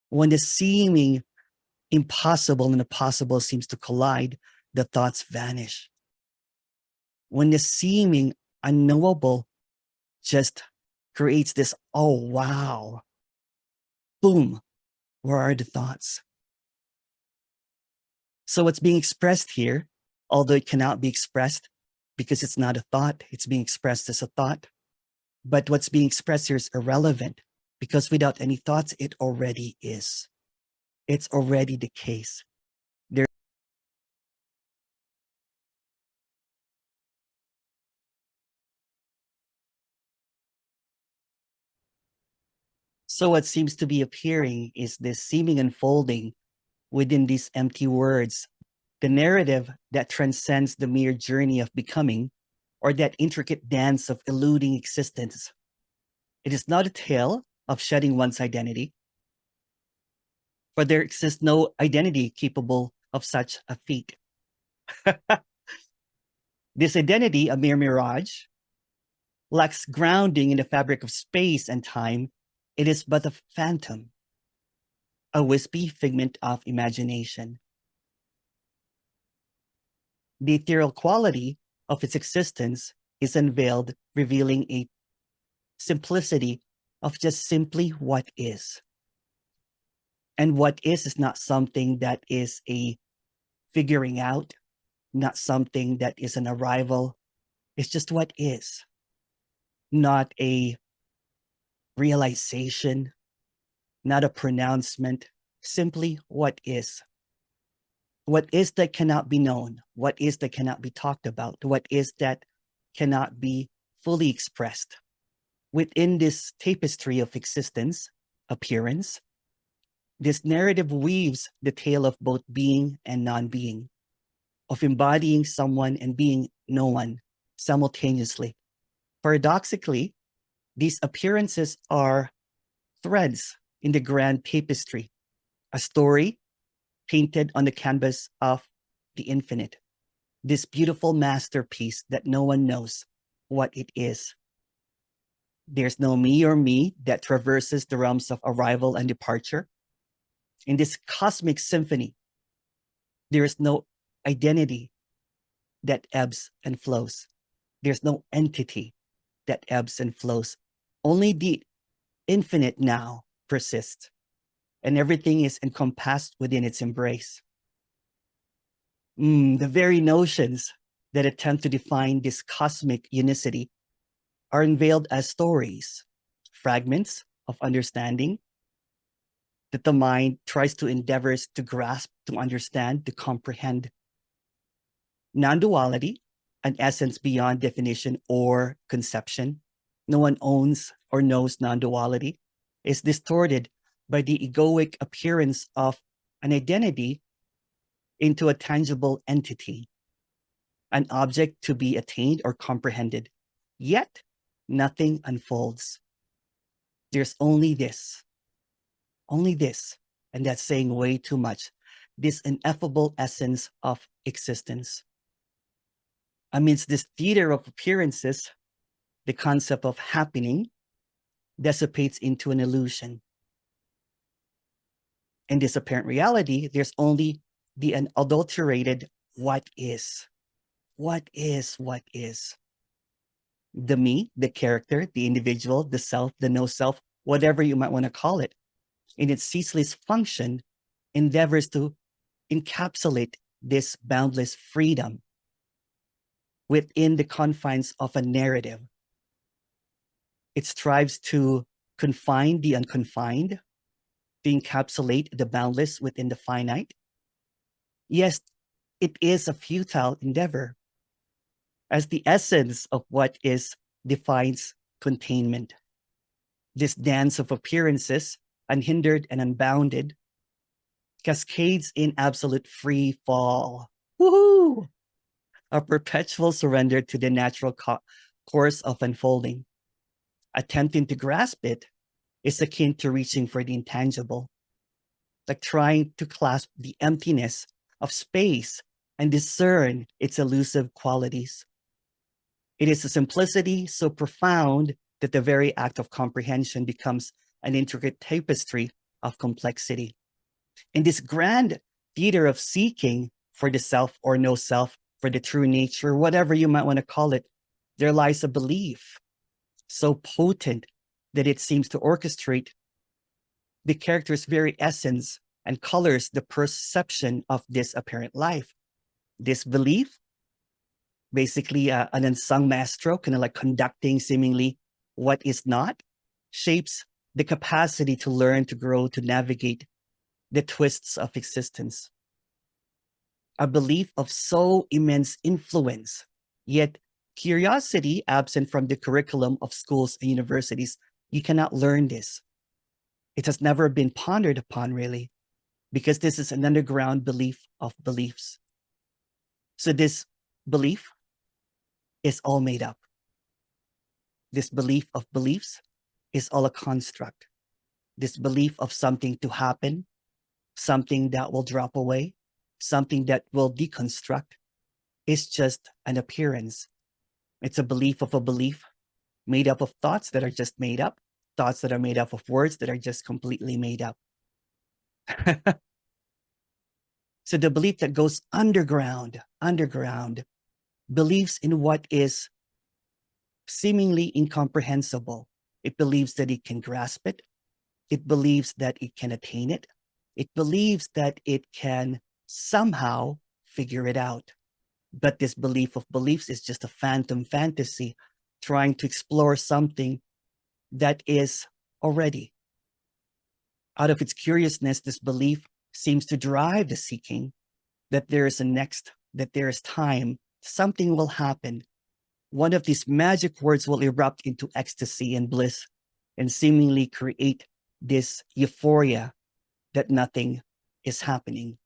When the seeming impossible and the possible seems to collide, the thoughts vanish. When the seeming unknowable just creates this, oh, wow, boom, where are the thoughts? So what's being expressed here, although it cannot be expressed because it's not a thought, it's being expressed as a thought. But what's being expressed here is irrelevant because without any thoughts, it already is. It's already the case. So what seems to be appearing is this seeming unfolding within these empty words, the narrative that transcends the mere journey of becoming or that intricate dance of eluding existence. It is not a tale of shedding one's identity, for there exists no identity capable of such a feat. This identity, a mere mirage, lacks grounding in the fabric of space and time. It is but a phantom, a wispy figment of imagination. The ethereal quality of its existence is unveiled, revealing a simplicity of just simply what is. And what is not something that is a figuring out, not something that is an arrival. It's just what is, not a realization, not a pronouncement, simply what is. What is that cannot be known? What is that cannot be talked about? What is that cannot be fully expressed? Within this tapestry of existence, appearance, this narrative weaves the tale of both being and non-being, of embodying someone and being no one simultaneously. Paradoxically, these appearances are threads in the grand tapestry, a story painted on the canvas of the infinite, this beautiful masterpiece that no one knows what it is. There's no me or me that traverses the realms of arrival and departure. In this cosmic symphony, there is no identity that ebbs and flows. There's no entity that ebbs and flows. Only the infinite now persists, and everything is encompassed within its embrace. The very notions that attempt to define this cosmic unicity are unveiled as stories, fragments of understanding that the mind tries to endeavors to grasp, to understand, to comprehend. Non-duality, an essence beyond definition or conception, no one owns or knows non-duality, is distorted by the egoic appearance of an identity into a tangible entity, an object to be attained or comprehended. Yet, nothing unfolds. There's only this, and that's saying way too much, this ineffable essence of existence. Amidst this theater of appearances, the concept of happening dissipates into an illusion. In this apparent reality, there's only the unadulterated what is. What is? The me, the character, the individual, the self, the no self, whatever you might want to call it, in its ceaseless function, endeavors to encapsulate this boundless freedom within the confines of a narrative. It strives to confine the unconfined, to encapsulate the boundless within the finite. Yes, it is a futile endeavor, as the essence of what is defines containment. This dance of appearances, unhindered and unbounded, cascades in absolute free fall. Woohoo! A perpetual surrender to the natural course of unfolding. Attempting to grasp it is akin to reaching for the intangible, like trying to clasp the emptiness of space and discern its elusive qualities. It is a simplicity so profound that the very act of comprehension becomes an intricate tapestry of complexity. In this grand theater of seeking for the self or no self, for the true nature, whatever you might want to call it, there lies a belief so potent that it seems to orchestrate the character's very essence and colors the perception of this apparent life. This belief, basically an unsung maestro, kind of like conducting seemingly what is not, shapes the capacity to learn, to grow, to navigate the twists of existence. A belief of so immense influence, yet curiosity absent from the curriculum of schools and universities. You cannot learn this. It has never been pondered upon, really, because this is an underground belief of beliefs. So this belief is all made up. This belief of beliefs is all a construct. This belief of something to happen, something that will drop away, something that will deconstruct, is just an appearance. It's a belief of a belief made up of thoughts that are just made up, thoughts that are made up of words that are just completely made up. So the belief that goes underground, believes in what is seemingly incomprehensible. It believes that it can grasp it. It believes that it can attain it. It believes that it can somehow figure it out. But this belief of beliefs is just a phantom fantasy trying to explore something that is already. Out of its curiousness, this belief seems to drive the seeking, that there is a next, that there is time, something will happen. One of these magic words will erupt into ecstasy and bliss and seemingly create this euphoria that nothing is happening.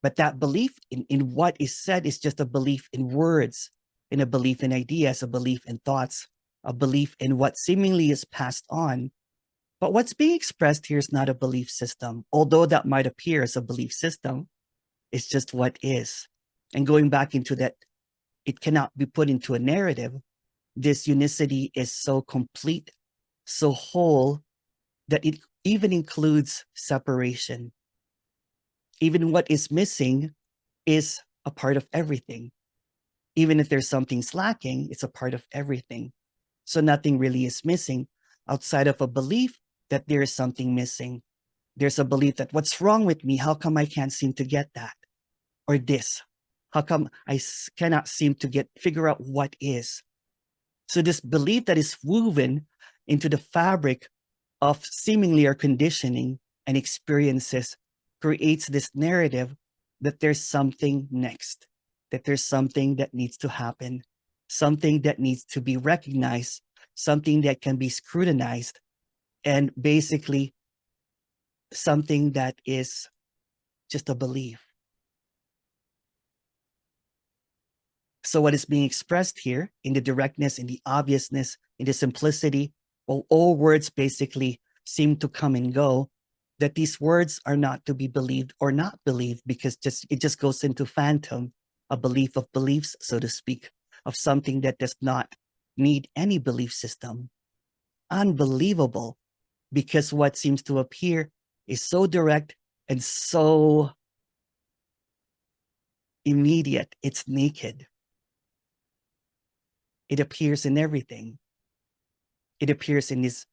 But that belief in what is said is just a belief in words, in a belief in ideas, a belief in thoughts, a belief in what seemingly is passed on. But what's being expressed here is not a belief system, although that might appear as a belief system. It's just what is. And going back into that, it cannot be put into a narrative. This unicity is so complete, so whole, that it even includes separation. Even what is missing is a part of everything. Even if there's something lacking, it's a part of everything. So nothing really is missing outside of a belief that there is something missing. There's a belief that what's wrong with me? How come I can't seem to get that? Or this? How come I cannot seem to figure out what is? So this belief that is woven into the fabric of seemingly our conditioning and experiences creates this narrative that there's something next, that there's something that needs to happen, something that needs to be recognized, something that can be scrutinized, and basically something that is just a belief. So what is being expressed here in the directness, in the obviousness, in the simplicity, well, all words basically seem to come and go, that these words are not to be believed or not believed because it just goes into phantom, a belief of beliefs, so to speak, of something that does not need any belief system. Unbelievable, because what seems to appear is so direct and so immediate, it's naked. It appears in everything. It appears in this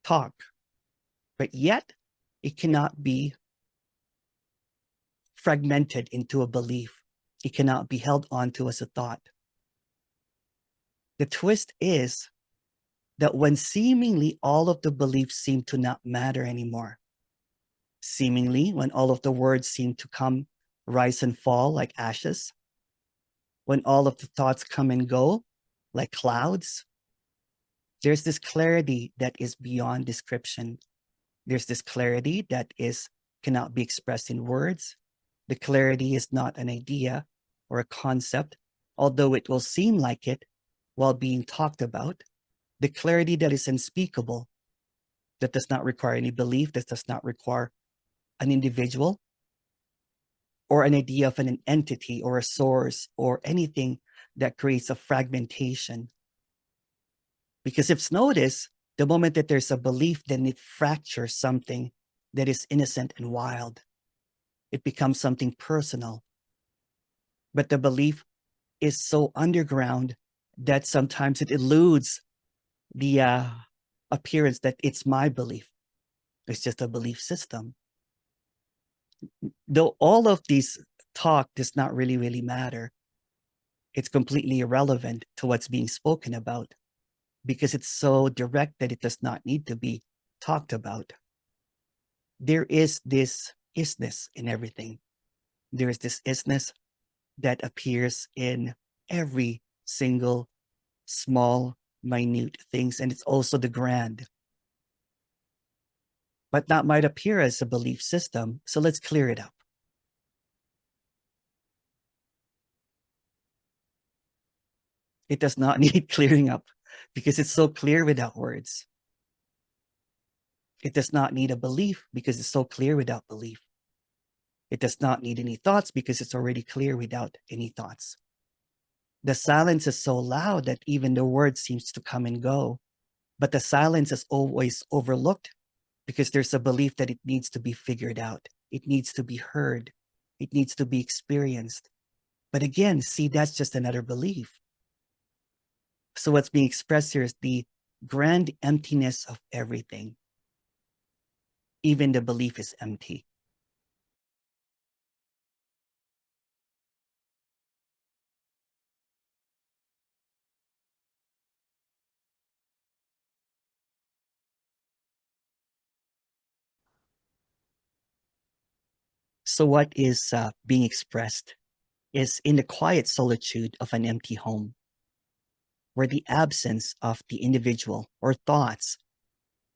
talk, but yet it cannot be fragmented into a belief. It cannot be held onto as a thought. The twist is that when seemingly all of the beliefs seem to not matter anymore, seemingly when all of the words seem to come, rise and fall like ashes, when all of the thoughts come and go like clouds, there's this clarity that is beyond description. There's this clarity that cannot be expressed in words. The clarity is not an idea or a concept, although it will seem like it while being talked about. The clarity that is unspeakable, that does not require any belief, that does not require an individual or an idea of an entity or a source or anything that creates a fragmentation. Because if it's noticed, the moment that there's a belief, then it fractures something that is innocent and wild. It becomes something personal. But the belief is so underground that sometimes it eludes the appearance that it's my belief. It's just a belief system. Though all of these talk does not really matter, it's completely irrelevant to what's being spoken about because it's so direct that it does not need to be talked about. There is this isness in everything. There is this isness that appears in every single small, minute things, and it's also the grand. But that might appear as a belief system, so let's clear it up. It does not need clearing up because it's so clear without words. It does not need a belief because it's so clear without belief. It does not need any thoughts because it's already clear without any thoughts. The silence is so loud that even the word seems to come and go, but the silence is always overlooked because there's a belief that it needs to be figured out. It needs to be heard. It needs to be experienced. But again, see, that's just another belief. So what's being expressed here is the grand emptiness of everything. Even the belief is empty. So what is being expressed is in the quiet solitude of an empty home, where the absence of the individual or thoughts,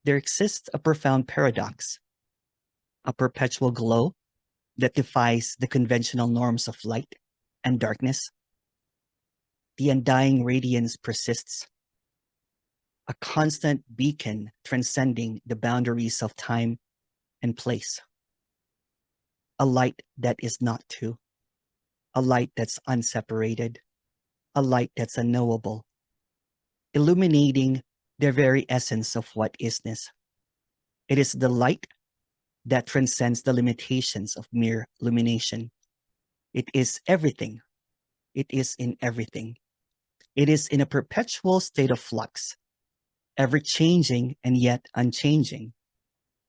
there exists a profound paradox, a perpetual glow that defies the conventional norms of light and darkness. The undying radiance persists, a constant beacon transcending the boundaries of time and place. A light that is not two, a light that's unseparated, a light that's unknowable, illuminating the very essence of what isness. It is the light that transcends the limitations of mere illumination. It is everything. It is in everything. It is in a perpetual state of flux, ever changing and yet unchanging.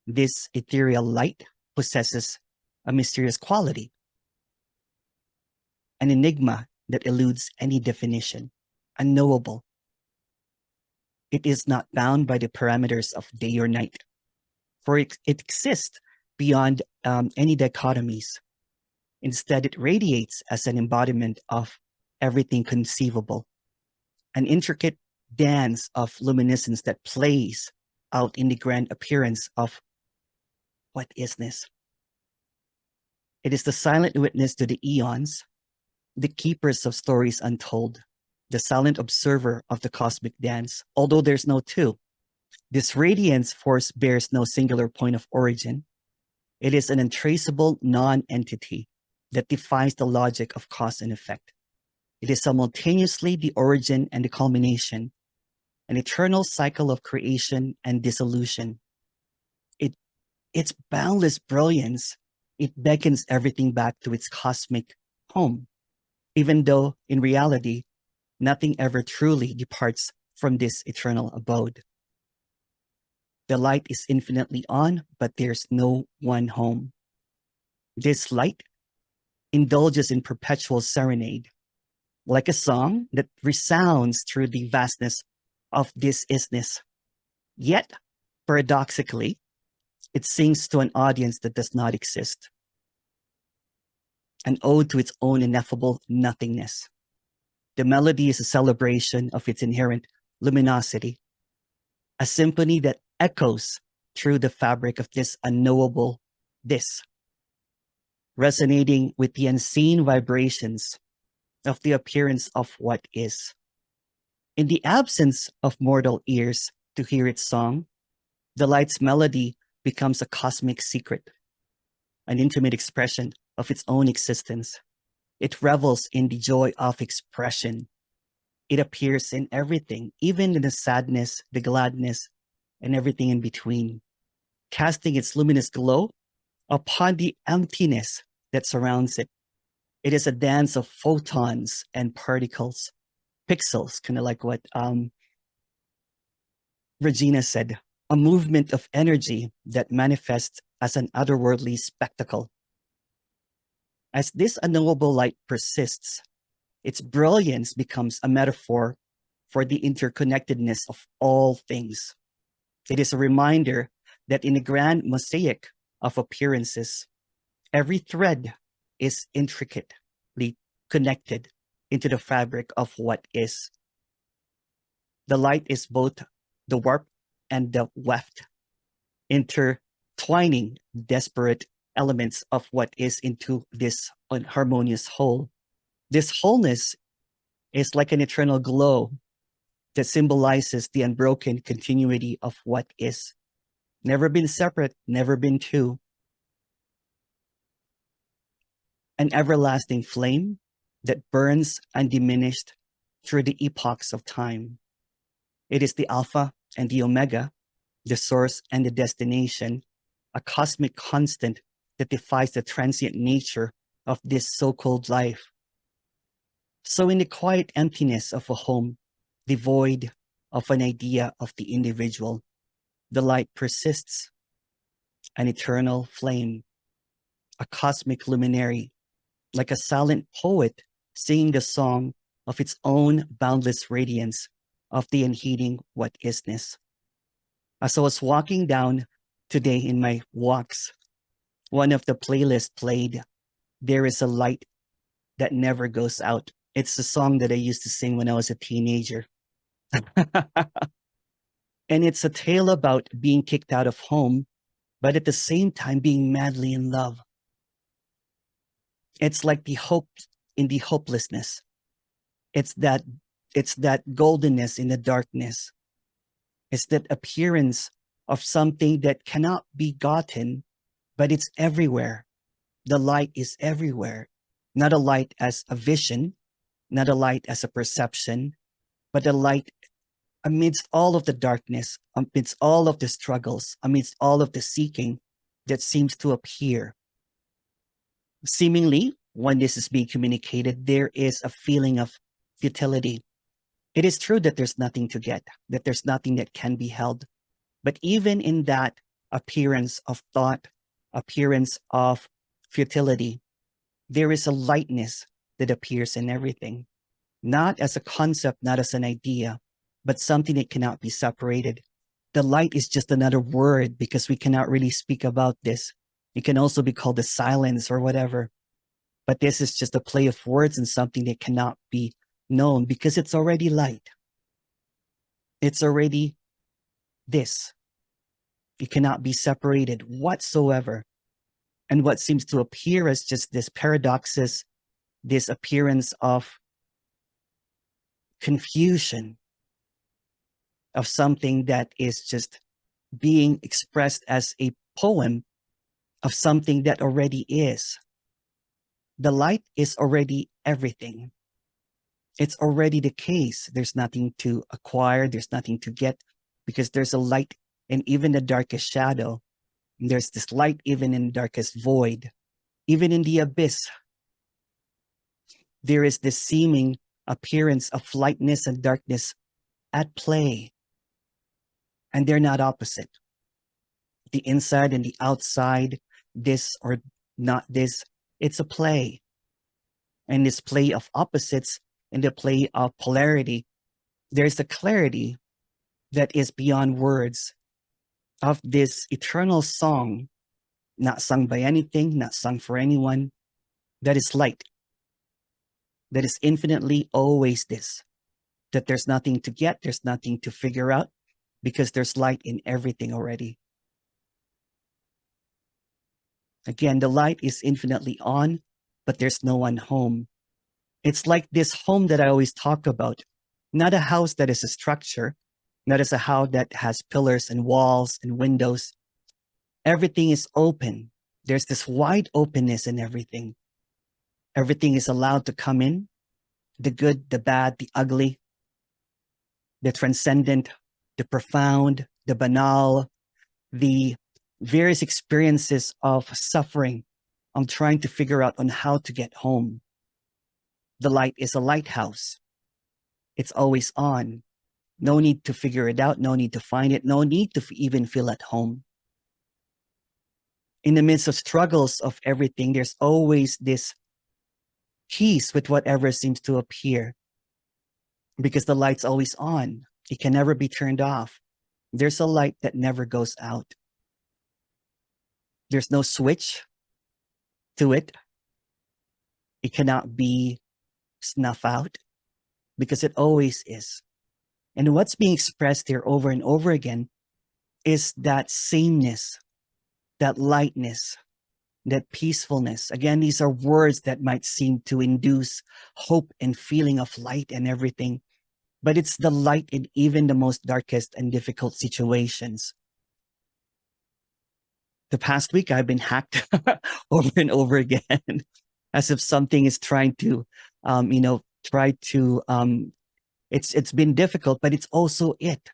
This ethereal light possesses a mysterious quality, an enigma that eludes any definition, unknowable. It is not bound by the parameters of day or night, for it exists beyond any dichotomies. Instead, it radiates as an embodiment of everything conceivable, an intricate dance of luminescence that plays out in the grand appearance of what isness. It is the silent witness to the eons, the keepers of stories untold, the silent observer of the cosmic dance, although there's no two. This radiance force bears no singular point of origin. It is an untraceable non-entity that defies the logic of cause and effect. It is simultaneously the origin and the culmination, an eternal cycle of creation and dissolution. Its boundless brilliance, it beckons everything back to its cosmic home, even though in reality, nothing ever truly departs from this eternal abode. The light is infinitely on, but there's no one home. This light indulges in perpetual serenade, like a song that resounds through the vastness of this isness. Yet, paradoxically, it sings to an audience that does not exist, an ode to its own ineffable nothingness. The melody is a celebration of its inherent luminosity, a symphony that echoes through the fabric of this unknowable this, resonating with the unseen vibrations of the appearance of what is. In the absence of mortal ears to hear its song, the light's melody becomes a cosmic secret, an intimate expression of its own existence. It revels in the joy of expression. It appears in everything, even in the sadness, the gladness, and everything in between, casting its luminous glow upon the emptiness that surrounds it. It is a dance of photons and particles, pixels, kind of like what Regina said, a movement of energy that manifests as an otherworldly spectacle. As this unknowable light persists, its brilliance becomes a metaphor for the interconnectedness of all things. It is a reminder that in the grand mosaic of appearances, every thread is intricately connected into the fabric of what is. The light is both the warp and the weft, intertwining disparate elements of what is into this harmonious whole. This wholeness is like an eternal glow that symbolizes the unbroken continuity of what is. Never been separate, never been two. An everlasting flame that burns undiminished through the epochs of time. It is the Alpha and the Omega, the source and the destination, a cosmic constant that defies the transient nature of this so-called life. So in the quiet emptiness of a home, devoid of an idea of the individual, the light persists, an eternal flame, a cosmic luminary, like a silent poet singing the song of its own boundless radiance of the unheeding what isness. As I was walking down today in my walks, one of the playlists played, "There is a light that never goes out." It's the song that I used to sing when I was a teenager. And it's a tale about being kicked out of home, but at the same time being madly in love. It's like the hope in the hopelessness. It's that goldenness in the darkness. It's that appearance of something that cannot be gotten, but it's everywhere. The light is everywhere. Not a light as a vision, not a light as a perception, but a light amidst all of the darkness, amidst all of the struggles, amidst all of the seeking that seems to appear. Seemingly, when this is being communicated, there is a feeling of futility. It is true that there's nothing to get, that there's nothing that can be held. But even in that appearance of thought, appearance of futility, there is a lightness that appears in everything, not as a concept, not as an idea, but something that cannot be separated. The light is just another word because we cannot really speak about this. It can also be called the silence or whatever. But this is just a play of words and something that cannot be known because it's already light. It's already this. It cannot be separated whatsoever. And what seems to appear as just this paradoxes, this appearance of confusion, of something that is just being expressed as a poem of something that already is. The light is already everything. It's already the case. There's nothing to acquire. There's nothing to get because there's a light in even the darkest shadow. And there's this light even in the darkest void, even in the abyss. There is this seeming appearance of lightness and darkness at play. And they're not opposite. The inside and the outside, this or not this, it's a play. And this play of opposites and the play of polarity, there's a clarity that is beyond words of this eternal song, not sung by anything, not sung for anyone, that is light, that is infinitely always this, that there's nothing to get, there's nothing to figure out, because there's light in everything already. Again, the light is infinitely on, but there's no one home. It's like this home that I always talk about, not a house that is a structure, not as a house that has pillars and walls and windows. Everything is open. There's this wide openness in everything. Everything is allowed to come in, the good, the bad, the ugly, the transcendent, the profound, the banal, the various experiences of suffering. I'm trying to figure out on how to get home. The light is a lighthouse. It's always on. No need to figure it out. No need to find it. No need to even feel at home. In the midst of struggles of everything, there's always this peace with whatever seems to appear because the light's always on. It can never be turned off. There's a light that never goes out. There's no switch to it. It cannot be snuffed out because it always is. And what's being expressed here over and over again is that sameness, that lightness, that peacefulness. Again, these are words that might seem to induce hope and feeling of light and everything, but it's the light in even the most darkest and difficult situations. The past week, I've been hacked over and over again, as if something is trying to, it's been difficult, but it's also it.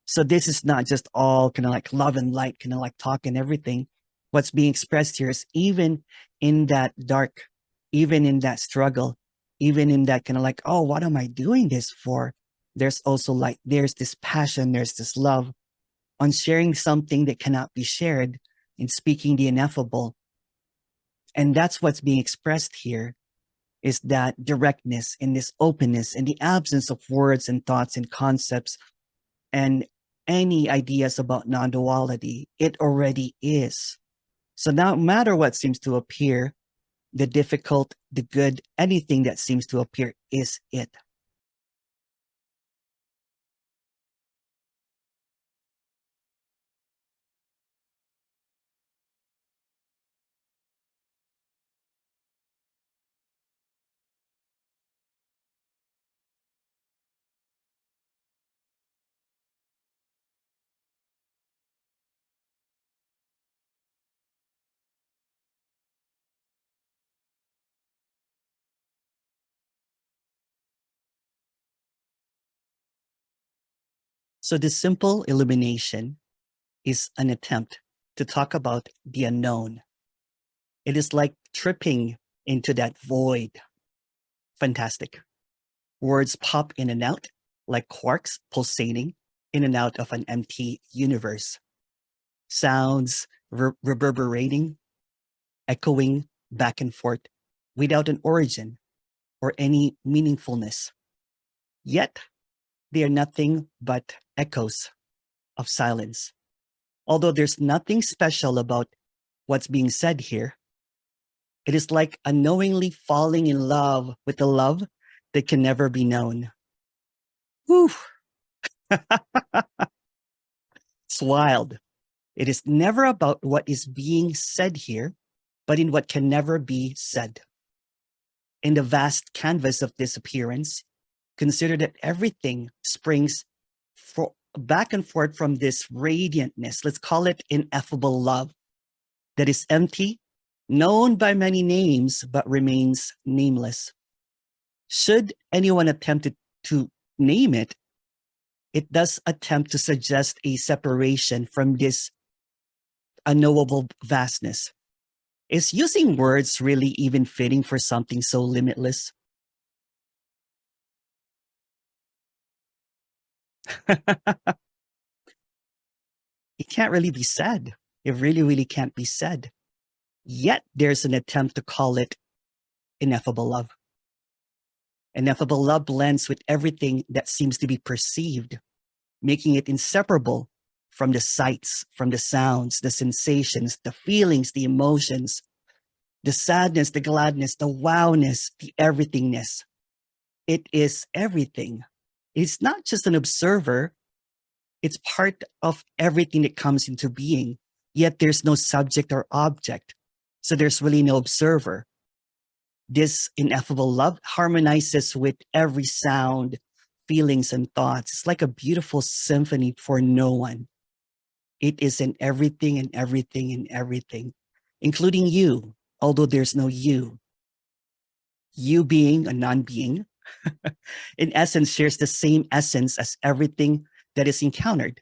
So this is not just all kind of like love and light, kind of like talk and everything. What's being expressed here is even in that dark, even in that struggle, even in that kind of like, oh, what am I doing this for? There's also light. There's this passion. There's this love on sharing something that cannot be shared, in speaking the ineffable. And that's what's being expressed here, is that directness and this openness and the absence of words and thoughts and concepts and any ideas about non-duality. It already is. So no matter what seems to appear, the difficult, the good, anything that seems to appear is it. So this simple illumination is an attempt to talk about the unknown. It is like tripping into that void. Fantastic. Words pop in and out like quarks pulsating in and out of an empty universe. Sounds reverberating, echoing back and forth without an origin or any meaningfulness. Yet, they are nothing but echoes of silence. Although there's nothing special about what's being said here, it is like unknowingly falling in love with a love that can never be known. Whew. It's wild. It is never about what is being said here, but in what can never be said. In the vast canvas of disappearance, consider that everything springs back and forth from this radiantness. Let's call it ineffable love that is empty, known by many names, but remains nameless. Should anyone attempt to name it, it does attempt to suggest a separation from this unknowable vastness. Is using words really even fitting for something so limitless? It can't really be said. It really, really can't be said. Yet there's an attempt to call it ineffable love. Ineffable love blends with everything that seems to be perceived, making it inseparable from the sights, from the sounds, the sensations, the feelings, the emotions, the sadness, the gladness, the wowness, the everythingness. It is everything. It's not just an observer. It's part of everything that comes into being. Yet there's no subject or object. So there's really no observer. This ineffable love harmonizes with every sound, feelings, and thoughts. It's like a beautiful symphony for no one. It is in everything and everything and everything, including you, although there's no you. You being a non-being, in essence, shares the same essence as everything that is encountered.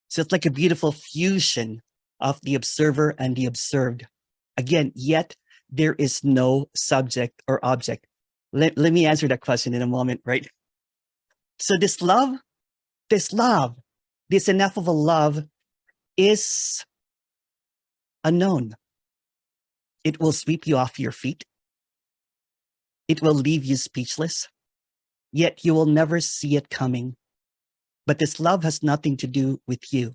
So it's like a beautiful fusion of the observer and the observed. Again, yet there is no subject or object. Let me answer that question in a moment, right? So this ineffable love is unknown. It will sweep you off your feet. It will leave you speechless, yet you will never see it coming. But this love has nothing to do with you.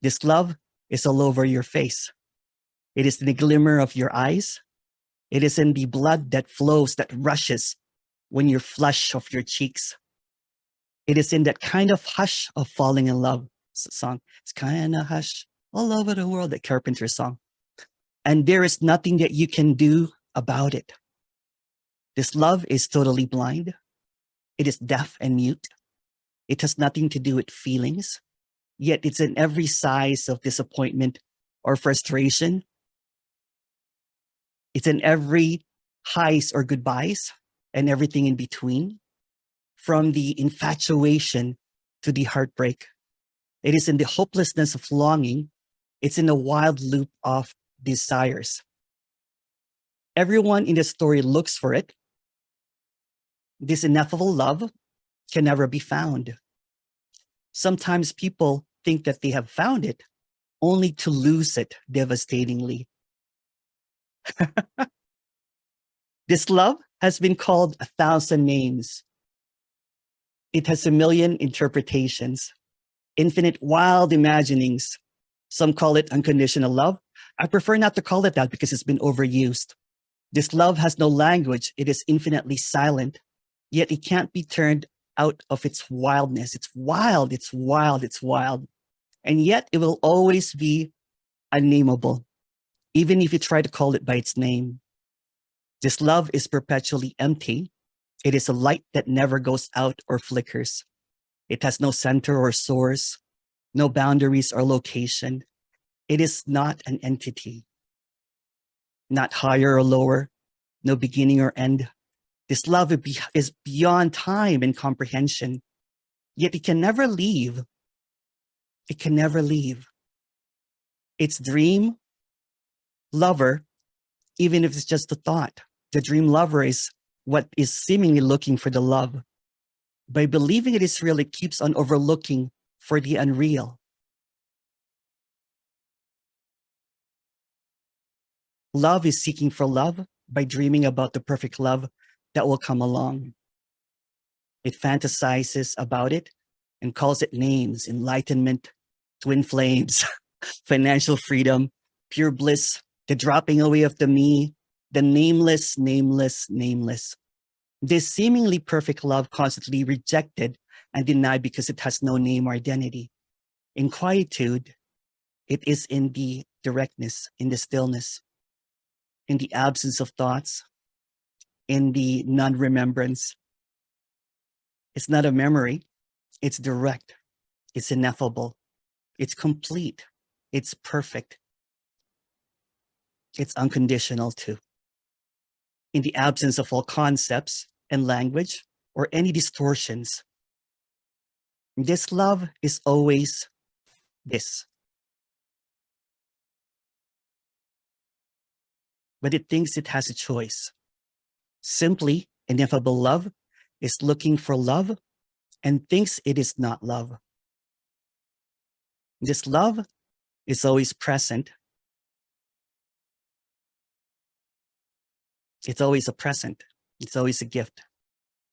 This love is all over your face. It is in the glimmer of your eyes. It is in the blood that flows, that rushes when you flush of your cheeks. It is in that kind of hush of falling in love. It's a song. It's kind of hush all over the world, that Carpenter song. And there is nothing that you can do about it. This love is totally blind. It is deaf and mute. It has nothing to do with feelings, yet it's in every size of disappointment or frustration. It's in every highs or goodbyes and everything in between, from the infatuation to the heartbreak. It is in the hopelessness of longing. It's in the wild loop of desires. Everyone in the story looks for it. This ineffable love can never be found. Sometimes people think that they have found it, only to lose it devastatingly. This love has been called 1,000 names. It has a million interpretations, infinite wild imaginings. Some call it unconditional love. I prefer not to call it that because it's been overused. This love has no language. It is infinitely silent, yet it can't be turned out of its wildness. It's wild, it's wild, it's wild. And yet it will always be unnameable, even if you try to call it by its name. This love is perpetually empty. It is a light that never goes out or flickers. It has no center or source, no boundaries or location. It is not an entity, not higher or lower, no beginning or end. This love is beyond time and comprehension, yet it can never leave. It can never leave. Its dream lover, even if it's just a thought, the dream lover is what is seemingly looking for the love. By believing it is real, it keeps on overlooking for the unreal. Love is seeking for love by dreaming about the perfect love that will come along. It fantasizes about it and calls it names: enlightenment, twin flames, financial freedom, pure bliss, the dropping away of the me, the nameless, nameless, nameless. This seemingly perfect love constantly rejected and denied because it has no name or identity. In quietude, it is in the directness, in the stillness, in the absence of thoughts, in the non-remembrance. It's not a memory, it's direct, it's ineffable, it's complete, it's perfect, it's unconditional too. In the absence of all concepts and language or any distortions, this love is always this. But it thinks it has a choice. Simply, ineffable love is looking for love and thinks it is not love. This love is always present. It's always a present. It's always a gift.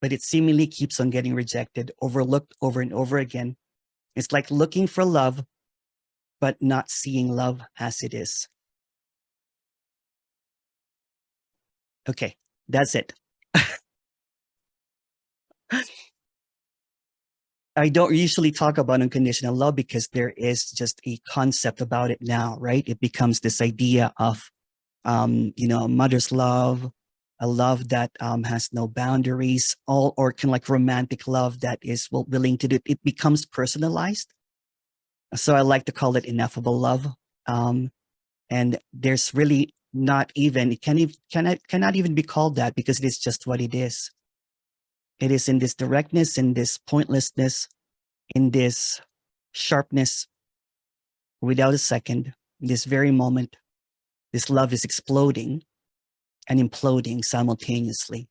But it seemingly keeps on getting rejected, overlooked over and over again. It's like looking for love, but not seeing love as it is. Okay, that's it. I don't usually talk about unconditional love because there is just a concept about it now, right? It becomes this idea of, mother's love, a love that has no boundaries, or kind of like romantic love that is willing to do. It becomes personalized. So I like to call it ineffable love. And there's really not even, it cannot even be called that because it is just what it is. It is in this directness, in this pointlessness, in this sharpness, without a second, in this very moment, this love is exploding and imploding simultaneously.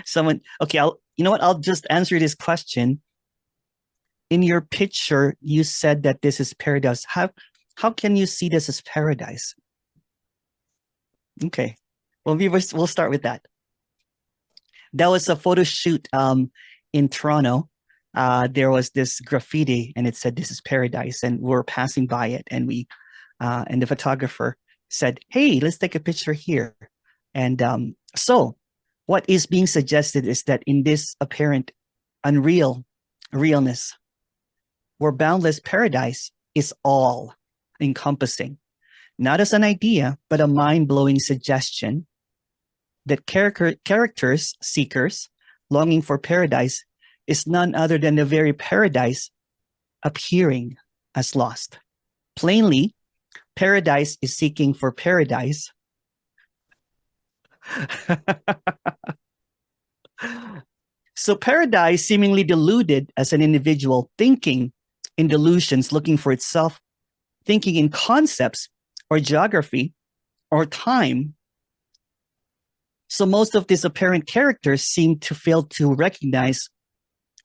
Someone, okay, I'll just answer this question. In your picture, you said that this is paradise. How can you see this as paradise? Okay, well, we'll start with that. That was a photo shoot in Toronto. There was this graffiti and it said, "This is paradise." And we're passing by it and and the photographer said, "Hey, let's take a picture here." And so what is being suggested is that in this apparent realness, where boundless paradise is all encompassing, not as an idea, but a mind-blowing suggestion that characters, seekers, longing for paradise is none other than the very paradise appearing as lost. Plainly, paradise is seeking for paradise. So paradise, seemingly deluded as an individual, thinking in delusions, looking for itself, thinking in concepts or geography or time. So most of these apparent characters seem to fail to recognize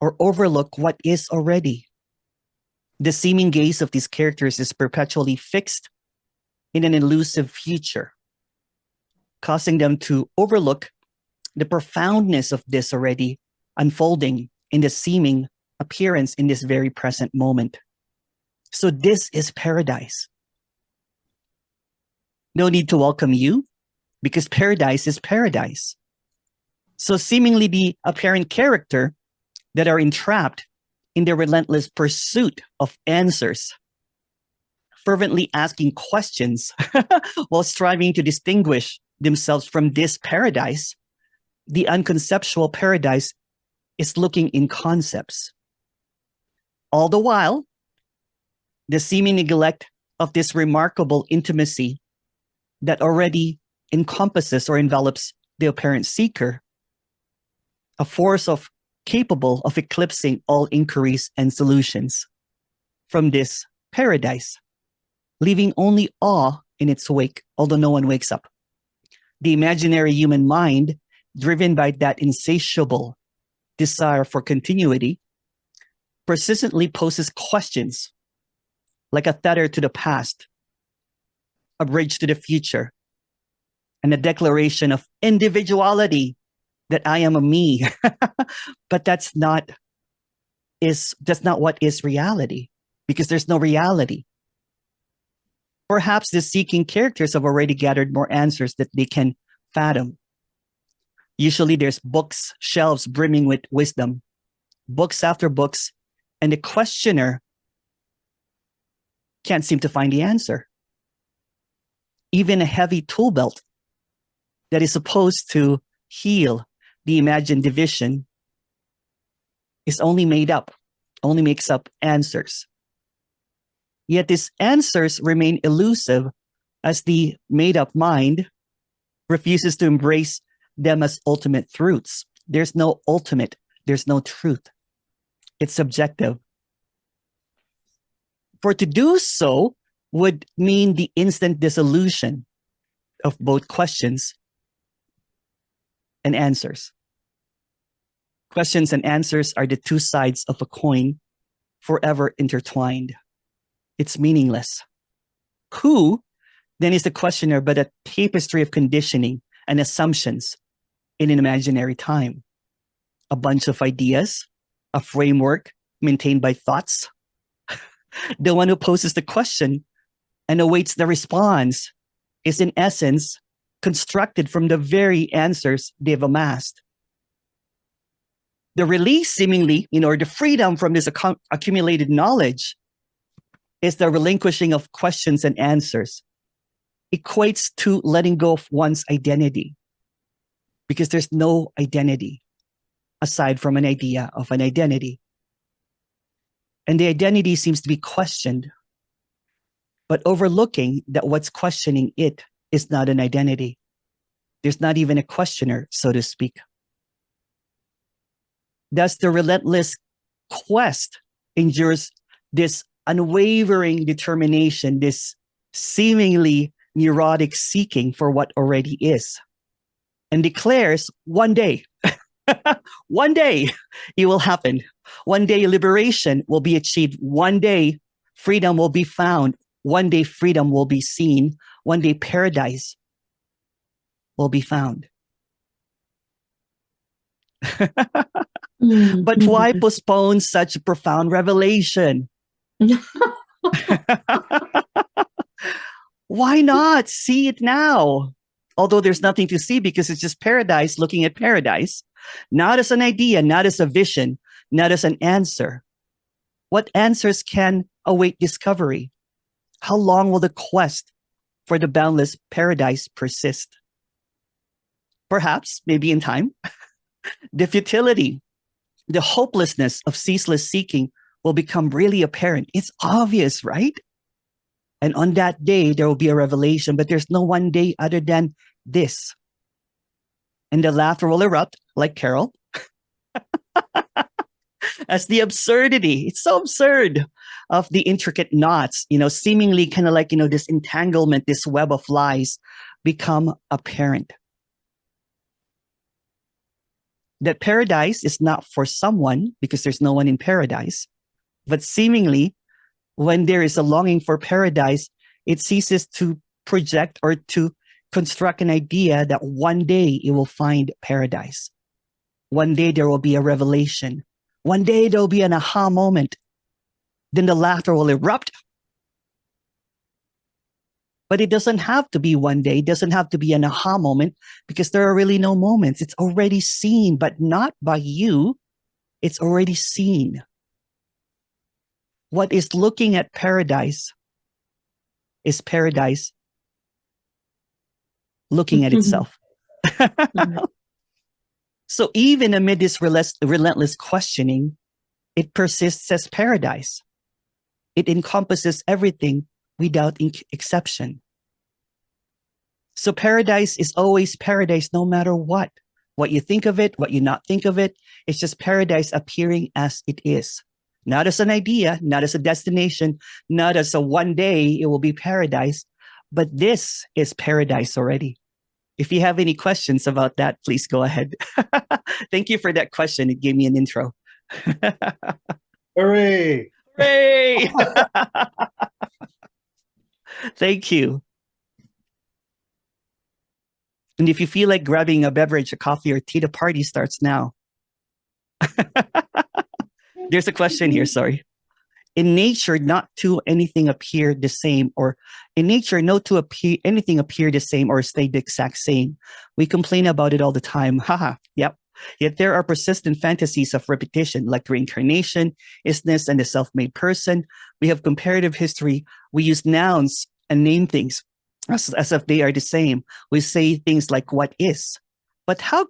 or overlook what is already. The seeming gaze of these characters is perpetually fixed in an elusive future, causing them to overlook the profoundness of this already unfolding in the seeming appearance in this very present moment. So this is paradise. No need to welcome you, because paradise is paradise. So seemingly the apparent character that are entrapped in their relentless pursuit of answers, fervently asking questions while striving to distinguish themselves from this paradise, the unconceptual paradise is looking in concepts. All the while, the seeming neglect of this remarkable intimacy that already encompasses or envelops the apparent seeker, a force capable of eclipsing all inquiries and solutions from this paradise, leaving only awe in its wake, although no one wakes up. The imaginary human mind, driven by that insatiable desire for continuity, persistently poses questions like a tether to the past, a bridge to the future, and a declaration of individuality that I am a me. But that's not what is reality, because there's no reality. Perhaps the seeking characters have already gathered more answers that they can fathom. Usually there's books, shelves brimming with wisdom, books after books, and the questioner can't seem to find the answer. Even a heavy tool belt that is supposed to heal the imagined division is only makes up answers. Yet these answers remain elusive as the made-up mind refuses to embrace them as ultimate truths. There's no ultimate, there's no truth. It's subjective. For to do so would mean the instant dissolution of both questions and answers. Questions and answers are the two sides of a coin, forever intertwined. It's meaningless. Who then is the questioner but a tapestry of conditioning and assumptions in an imaginary time? A bunch of ideas, a framework maintained by thoughts. The one who poses the question and awaits the response is in essence constructed from the very answers they've amassed. The release, seemingly, or the freedom from this accumulated knowledge is the relinquishing of questions and answers. Equates to letting go of one's identity, because there's no identity aside from an idea of an identity. And the identity seems to be questioned, but overlooking that what's questioning it is not an identity. There's not even a questioner, so to speak. Thus, the relentless quest endures this unwavering determination, this seemingly neurotic seeking for what already is, and declares one day, one day it will happen. One day liberation will be achieved. One day freedom will be found. One day freedom will be seen. One day paradise will be found. But why postpone such profound revelation? Why not see it now? Although there's nothing to see, because it's just paradise looking at paradise, not as an idea, not as a vision, not as an answer. What answers can await discovery? How long will the quest for the boundless paradise persist? Perhaps, maybe in time, the futility, the hopelessness of ceaseless seeking will become really apparent. It's obvious, right? And on that day, there will be a revelation, but there's no one day other than this. And the laughter will erupt, like Carol, as the absurdity, it's so absurd, of the intricate knots, seemingly kind of like, this entanglement, this web of lies become apparent. That paradise is not for someone because there's no one in paradise, but seemingly when there is a longing for paradise, it ceases to project or to construct an idea that one day it will find paradise. One day there will be a revelation. One day there will be an aha moment. Then the laughter will erupt. But it doesn't have to be one day. It doesn't have to be an aha moment because there are really no moments. It's already seen, but not by you. It's already seen. What is looking at paradise is paradise looking at itself. So even amid this relentless questioning, it persists as paradise. It encompasses everything without exception. So paradise is always paradise no matter what. What you think of it, what you not think of it, it's just paradise appearing as it is. Not as an idea, not as a destination, not as a one day it will be paradise, but this is paradise already. If you have any questions about that, please go ahead. Thank you for that question. It gave me an intro. Hooray! Hooray! Thank you. And if you feel like grabbing a beverage, a coffee or tea, the party starts now. There's a question here, sorry. In nature, not to anything appear the same, or in nature, no to anything appear the same or stay the exact same. We complain about it all the time. Haha, yep. Yet there are persistent fantasies of repetition, like reincarnation, isness, and the self-made person. We have comparative history. We use nouns and name things as if they are the same. We say things like what is. But how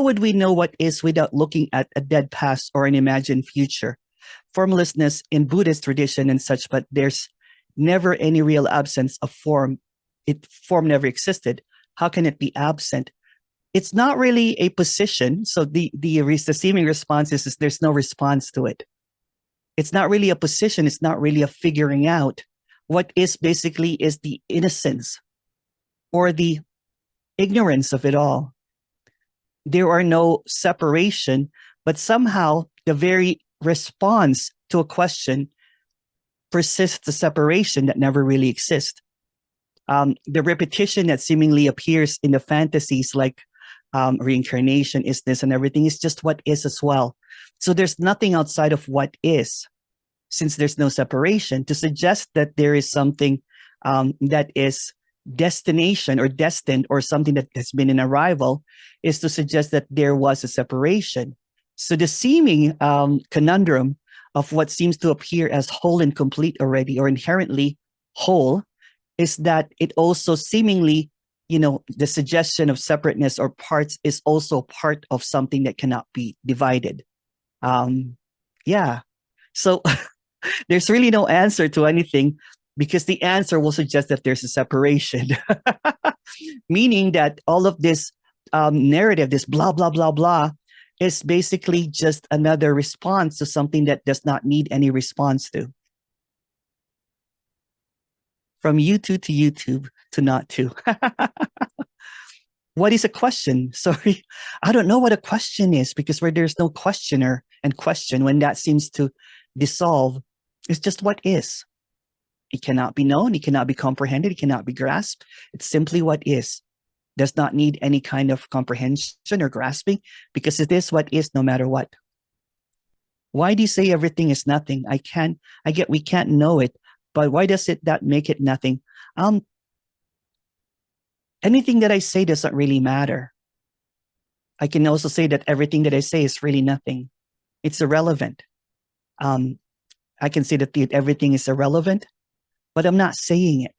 would we know what is without looking at a dead past or an imagined future? Formlessness in Buddhist tradition and such, but there's never any real absence of form. Form never existed. How can it be absent? It's not really a position. So the seeming response is there's no response to it. It's not really a position. It's not really a figuring out. What is basically is the innocence or the ignorance of it all. There are no separation, but somehow the very response to a question persists the separation that never really exists. The repetition that seemingly appears in the fantasies like reincarnation, isness, and everything is just what is as well. So there's nothing outside of what is, since there's no separation. To suggest that there is something that is destination or destined or something that has been an arrival is to suggest that there was a separation. So the seeming conundrum of what seems to appear as whole and complete already or inherently whole is that it also seemingly, the suggestion of separateness or parts is also part of something that cannot be divided. Yeah. So there's really no answer to anything because the answer will suggest that there's a separation. Meaning that all of this narrative, this blah, blah, blah, blah, is basically just another response to something that does not need any response to. From YouTube to YouTube to not to. What is a question? Sorry, I don't know what a question is because where there's no questioner and question, when that seems to dissolve, it's just what is. It cannot be known. It cannot be comprehended. It cannot be grasped. It's simply what is. Does not need any kind of comprehension or grasping because it is what is no matter what. Why do you say everything is nothing? I get we can't know it, but why does it that make it nothing? Anything that I say doesn't really matter. I can also say that everything that I say is really nothing. It's irrelevant. I can say that everything is irrelevant, but I'm not saying it.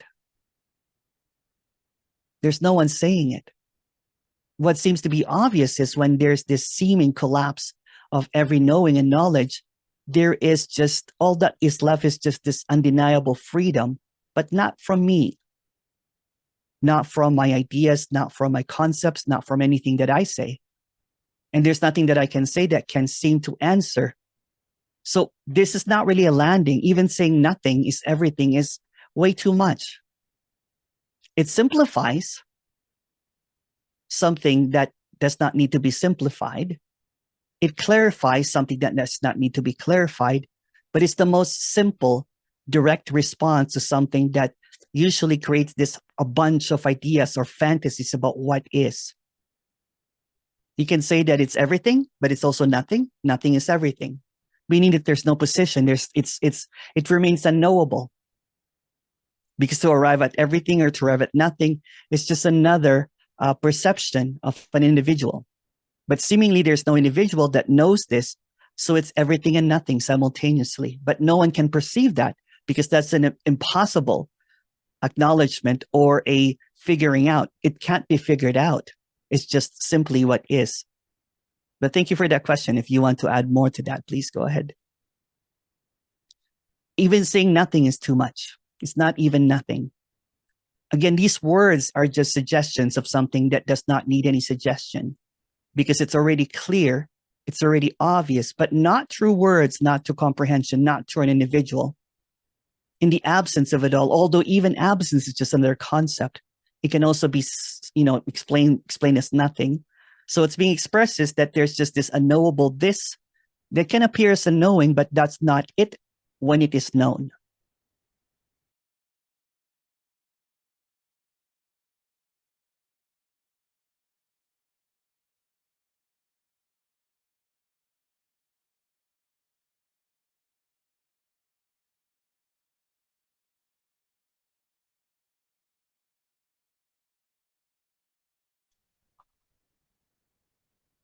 There's no one saying it. What seems to be obvious is when there's this seeming collapse of every knowing and knowledge, there is just, all that is left is just this undeniable freedom, but not from me, not from my ideas, not from my concepts, not from anything that I say. And there's nothing that I can say that can seem to answer. So this is not really a landing. Even saying nothing is everything is way too much. It simplifies something that does not need to be simplified. It clarifies something that does not need to be clarified, but it's the most simple, direct response to something that usually creates a bunch of ideas or fantasies about what is. You can say that it's everything, but it's also nothing. Nothing is everything, meaning that there's no position. It remains unknowable. Because to arrive at everything or to arrive at nothing is just another perception of an individual. But seemingly there's no individual that knows this, so it's everything and nothing simultaneously. But no one can perceive that because that's an impossible acknowledgement or a figuring out. It can't be figured out. It's just simply what is. But thank you for that question. If you want to add more to that, please go ahead. Even saying nothing is too much. It's not even nothing. Again, these words are just suggestions of something that does not need any suggestion because it's already clear, it's already obvious, but not through words, not through comprehension, not through an individual. In the absence of it all, although even absence is just another concept, it can also be, explained as nothing. So it's being expressed is that there's just this unknowable this that can appear as a knowing, but that's not it when it is known.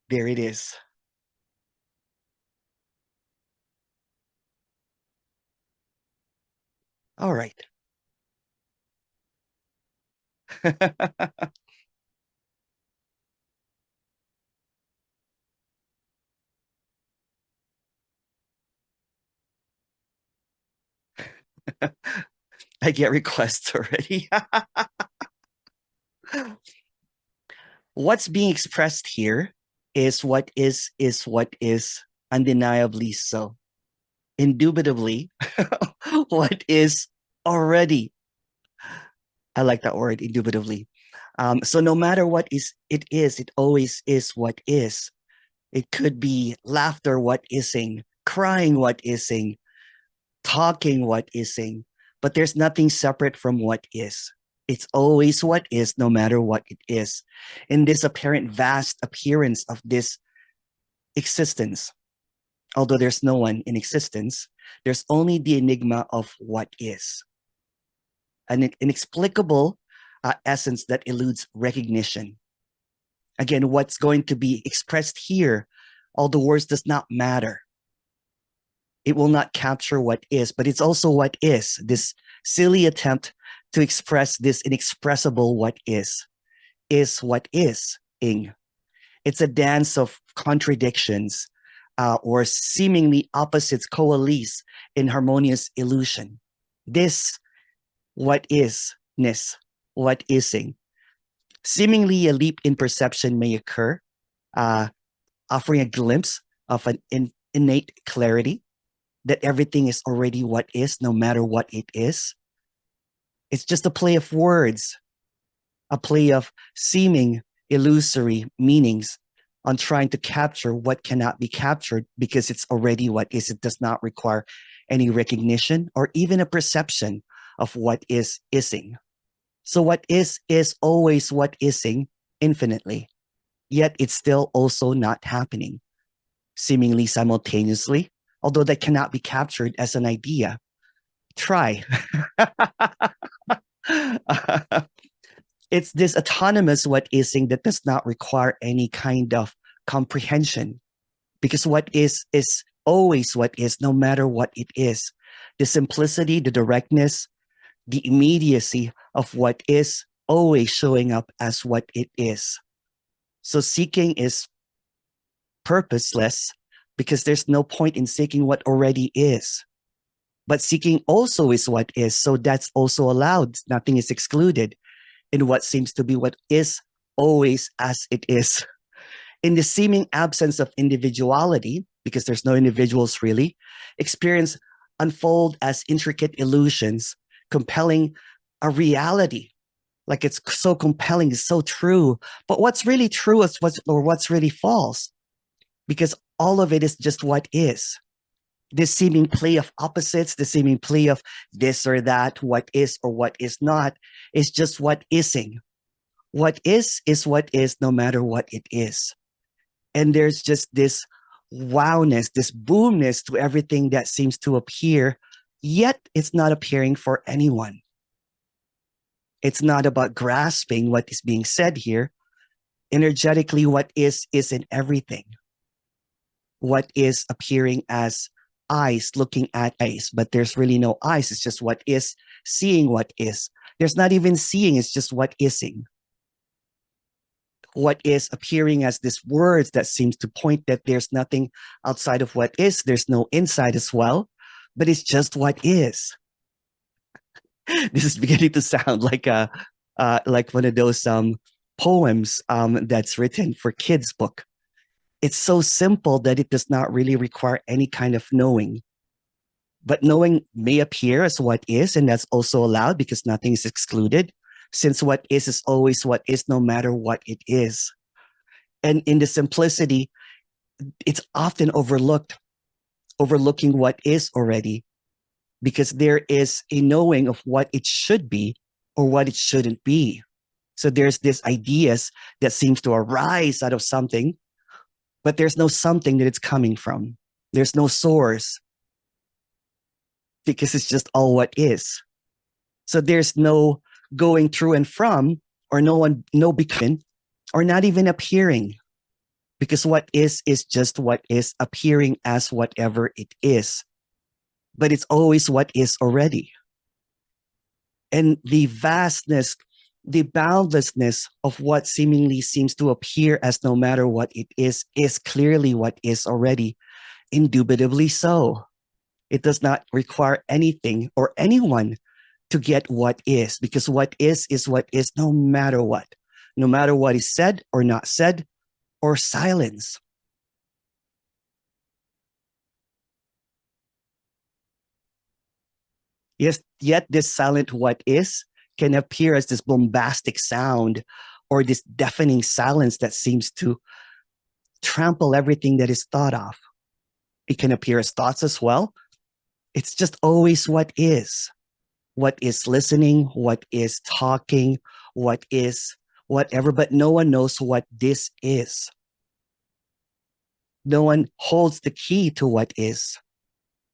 There it is. All right. I get requests already. What's being expressed here is what is what is undeniably so. Indubitably, what is already. I like that word, indubitably. So no matter what it always is what is. It could be laughter, what ising, crying, what ising, talking, what ising, but there's nothing separate from what is. It's always what is, no matter what it is. In this apparent vast appearance of this existence, although there's no one in existence, there's only the enigma of what is. An inexplicable essence that eludes recognition. Again, what's going to be expressed here, all the words does not matter. It will not capture what is, but it's also what is, this silly attempt to express this inexpressible what is what is-ing. It's a dance of contradictions or seemingly opposites coalesce in harmonious illusion. This what is-ness, what is-ing. Seemingly a leap in perception may occur, offering a glimpse of an innate clarity that everything is already what is, no matter what it is. It's just a play of words, a play of seeming illusory meanings on trying to capture what cannot be captured because it's already what is. It does not require any recognition or even a perception of what is ising. So what is always what ising infinitely, yet it's still also not happening, seemingly simultaneously, although that cannot be captured as an idea. Try. It's this autonomous what ising that does not require any kind of comprehension, because what is always what is, no matter what it is. The simplicity, the directness, the immediacy of what is always showing up as what it is. So seeking is purposeless because there's no point in seeking what already is. But seeking also is what is, so that's also allowed. Nothing is excluded in what seems to be what is always as it is. In the seeming absence of individuality, because there's no individuals really, experience unfold as intricate illusions, compelling a reality Like it's so compelling, it's so true. But what's really true is what's really false, because all of it is just what is. This seeming play of opposites, the seeming play of this or that, what is or what is not, is just what ising. What is what is, no matter what it is. And there's just this wowness, this boomness to everything that seems to appear, yet it's not appearing for anyone. It's not about grasping what is being said here. Energetically, what is in everything. What is appearing as eyes looking at eyes, but there's really no eyes. It's just what is seeing what is. There's not even seeing, it's just what ising. What is appearing as this words that seems to point that there's nothing outside of what is. There's no inside as well, but it's just what is. This is beginning to sound like like one of those poems that's written for kids' book. It's so simple that it does not really require any kind of knowing. But knowing may appear as what is, and that's also allowed because nothing is excluded, since what is always what is, no matter what it is. And in the simplicity, it's often overlooking what is already, because there is a knowing of what it should be or what it shouldn't be. So there's this ideas that seems to arise out of something, but there's no something that it's coming from. There's no source, because it's just all what is. So there's no going through and from, or no becoming, or not even appearing, because what is just what is, appearing as whatever it is. But it's always what is already. And the vastness, the boundlessness of what seemingly seems to appear as no matter what it is clearly what is already, indubitably so. It does not require anything or anyone to get what is, because what is what is, no matter what is said or not said, or silence. Yes, yet this silent what is can appear as this bombastic sound or this deafening silence that seems to trample everything that is thought of. It can appear as thoughts as well. It's just always what is listening, what is talking, what is whatever, but no one knows what this is. No one holds the key to what is.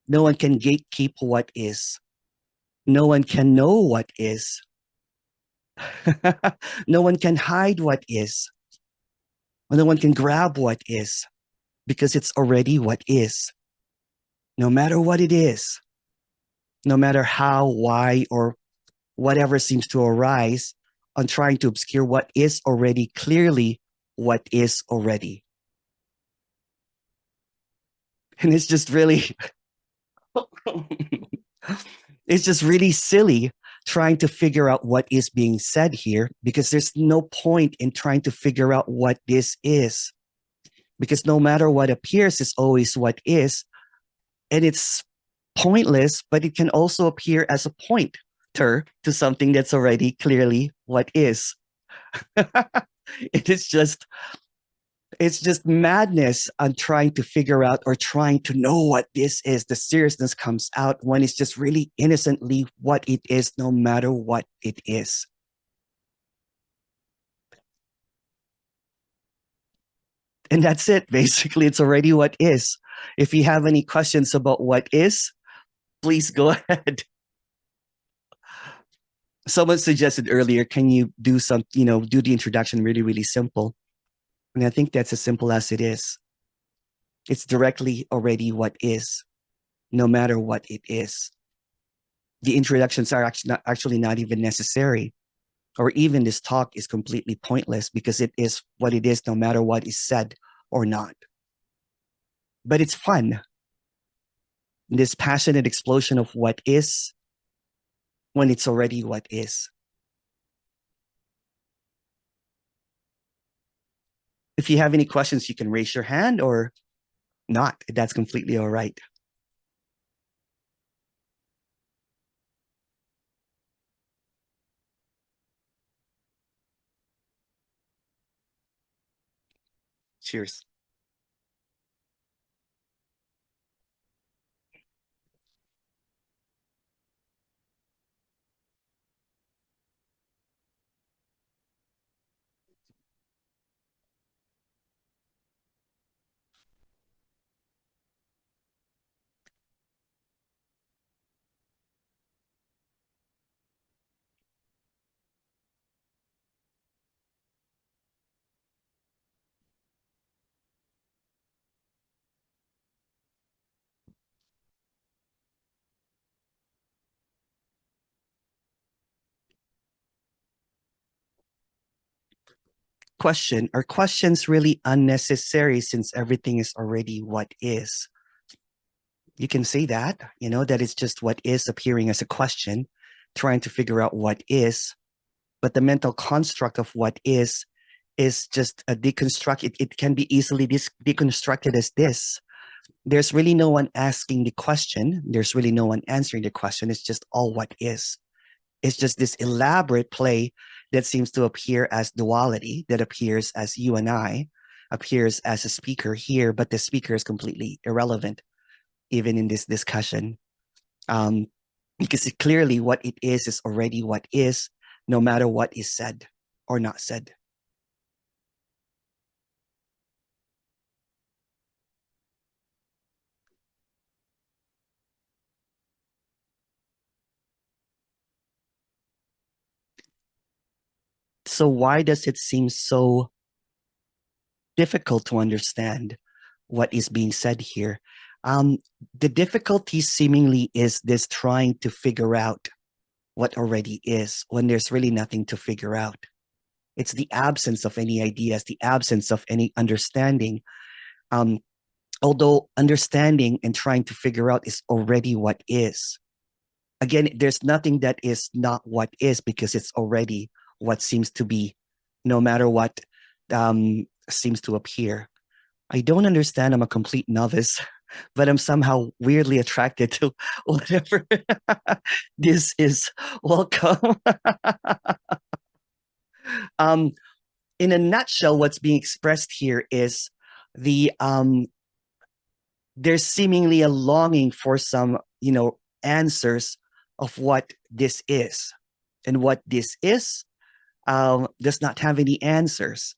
No one can gatekeep what is. No one can know what is. No one can hide what is. No one can grab what is, because it's already what is. No matter what it is, no matter how, why, or whatever seems to arise on trying to obscure what is already clearly what is already. And it's just really, it's just really silly trying to figure out what is being said here, because there's no point in trying to figure out what this is, because no matter what appears is always what is, and it's pointless, but it can also appear as a pointer to something that's already clearly what is. It's just madness on trying to figure out or trying to know what this is. The seriousness comes out when it's just really innocently what it is, no matter what it is. And that's it. Basically, it's already what is. If you have any questions about what is, please go ahead. Someone suggested earlier, can you do do the introduction really, really simple? And I think that's as simple as it is. It's directly already what is, no matter what it is. The introductions are actually not even necessary, or even this talk is completely pointless, because it is what it is, no matter what is said or not. But it's fun. This passionate explosion of what is when it's already what is. If you have any questions, you can raise your hand or not. That's completely all right. Cheers. Question, are questions really unnecessary since everything is already what is? You can say that, that it's just what is appearing as a question, trying to figure out what is, but the mental construct of what is just a deconstruct. It can be easily deconstructed as this. There's really no one asking the question. There's really no one answering the question. It's just all what is. It's just this elaborate play that seems to appear as duality, that appears as you and I, appears as a speaker here, but the speaker is completely irrelevant, even in this discussion. Because clearly what it is already what is, no matter what is said or not said. So why does it seem so difficult to understand what is being said here? The difficulty seemingly is this trying to figure out what already is when there's really nothing to figure out. It's the absence of any ideas, the absence of any understanding. Although understanding and trying to figure out is already what is. Again, there's nothing that is not what is because it's already what seems to be, no matter what seems to appear. I don't understand. I'm a complete novice, but I'm somehow weirdly attracted to whatever this is. Welcome. In a nutshell, what's being expressed here is there's seemingly a longing for some, answers of what this is. And what this is does not have any answers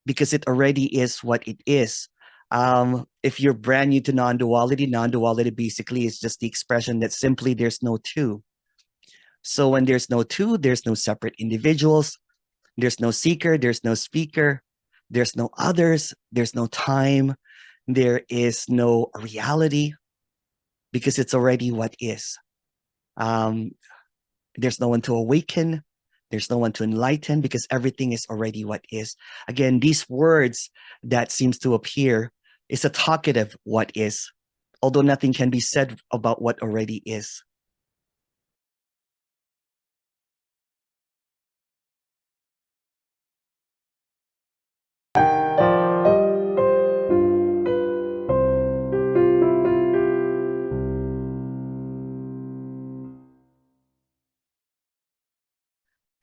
because it already is what it is. If you're brand new to non-duality, non-duality basically is just the expression that simply there's no two. So when there's no two, there's no separate individuals, there's no seeker, there's no speaker, there's no others, there's no time, there is no reality because it's already what is. There's no one to awaken. There's no one to enlighten because everything is already what is. Again, these words that seems to appear is a talkative what is, although nothing can be said about what already is.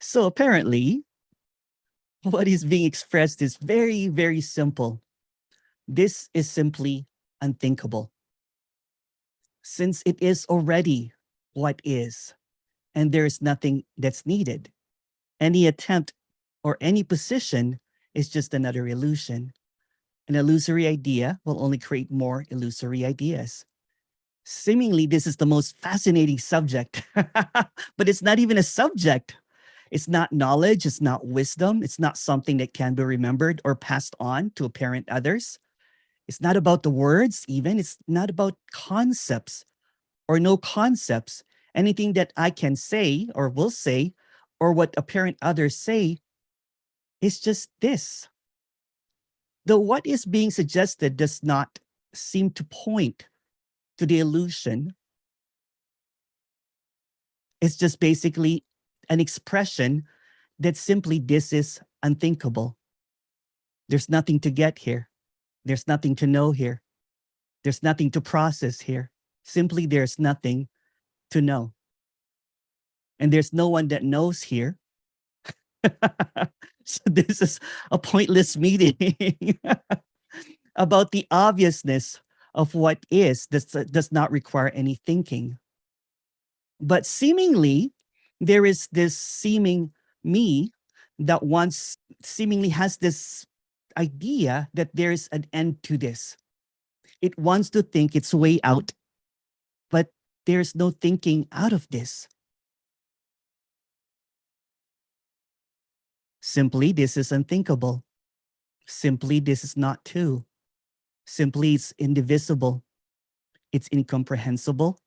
So apparently, what is being expressed is very, very simple. This is simply unthinkable. Since it is already what is, and there is nothing that's needed, any attempt or any position is just another illusion. An illusory idea will only create more illusory ideas. Seemingly, this is the most fascinating subject, but it's not even a subject. It's not knowledge, it's not wisdom, it's not something that can be remembered or passed on to apparent others. It's not about the words even, it's not about concepts or no concepts. Anything that I can say or will say or what apparent others say is just this. Though what is being suggested does not seem to point to the illusion, it's just basically an expression that simply this is unthinkable. There's nothing to get here. There's nothing to know here. There's nothing to process here. Simply there's nothing to know. And there's no one that knows here So this is a pointless meeting about the obviousness of what is. This does not require any thinking. But seemingly, there is this seeming me that once seemingly has this idea that there's an end to this. It wants to think its way out, but there's no thinking out of this. Simply, this is unthinkable. Simply, this is not two. Simply, it's indivisible. It's incomprehensible.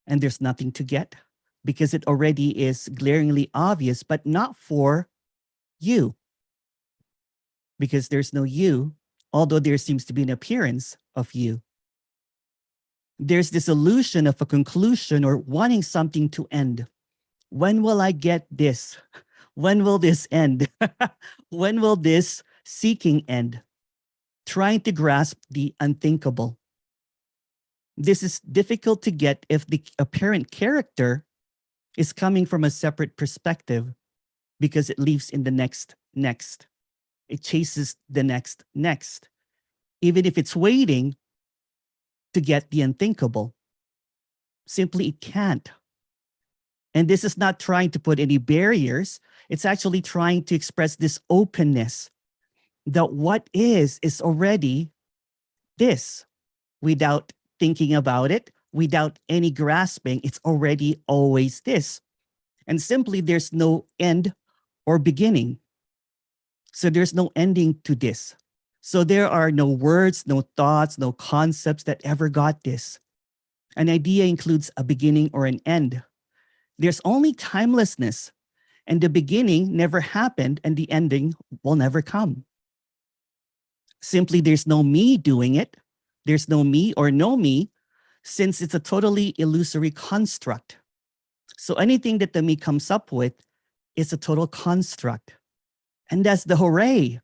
And there's nothing to get because it already is glaringly obvious, but not for you. Because there's no you, although there seems to be an appearance of you. There's this illusion of a conclusion or wanting something to end. When will I get this? When will this end? When will this seeking end? Trying to grasp the unthinkable. This is difficult to get if the apparent character is coming from a separate perspective because it lives in the next. It chases the next. Even if it's waiting to get the unthinkable. Simply it can't. And this is not trying to put any barriers. It's actually trying to express this openness that what is already this. Without thinking about it, without any grasping, it's already always this. And simply there's no end or beginning. So there's no ending to this. So there are no words, no thoughts, no concepts that ever got this. An idea includes a beginning or an end. There's only timelessness, and the beginning never happened and the ending will never come. Simply there's no me doing it. There's no me or no me, since it's a totally illusory construct. So anything that the me comes up with is a total construct. And that's the hooray,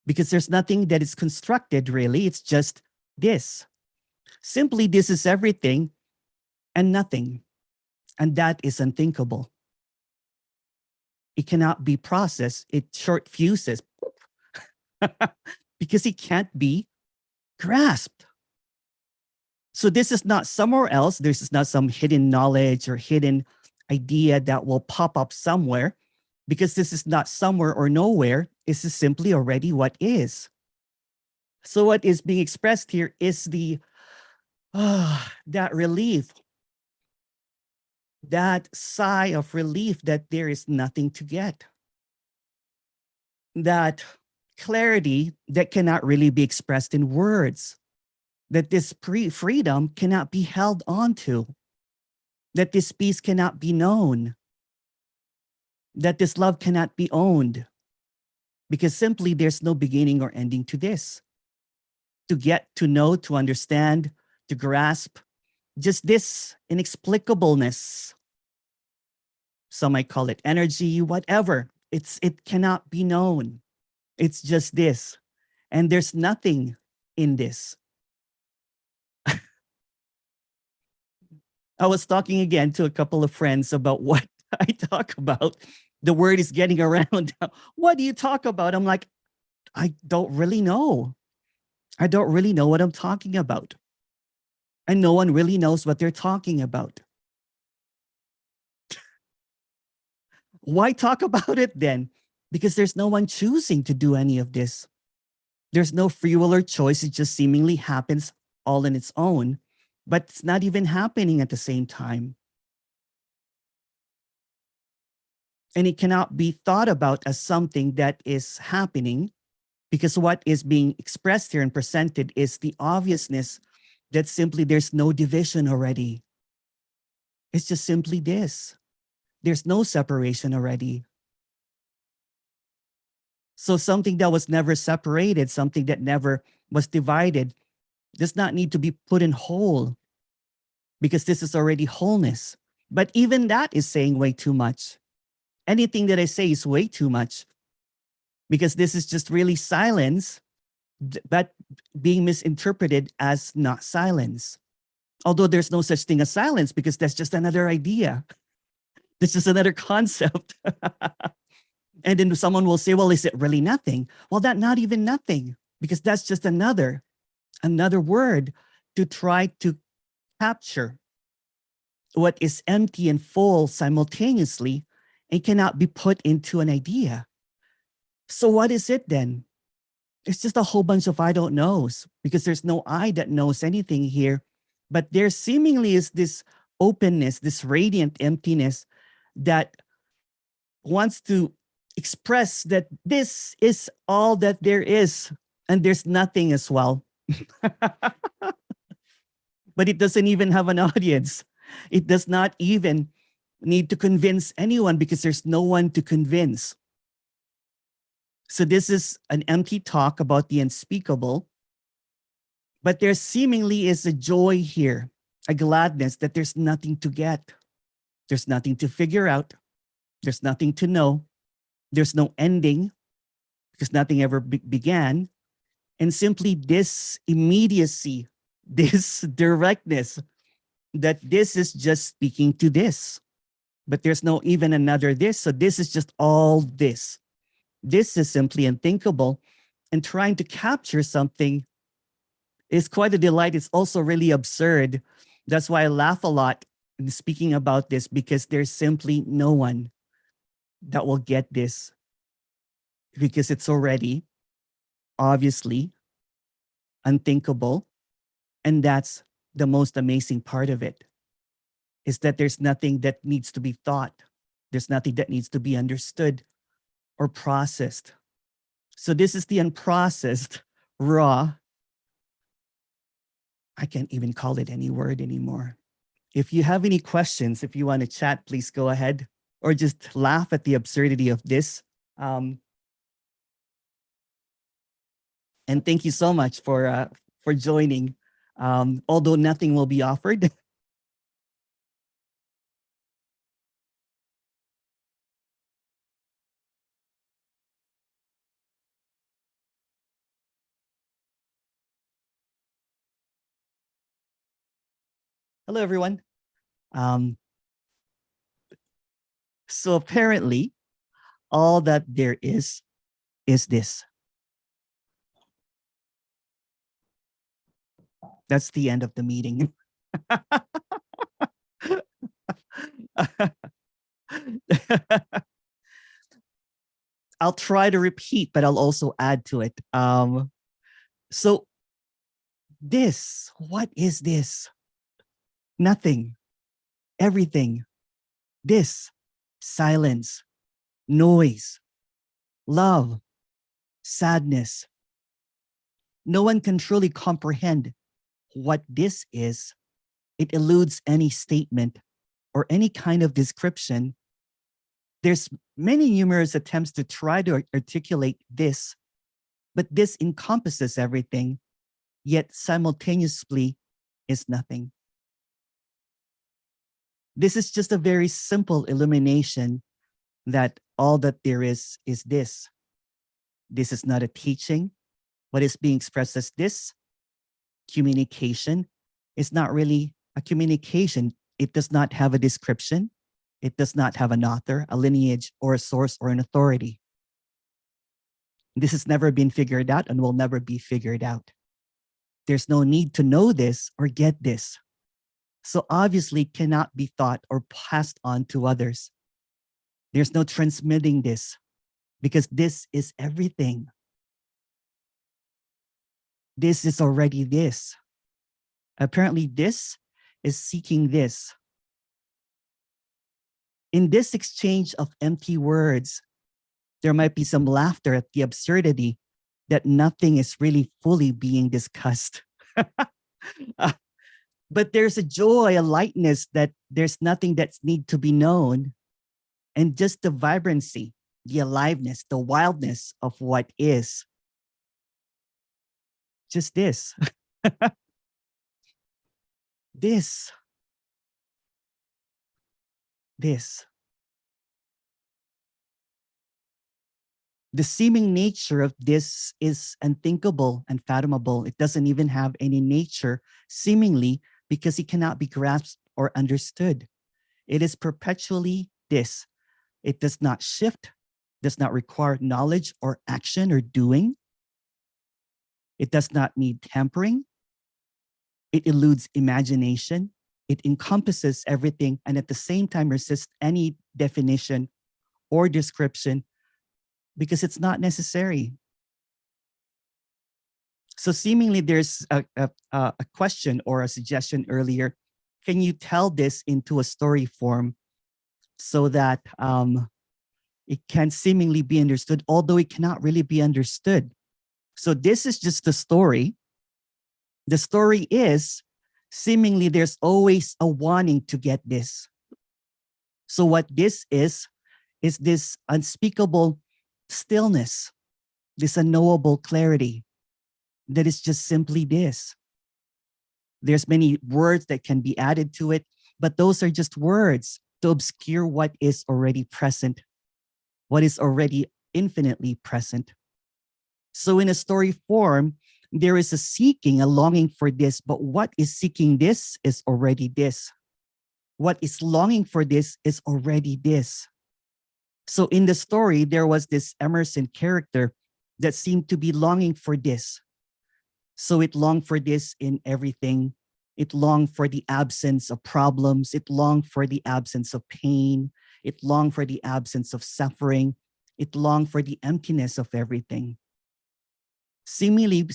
because there's nothing that is constructed really. It's just this. Simply this is everything and nothing. And that is unthinkable. It cannot be processed. It short fuses because it can't be grasped. So this is not somewhere else. This is not some hidden knowledge or hidden idea that will pop up somewhere, because this is not somewhere or nowhere. This is simply already what is. So what is being expressed here is the that relief, that sigh of relief that there is nothing to get. That clarity that cannot really be expressed in words. That this freedom cannot be held onto. That this peace cannot be known. That this love cannot be owned. Because simply there's no beginning or ending to this. To get, to know, to understand, to grasp, just this inexplicableness. Some might call it energy, whatever. It cannot be known. It's just this. And there's nothing in this. I was talking again to a couple of friends about what I talk about. The word is getting around. What do you talk about? I'm like, I don't really know. I don't really know what I'm talking about. And no one really knows what they're talking about. Why talk about it then? Because there's no one choosing to do any of this. There's no free will or choice. It just seemingly happens all on its own, but it's not even happening at the same time. And it cannot be thought about as something that is happening, because what is being expressed here and presented is the obviousness that simply there's no division already. It's just simply this. There's no separation already. So something that was never separated, something that never was divided, does not need to be put in whole, because this is already wholeness. But even that is saying way too much. Anything that I say is way too much, because this is just really silence, but being misinterpreted as not silence. Although there's no such thing as silence, because that's just another idea. This is another concept. And then someone will say, well, is it really nothing? Well, that's not even nothing, because that's just another word to try to capture what is empty and full simultaneously and cannot be put into an idea. So what is it then? It's just a whole bunch of I don't knows, because there's no I that knows anything here. But there seemingly is this openness, this radiant emptiness that wants to express that this is all that there is, and there's nothing as well. But it doesn't even have an audience. It does not even need to convince anyone, because there's no one to convince. So this is an empty talk about the unspeakable, but there seemingly is a joy here, a gladness that there's nothing to get. There's nothing to figure out. There's nothing to know. There's no ending, because nothing ever began. And simply this immediacy, this directness, that this is just speaking to this. But there's no even another this. So this is just all this. This is simply unthinkable. And trying to capture something is quite a delight. It's also really absurd. That's why I laugh a lot in speaking about this, because there's simply no one that will get this, because it's already obviously unthinkable. And that's the most amazing part of it, is that there's nothing that needs to be thought. There's nothing that needs to be understood or processed. So this is the unprocessed, raw, I can't even call it any word anymore. If you have any questions, if you want to chat, please go ahead, or just laugh at the absurdity of this. And thank you so much for joining. Although nothing will be offered. Hello, everyone. So apparently, all that there is this. That's the end of the meeting. I'll try to repeat, but I'll also add to it. So this, what is this? Nothing, everything, this, silence, noise, love, sadness. No one can truly comprehend what this is. It eludes any statement or any kind of description. There's many numerous attempts to try to articulate this, but this encompasses everything, yet simultaneously is nothing. This is just a very simple illumination that all that there is this. This is not a teaching. What is being expressed as this communication is not really a communication. It does not have a description. It does not have an author, a lineage, or a source, or an authority. This has never been figured out and will never be figured out. There's no need to know this or get this. So obviously cannot be thought or passed on to others. There's no transmitting this, because this is everything. This is already this. Apparently this is seeking this. In this exchange of empty words, there might be some laughter at the absurdity that nothing is really fully being discussed. But there's a joy, a lightness that there's nothing that's need to be known. And just the vibrancy, the aliveness, the wildness of what is. Just this. This. The seeming nature of this is unthinkable, unfathomable. It doesn't even have any nature, seemingly, because it cannot be grasped or understood. It is perpetually this. It does not shift. does not require knowledge or action or doing. It does not need tempering. It eludes imagination. It encompasses everything and at the same time resists any definition or description because it's not necessary. So seemingly there's a question or a suggestion earlier. Can you tell this into a story form so that it can seemingly be understood, although it cannot really be understood? So this is just the story. The story is seemingly there's always a wanting to get this. So what this is this unspeakable stillness, this unknowable clarity that is just simply this. There's many words that can be added to it, but those are just words to obscure what is already present, what is already infinitely present. So in a story form, there is a seeking, a longing for this, but what is seeking this is already this. What is longing for this is already this. So in the story, there was this Emerson character that seemed to be longing for this. So it longed for this in everything. It longed for the absence of problems. It longed for the absence of pain. It longed for the absence of suffering. It longed for the emptiness of everything. Seemingly,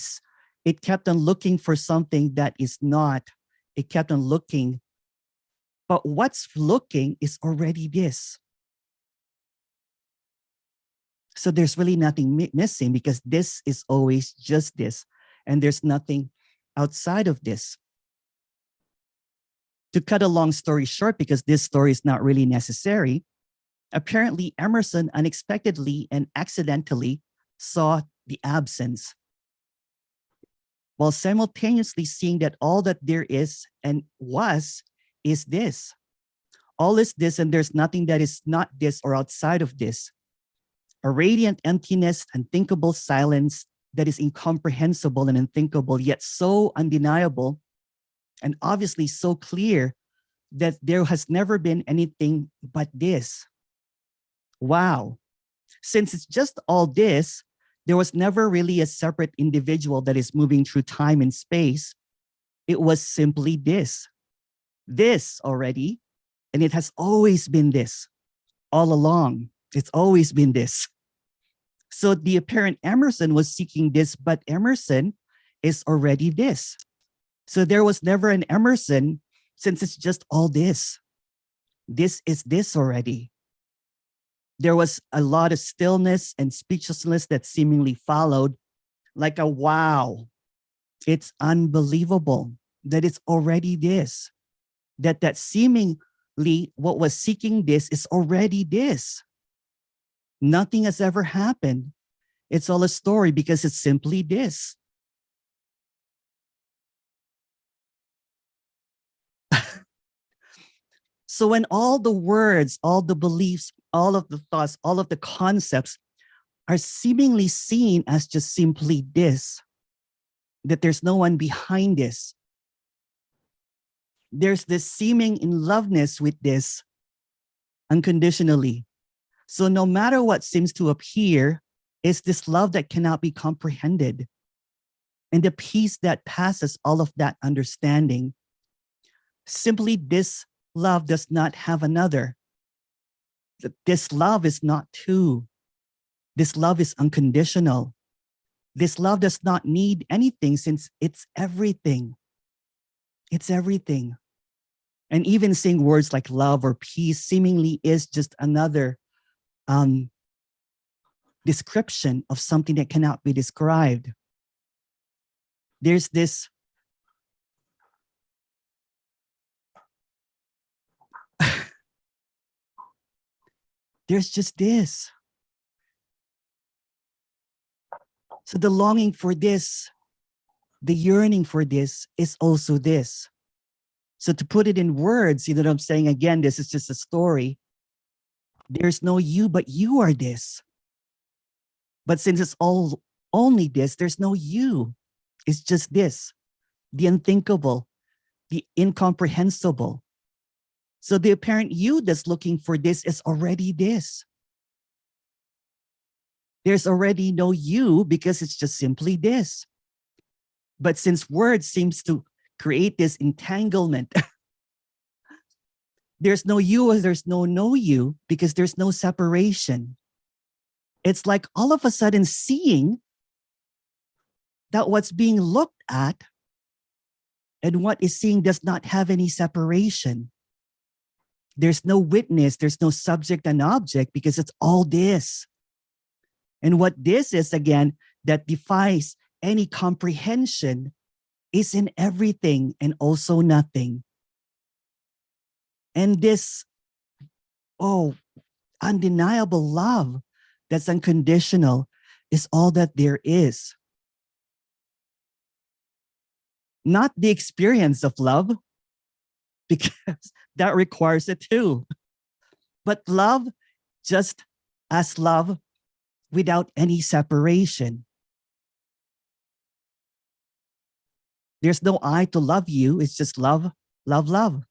it kept on looking for something that is not. It kept on looking. But what's looking is already this. So there's really nothing missing because this is always just this. And there's nothing outside of this. To cut a long story short, because this story is not really necessary, apparently Emerson unexpectedly and accidentally saw the absence, while simultaneously seeing that all that there is and was is this. All is this, and there's nothing that is not this or outside of this. A radiant emptiness, unthinkable silence that is incomprehensible and unthinkable, yet so undeniable and obviously so clear that there has never been anything but this. Wow. Since it's just all this, there was never really a separate individual that is moving through time and space. It was simply this. This already, and it has always been this all along. It's always been this. So the apparent Emerson was seeking this, but Emerson is already this. So there was never an Emerson since it's just all this. This is this already. There was a lot of stillness and speechlessness that seemingly followed, like a wow. It's unbelievable that it's already this. That seemingly what was seeking this is already this. Nothing has ever happened. It's all a story because it's simply this. So when all the words, all the beliefs, all of the thoughts, all of the concepts are seemingly seen as just simply this, that there's no one behind this. There's this seeming in loveness with this unconditionally. So no matter what seems to appear, it's this love that cannot be comprehended. And the peace that passes all of that understanding. Simply this love does not have another. This love is not two. This love is unconditional. This love does not need anything since it's everything. It's everything. And even saying words like love or peace seemingly is just another description of something that cannot be described. There's this there's just this. So the longing for this, the yearning for this is also this. So to put it in words, you know what I'm saying? Again, this is just a story. There's no you, but you are this. But since it's all only this, there's no you. It's just this, the unthinkable, the incomprehensible. So the apparent you that's looking for this is already this. There's already no you because it's just simply this. But since words seems to create this entanglement, there's no you or there's no you because there's no separation. It's like all of a sudden seeing that what's being looked at and what is seeing does not have any separation. There's no witness, there's no subject and object because it's all this. And what this is, again, that defies any comprehension is in everything and also nothing. And this, undeniable love that's unconditional is all that there is. Not the experience of love, because that requires it too. But love just as love without any separation. There's no I to love you. It's just love, love, love.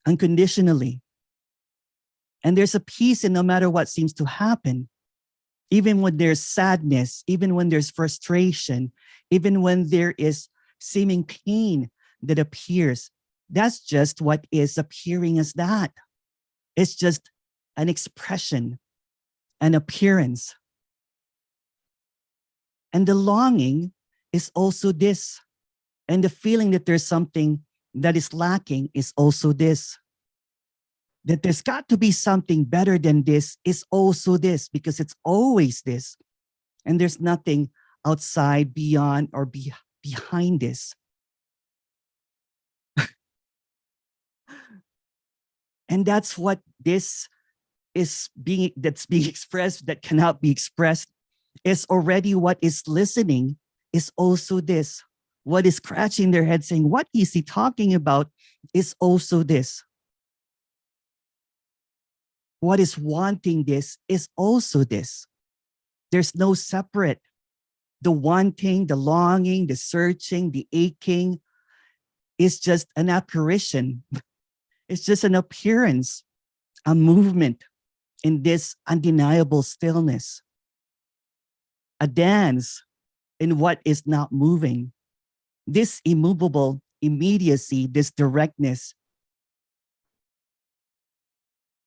Unconditionally. And there's a peace in no matter what seems to happen. Even when there's sadness, even when there's frustration, even when there is seeming pain that appears, that's just what is appearing as that. It's just an expression, an appearance. And the longing is also this. And the feeling that there's something that is lacking is also this. That there's got to be something better than this is also this, because it's always this. And there's nothing outside, beyond, or behind this. And that's what this is that's being expressed, that cannot be expressed, is already what is listening is also this. What is scratching their head saying, what is he talking about, is also this. What is wanting this is also this. There's no separate. The wanting, the longing, the searching, the aching is just an apparition. It's just an appearance, a movement in this undeniable stillness. A dance in what is not moving. This immovable immediacy, this directness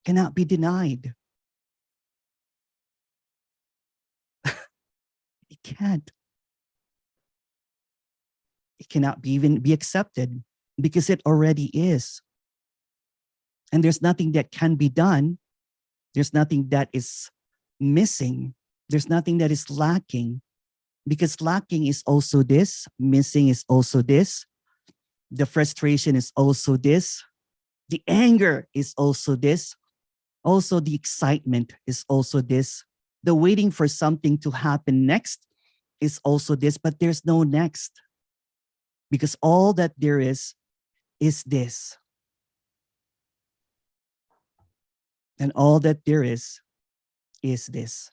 cannot be denied. It can't. It cannot even be accepted because it already is. And there's nothing that can be done. There's nothing that is missing. There's nothing that is lacking, because lacking is also this. Missing is also this. The frustration is also this. The anger is also this. Also, the excitement is also this. The waiting for something to happen next is also this, but there's no next. Because all that there is this. And all that there is this.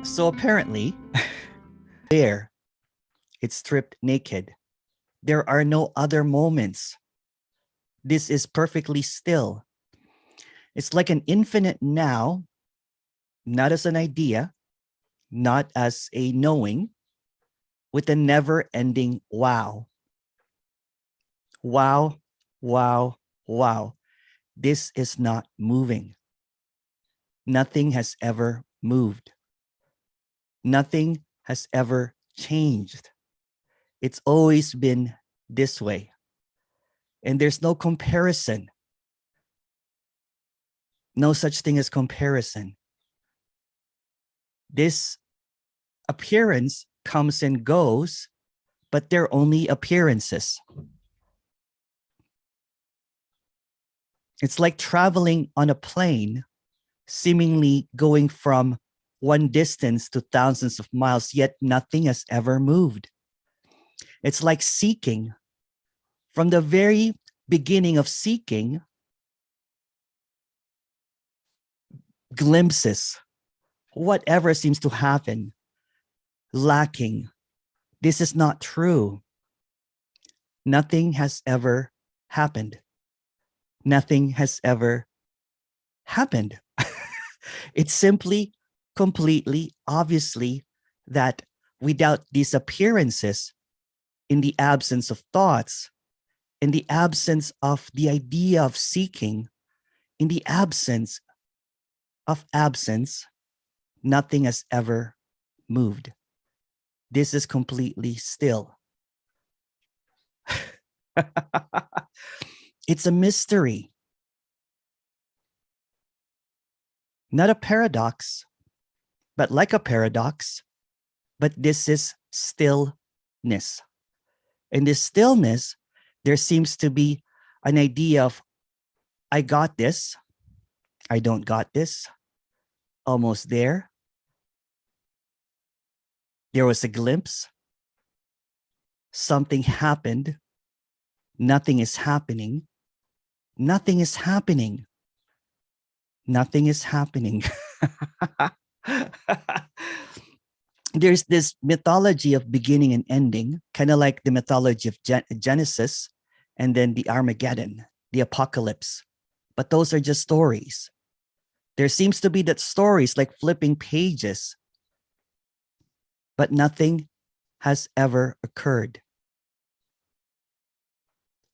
So apparently, there, it's stripped naked. There are no other moments. This is perfectly still. It's like an infinite now, not as an idea, not as a knowing, with a never-ending wow. Wow, wow, wow. This is not moving. Nothing has ever moved. Nothing has ever changed. It's always been this way. And there's no comparison. No such thing as comparison. This appearance comes and goes, but they're only appearances. It's like traveling on a plane, seemingly going from one distance to thousands of miles, yet nothing has ever moved. It's like seeking. From the very beginning of seeking, glimpses, whatever seems to happen, lacking. This is not true. Nothing has ever happened. Nothing has ever happened. It's simply, completely, obviously that without these appearances, in the absence of thoughts, in the absence of the idea of seeking, in the absence of absence, nothing has ever moved. This is completely still. It's a mystery, not a paradox, but like a paradox, but this is stillness. In this stillness, there seems to be an idea of, I got this, I don't got this, almost there. There was a glimpse. Something happened. Nothing is happening. Nothing is happening. Nothing is happening. There's this mythology of beginning and ending, kind of like the mythology of Genesis and then the Armageddon, the apocalypse. But those are just stories. There seems to be that stories like flipping pages, but nothing has ever occurred.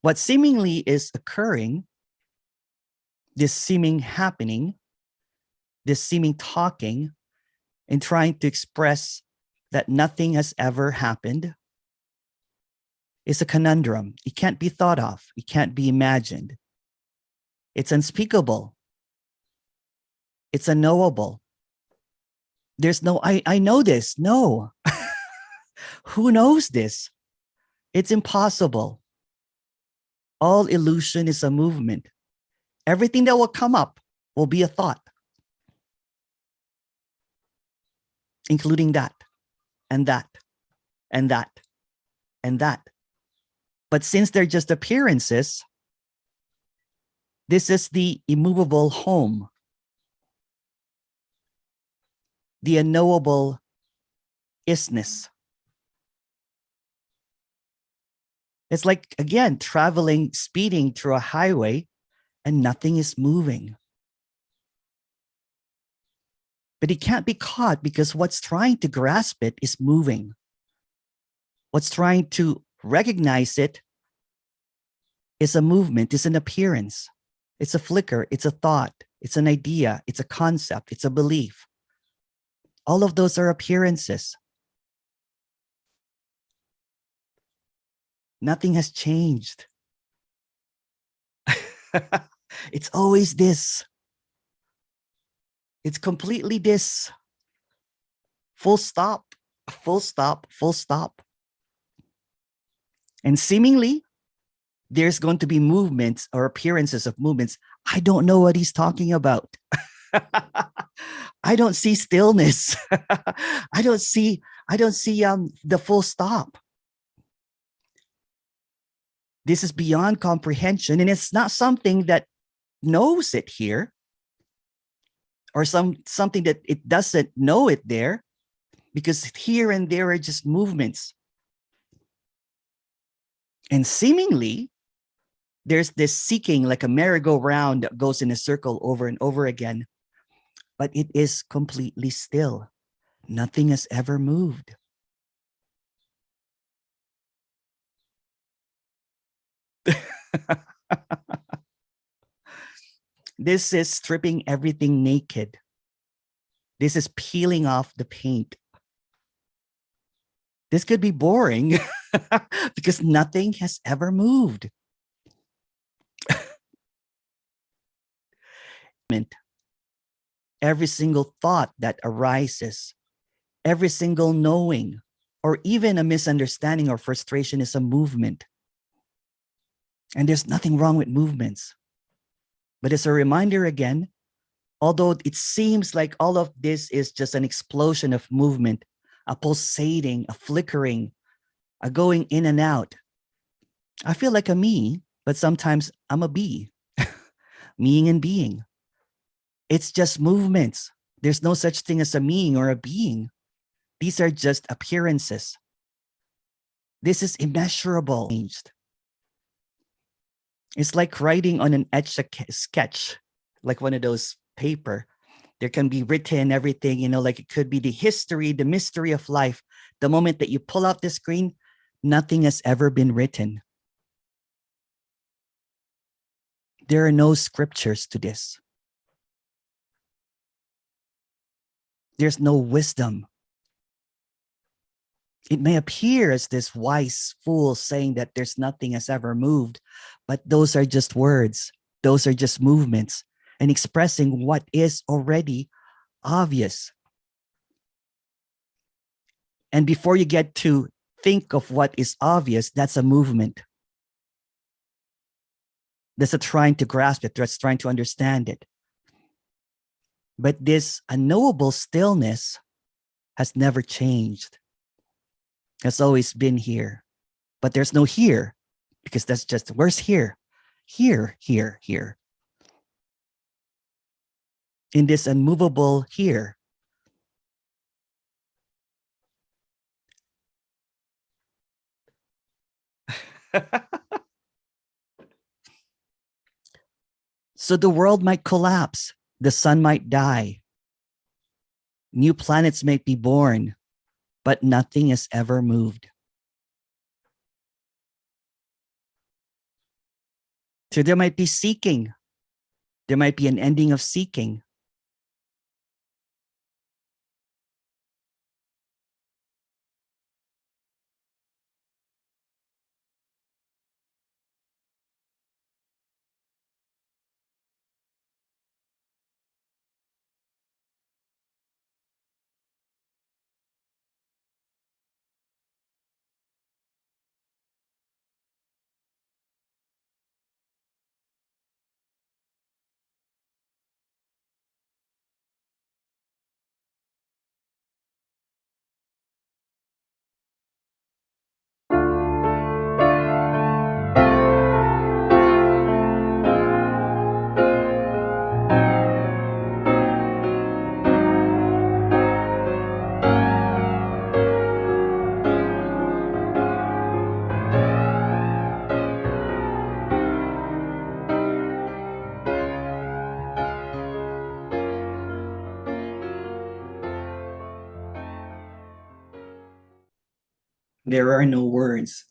What seemingly is occurring, this seeming happening, this seeming talking, and trying to express that nothing has ever happened, is a conundrum. It can't be thought of. It can't be imagined. It's unspeakable. It's unknowable. There's no, I know this. No. Who knows this? It's impossible. All illusion is a movement. Everything that will come up will be a thought, including that, and that, and that, and that. But since they're just appearances, this is the immovable home, the unknowable isness. It's like, again, traveling, speeding through a highway and nothing is moving. But it can't be caught because what's trying to grasp it is moving. What's trying to recognize it is a movement, is an appearance. It's a flicker, it's a thought, it's an idea, it's a concept, it's a belief. All of those are appearances. Nothing has changed. It's always this. It's completely this. Full stop, full stop, full stop. And seemingly, there's going to be movements or appearances of movements. I don't know what he's talking about. I don't see stillness. I don't see the full stop. This is beyond comprehension, and it's not something that knows it here, or something that it doesn't know it there, because here and there are just movements. And seemingly, there's this seeking like a merry-go-round that goes in a circle over and over again, but it is completely still. Nothing has ever moved. This is stripping everything naked. This is peeling off the paint. This could be boring because nothing has ever moved. Every single thought that arises, every single knowing, or even a misunderstanding or frustration is a movement. And there's nothing wrong with movements. But as a reminder again, although it seems like all of this is just an explosion of movement, a pulsating, a flickering, a going in and out, I feel like a me, but sometimes I'm a bee, meing and being. It's just movements. There's no such thing as a meing or a being. These are just appearances. This is immeasurable. It's like writing on an etch a sketch, like one of those paper. There can be written everything, like it could be the history, the mystery of life. The moment that you pull out the screen, nothing has ever been written. There are no scriptures to this. There's no wisdom. It may appear as this wise fool saying that there's nothing has ever moved, but those are just words. Those are just movements and expressing what is already obvious. And before you get to think of what is obvious, that's a movement. That's a trying to grasp it, that's trying to understand it. But this unknowable stillness has never changed. Has always been here. But there's no here, because that's just, where's here? Here, here, here. In this unmovable here. So the world might collapse, the sun might die, new planets might be born, but nothing has ever moved. So there might be seeking. There might be an ending of seeking. There are no words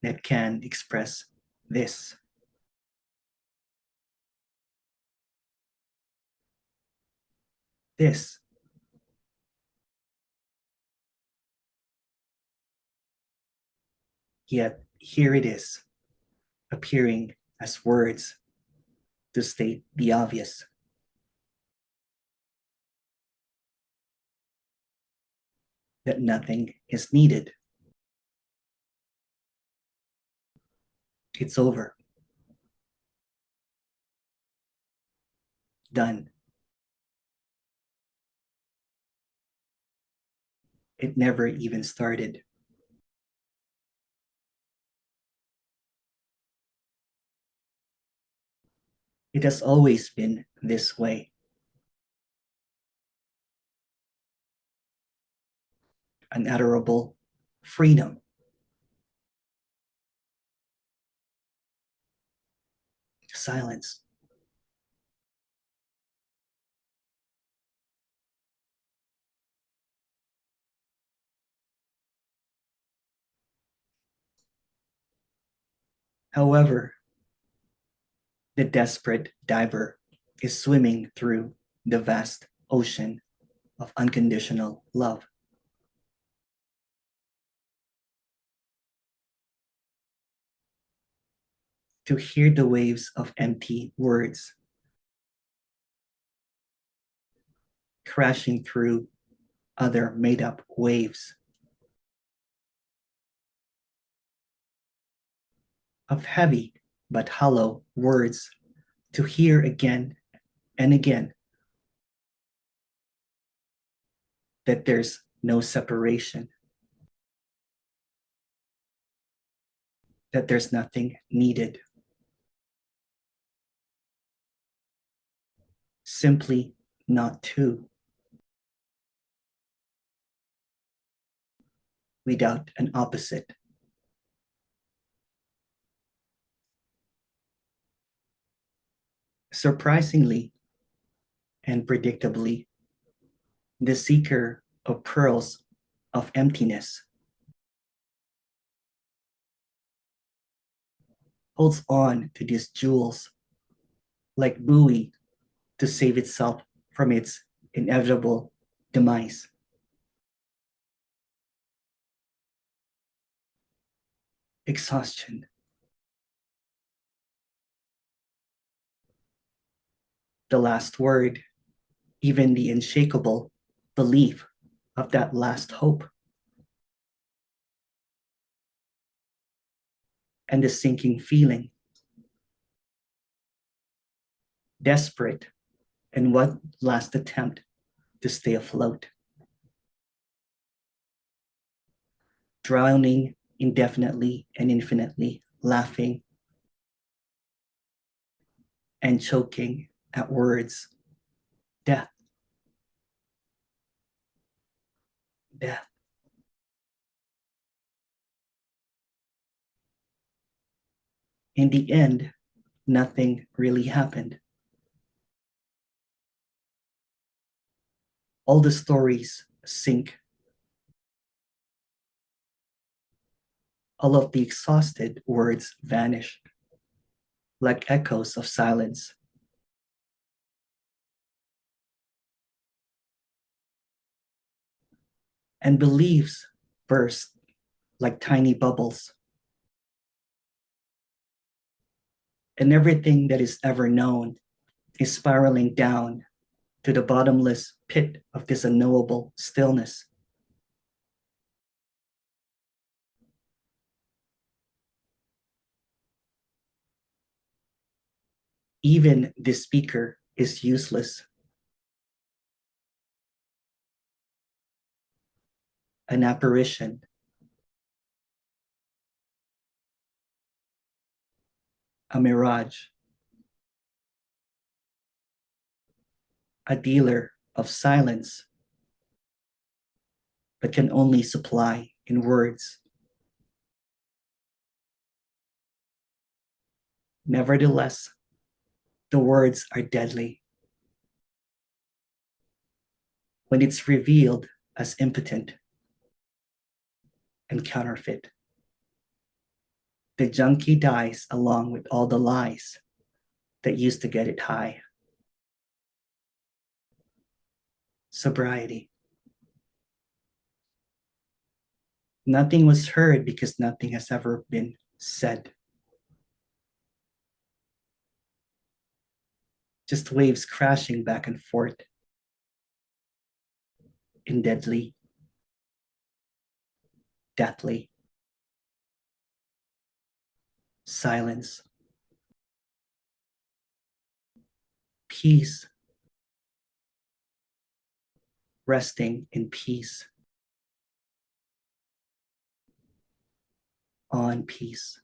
that can express this. This. Yet here it is, appearing as words to state the obvious. That nothing is needed. It's over. Done. It never even started. It has always been this way. Unutterable freedom. Silence. However, the desperate diver is swimming through the vast ocean of unconditional love. To hear the waves of empty words crashing through other made-up waves of heavy but hollow words, to hear again and again that there's no separation, that there's nothing needed. Simply not to. Without an opposite. Surprisingly and predictably, the seeker of pearls of emptiness holds on to these jewels like buoy to save itself from its inevitable demise. Exhaustion. The last word, even the unshakable belief of that last hope. And the sinking feeling. Desperate in one last attempt to stay afloat. Drowning indefinitely and infinitely, laughing and choking at words. Death. Death. In the end, nothing really happened. All the stories sink. All of the exhausted words vanish, like echoes of silence. And beliefs burst like tiny bubbles. And everything that is ever known is spiraling down to the bottomless pit of this unknowable stillness. Even this speaker is useless. An apparition. A mirage. A dealer of silence, but can only supply in words. Nevertheless, the words are deadly. When it's revealed as impotent and counterfeit, the junkie dies along with all the lies that used to get it high. Sobriety. Nothing was heard because nothing has ever been said. Just waves crashing back and forth in deadly, deathly silence. Peace. Resting in peace. On peace.